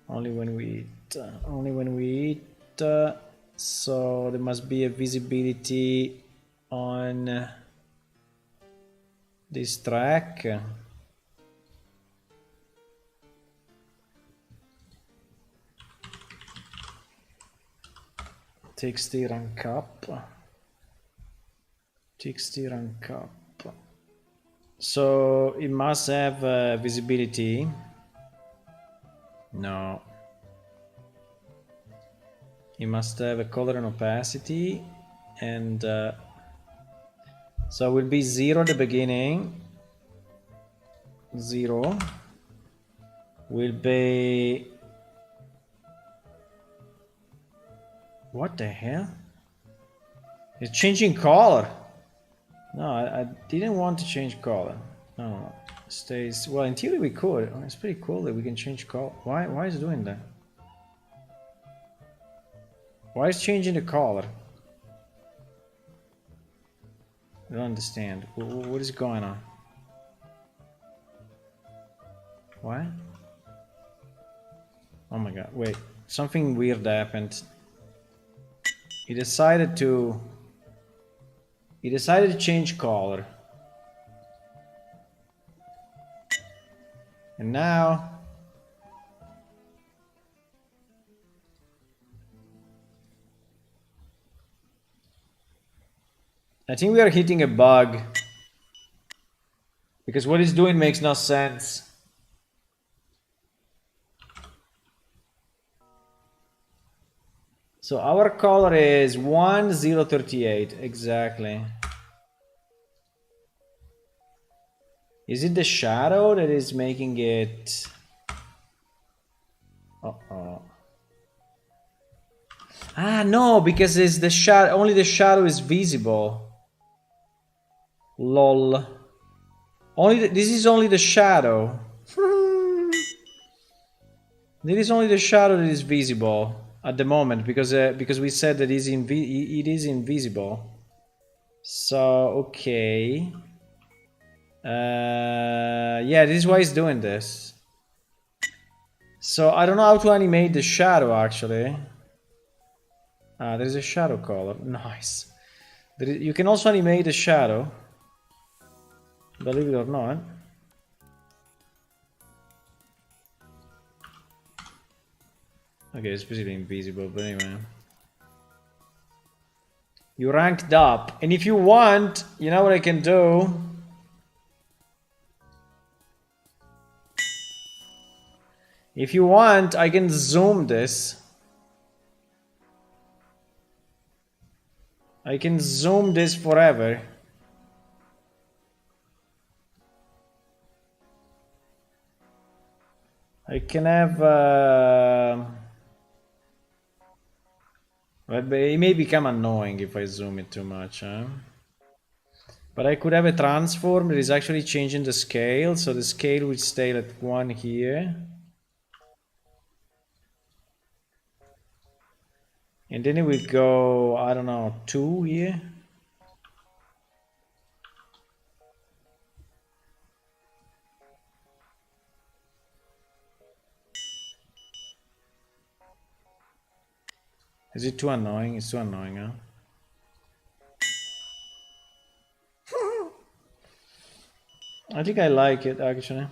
Only when we hit, so there must be a visibility on this track. TXT rank up. TXT rank up. So it must have visibility. No. It must have a color and opacity, and so it will be 0 at the beginning. 0 will be... What the hell? It's changing color. No, I didn't want to change color. No, it stays. Well, in theory we could. It's pretty cool that we can change color. Why is it doing that? Why is changing the color? I don't understand. What is going on? What? Oh my god, wait. Something weird happened. He decided to change color. And now I think we are hitting a bug. Because what it's doing makes no sense. So our color is 1038, exactly. Is it the shadow that is making it... Uh-oh. Ah, no, because it's the shadow, only the shadow is visible. Lol. This is only the shadow. This is only the shadow that is visible at the moment because we said that it is invisible. So okay. Yeah, this is why it's doing this. So I don't know how to animate the shadow actually. There's a shadow color. Nice. You can also animate the shadow. Believe it or not. Okay, it's basically invisible, but anyway. You ranked up. And if you want, you know what I can do? If you want, I can zoom this. I can zoom this forever. I can have... But it may become annoying if I zoom it too much, huh? But I could have a transform that is actually changing the scale, so the scale would stay at 1 here. And then it would go, I don't know, 2 here. Is it too annoying? It's too annoying, huh? I think I like it, actually.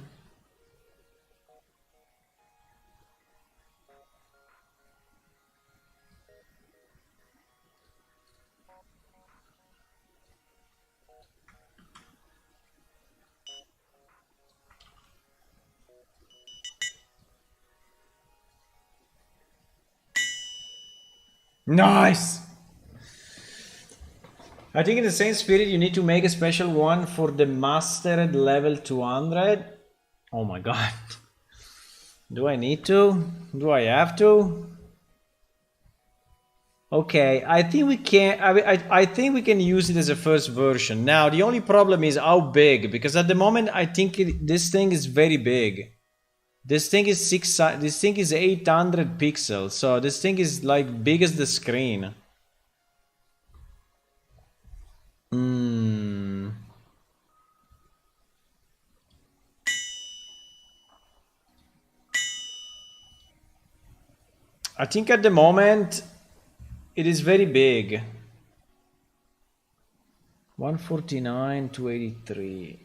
Nice! I think in the same spirit you need to make a special one for the mastered level 200. Oh my god. Do I need to? Do I have to? Okay, I think we can. I think we can use it as a first version. Now the only problem is how big, because at the moment I think this thing is very big. This thing is 800 pixels, so this thing is like big as the screen. I think at the moment it is very big. 149 to 83.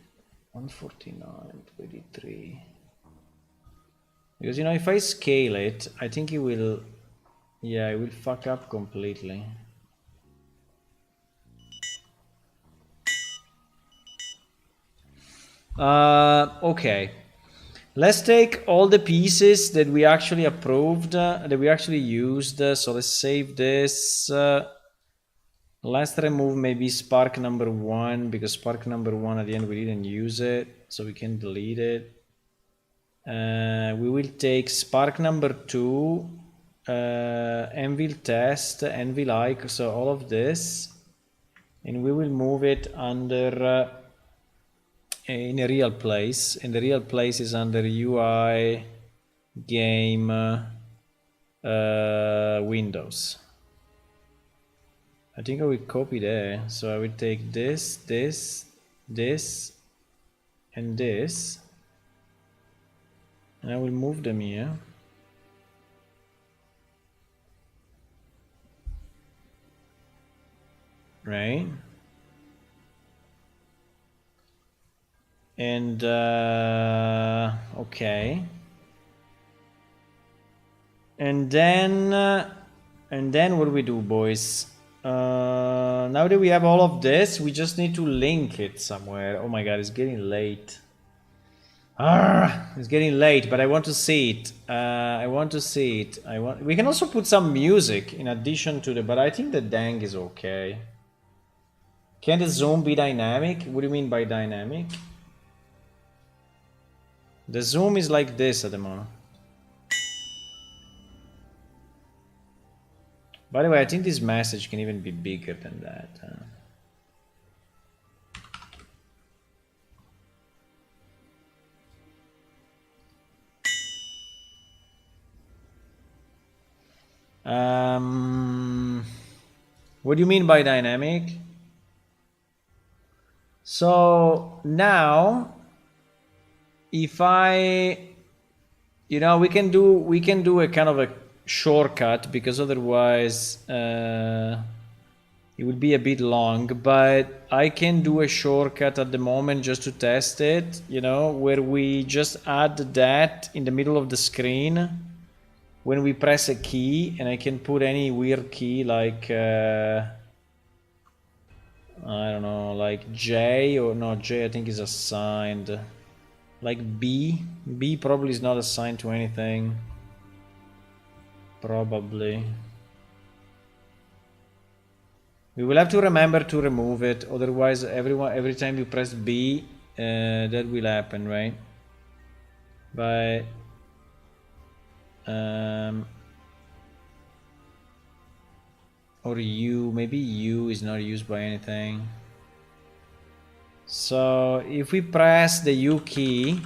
149 to 83. Because, you know, if I scale it, I think it will... Yeah, it will fuck up completely. Okay. Let's take all the pieces that we actually approved, that we actually used. So let's save this. Let's remove maybe spark number 1, because spark number 1 at the end we didn't use it, so we can delete it. We will take spark number 2, anvil test, anvil icon, so all of this, and we will move it under in a real place, and the real place is under UI game Windows. I think I will copy there, so I will take this, this, this, and this, and I will move them here. Right? And okay. And then what do we do, boys? Now that we have all of this, we just need to link it somewhere. Oh my god, it's getting late. It's getting late, but I want to see it. I want to see it. We can also put some music in addition to the. But I think the dang is okay. Can the zoom be dynamic? What do you mean by dynamic? The zoom is like this at the moment. By the way, I think this message can even be bigger than that. What do you mean by dynamic? So now, if I, we can do a kind of a shortcut, because otherwise it would be a bit long, but I can do a shortcut at the moment just to test it, where we just add that in the middle of the screen when we press a key, and I can put any weird key like I don't know, like J, or no, J I think is assigned, like B probably is not assigned to anything. Probably. We will have to remember to remove it, otherwise every time you press B, that will happen, right? But or U, maybe U is not used by anything. So if we press the U key,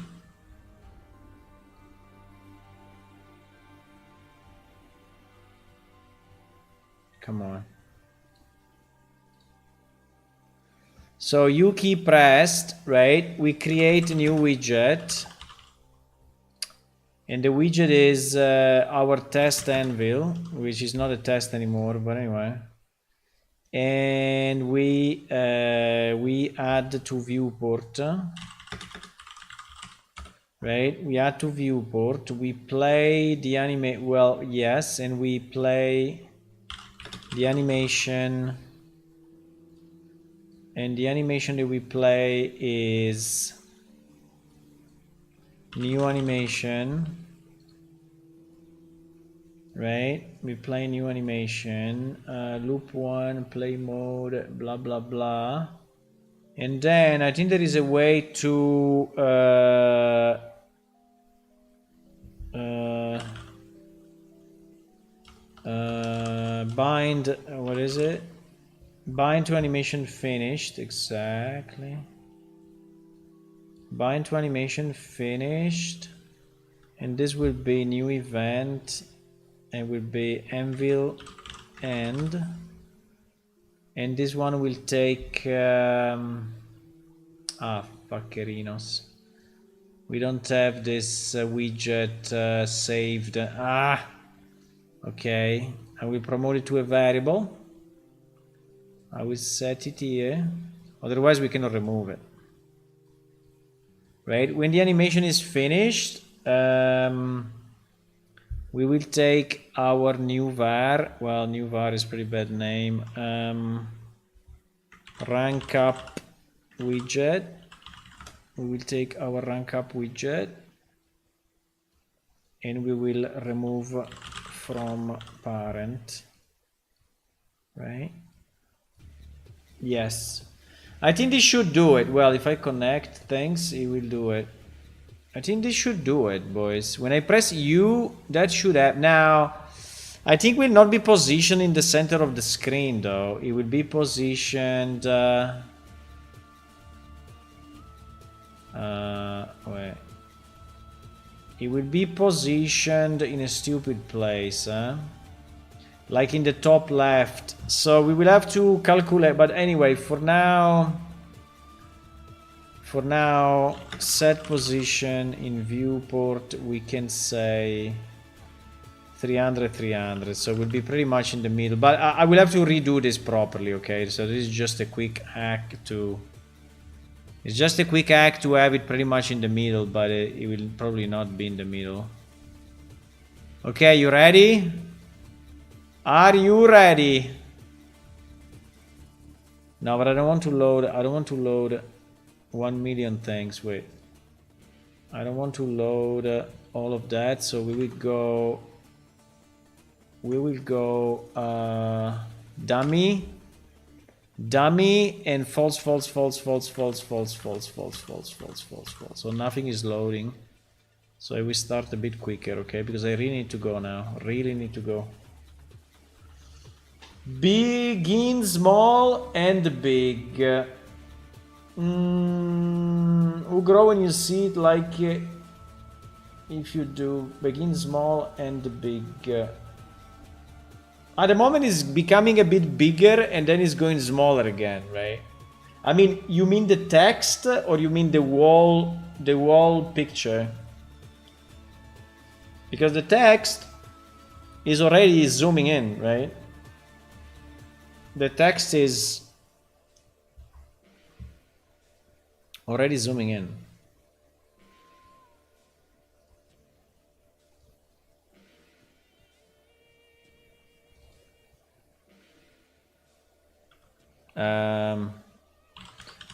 come on. So U key pressed, right? We create a new widget. And the widget is our test anvil, which is not a test anymore, but anyway. And we add to viewport, right? We add to viewport. We play the anime. Well, yes, and we play the animation. And the animation that we play is new animation, right? We play new animation, loop 1, play mode, blah blah blah. And then I think there is a way to bind, what is it? Bind to animation finished, exactly. Bind to animation finished, and this will be new event, and will be anvil end, and this one will take fuckerinos, we don't have this widget saved. Okay, I will promote it to a variable. I will set it here, otherwise we cannot remove it. Right, when the animation is finished, we will take our new var. Well, new var is pretty bad name. Rank up widget. We will take our rank up widget, and we will remove from parent. Right? Yes. I think this should do it. Well, if I connect things, it will do it. I think this should do it, boys. When I press U, that should have. Now, I think will not be positioned in the center of the screen, though. It will be positioned. Wait. It will be positioned in a stupid place, huh? Like in the top left. So we will have to calculate, but anyway, for now, set position in viewport, we can say 300, 300. So it will be pretty much in the middle, but I will have to redo this properly, okay? So this is just a quick hack to, it's just a quick hack to have it pretty much in the middle, but it will probably not be in the middle. Okay, you ready? Are you ready? No, but I don't want to load. I don't want to load 1 million things. Wait. I don't want to load all of that. So we will go. We will go dummy, dummy, and false, false, false, false, false, false, false, false, false, false, false, false. So nothing is loading. So I will start a bit quicker, okay? Because I really need to go now. Really need to go. Begin small and big. Will grow when you see it, like if you do. Begin small and big. At the moment it's becoming a bit bigger and then it's going smaller again, right? I mean, you mean the text or you mean the wall picture? Because the text is already zooming in, right? The text is already zooming in.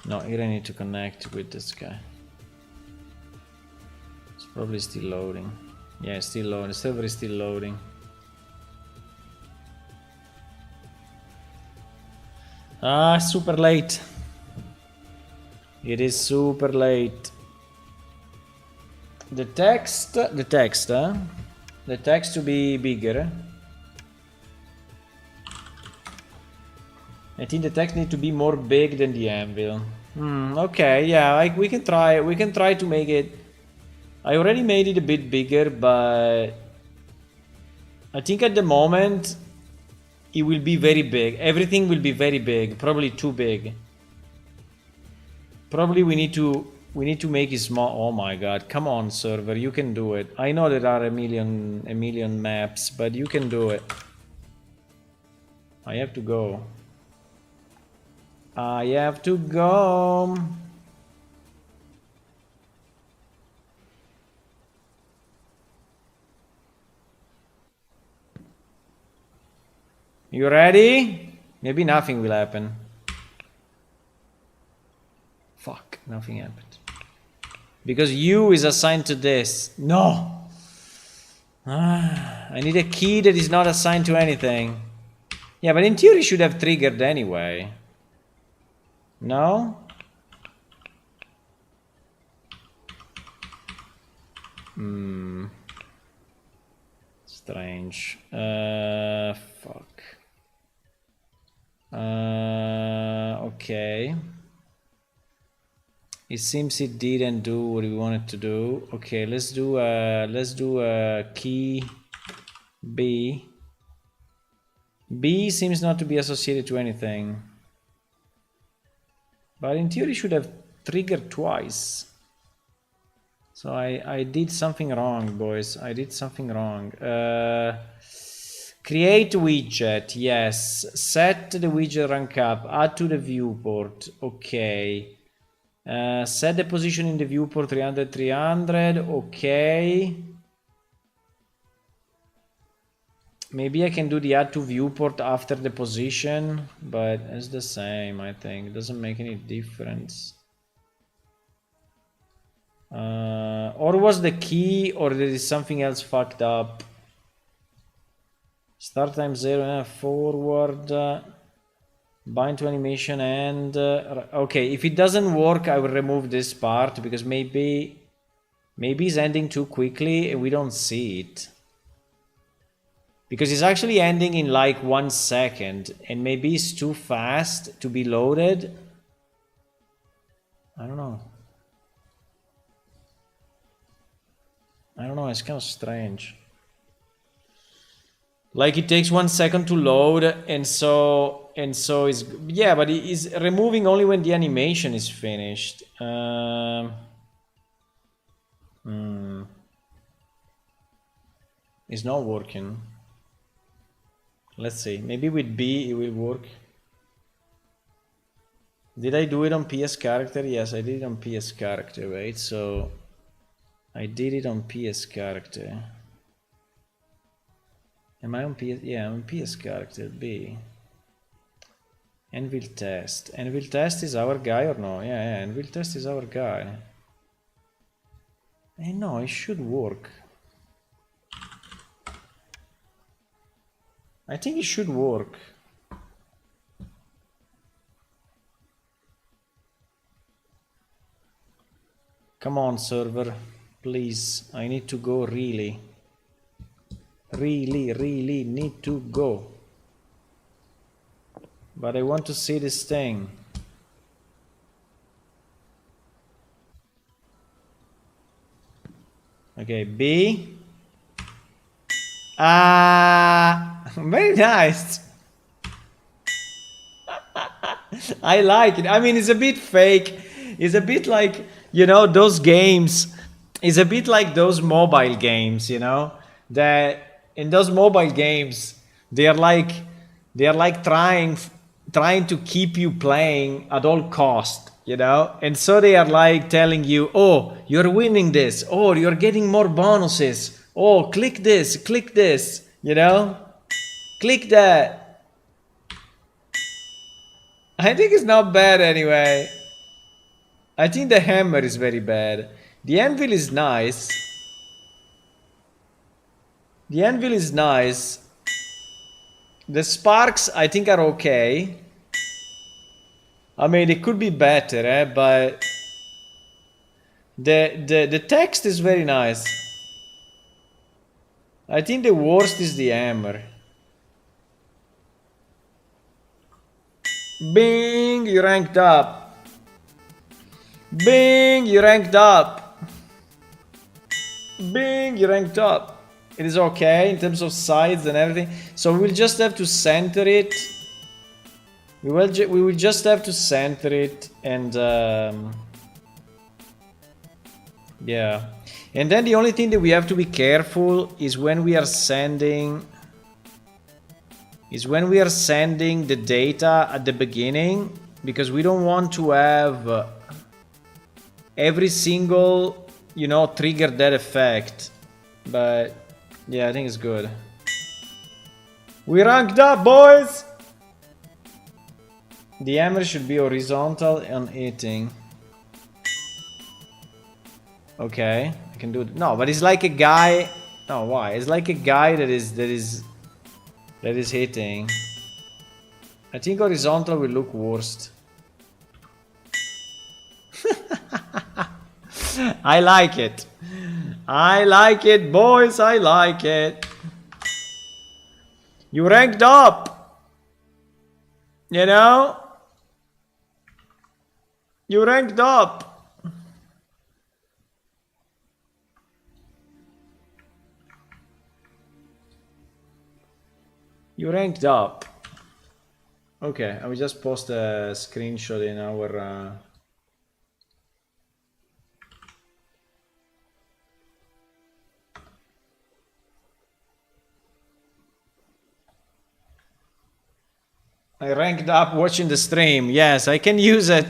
No, here I need to connect with this guy. It's probably still loading. Yeah, it's still loading. The server is still loading. Ah, super late. It is super late. The text, huh? The text to be bigger. I think the text need to be more big than the anvil. Okay, yeah, we can try. We can try to make it. I already made it a bit bigger, but I think at the moment it will be very big. Everything will be very big, probably too big. Probably we need to make it small. Oh my god, come on server, you can do it. I know there are a million maps, but you can do it. I have to go. I have to go. You ready? Maybe nothing will happen. Fuck, nothing happened. Because U is assigned to this. No! I need a key that is not assigned to anything. Yeah, but in theory it should have triggered anyway. No? Strange. Fuck. Okay. It seems it didn't do what we wanted to do. Okay, let's do a key B. B seems not to be associated to anything. But in theory it should have triggered twice. So I did something wrong, boys. I did something wrong. Create widget, yes. Set the widget rank up. Add to the viewport. Okay. Set the position in the viewport 300, 300. Okay. Maybe I can do the add to viewport after the position, but it's the same, I think. It doesn't make any difference. Or was the key, or there is something else fucked up? Start time 0, forward, bind to animation, and okay, if it doesn't work I will remove this part, because maybe it's ending too quickly and we don't see it, because it's actually ending in like 1 second and maybe it's too fast to be loaded. I don't know, it's kind of strange. Like it takes 1 second to load, and so it's, yeah, but it is removing only when the animation is finished. It's not working. Let's see, maybe with B it will work. Did I do it on PS character? Yes, I did it on PS character, right? So I did it on PS character. Am I on PS? Yeah, I'm on PS character B. Anvil Test. Anvil Test is our guy or no? Yeah, Anvil Test is our guy. No, it should work. I think it should work. Come on, server. Please, I need to go really. Really need to go. But I want to see this thing. Okay, B. Very nice. I like it. I mean, it's a bit fake. It's a bit like, you know, those games. It's a bit like those mobile games, you know, that in those mobile games, they are like trying to keep you playing at all cost, you know, and so they are like telling you, oh, you're winning this, oh, you're getting more bonuses, oh, click this, you know, click that. I think it's not bad anyway. I think the hammer is very bad. The anvil is nice. The anvil is nice. The sparks I think are okay. I mean, it could be better, but the text is very nice. I think the worst is the hammer. Bing, you ranked up. Bing, you ranked up. Bing, you ranked up. It is okay in terms of size and everything. So we'll just have to center it. We will just have to center it and yeah. And then the only thing that we have to be careful is when we are sending the data at the beginning, because we don't want to have every single, you know, trigger that effect. But yeah, I think it's good. We ranked up, boys! The hammer should be horizontal and hitting. Okay, I can do it. No, but it's like a guy. No, why? It's like a guy that is hitting. I think horizontal will look worst. I like it. I like it, boys. I like it. You ranked up. You know? You ranked up. You ranked up. Okay, I will just post a screenshot in our... I ranked up watching the stream. Yes, I can use it.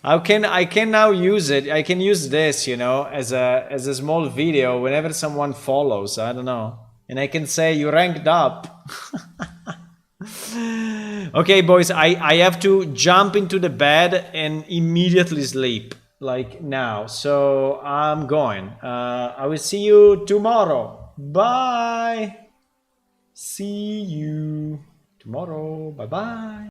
I can now use it. I can use this, you know, as a small video whenever someone follows. I don't know. And I can say you ranked up. Okay, boys, I have to jump into the bed and immediately sleep, like now. So I'm going. I will see you tomorrow. Bye. See you tomorrow. Bye-bye.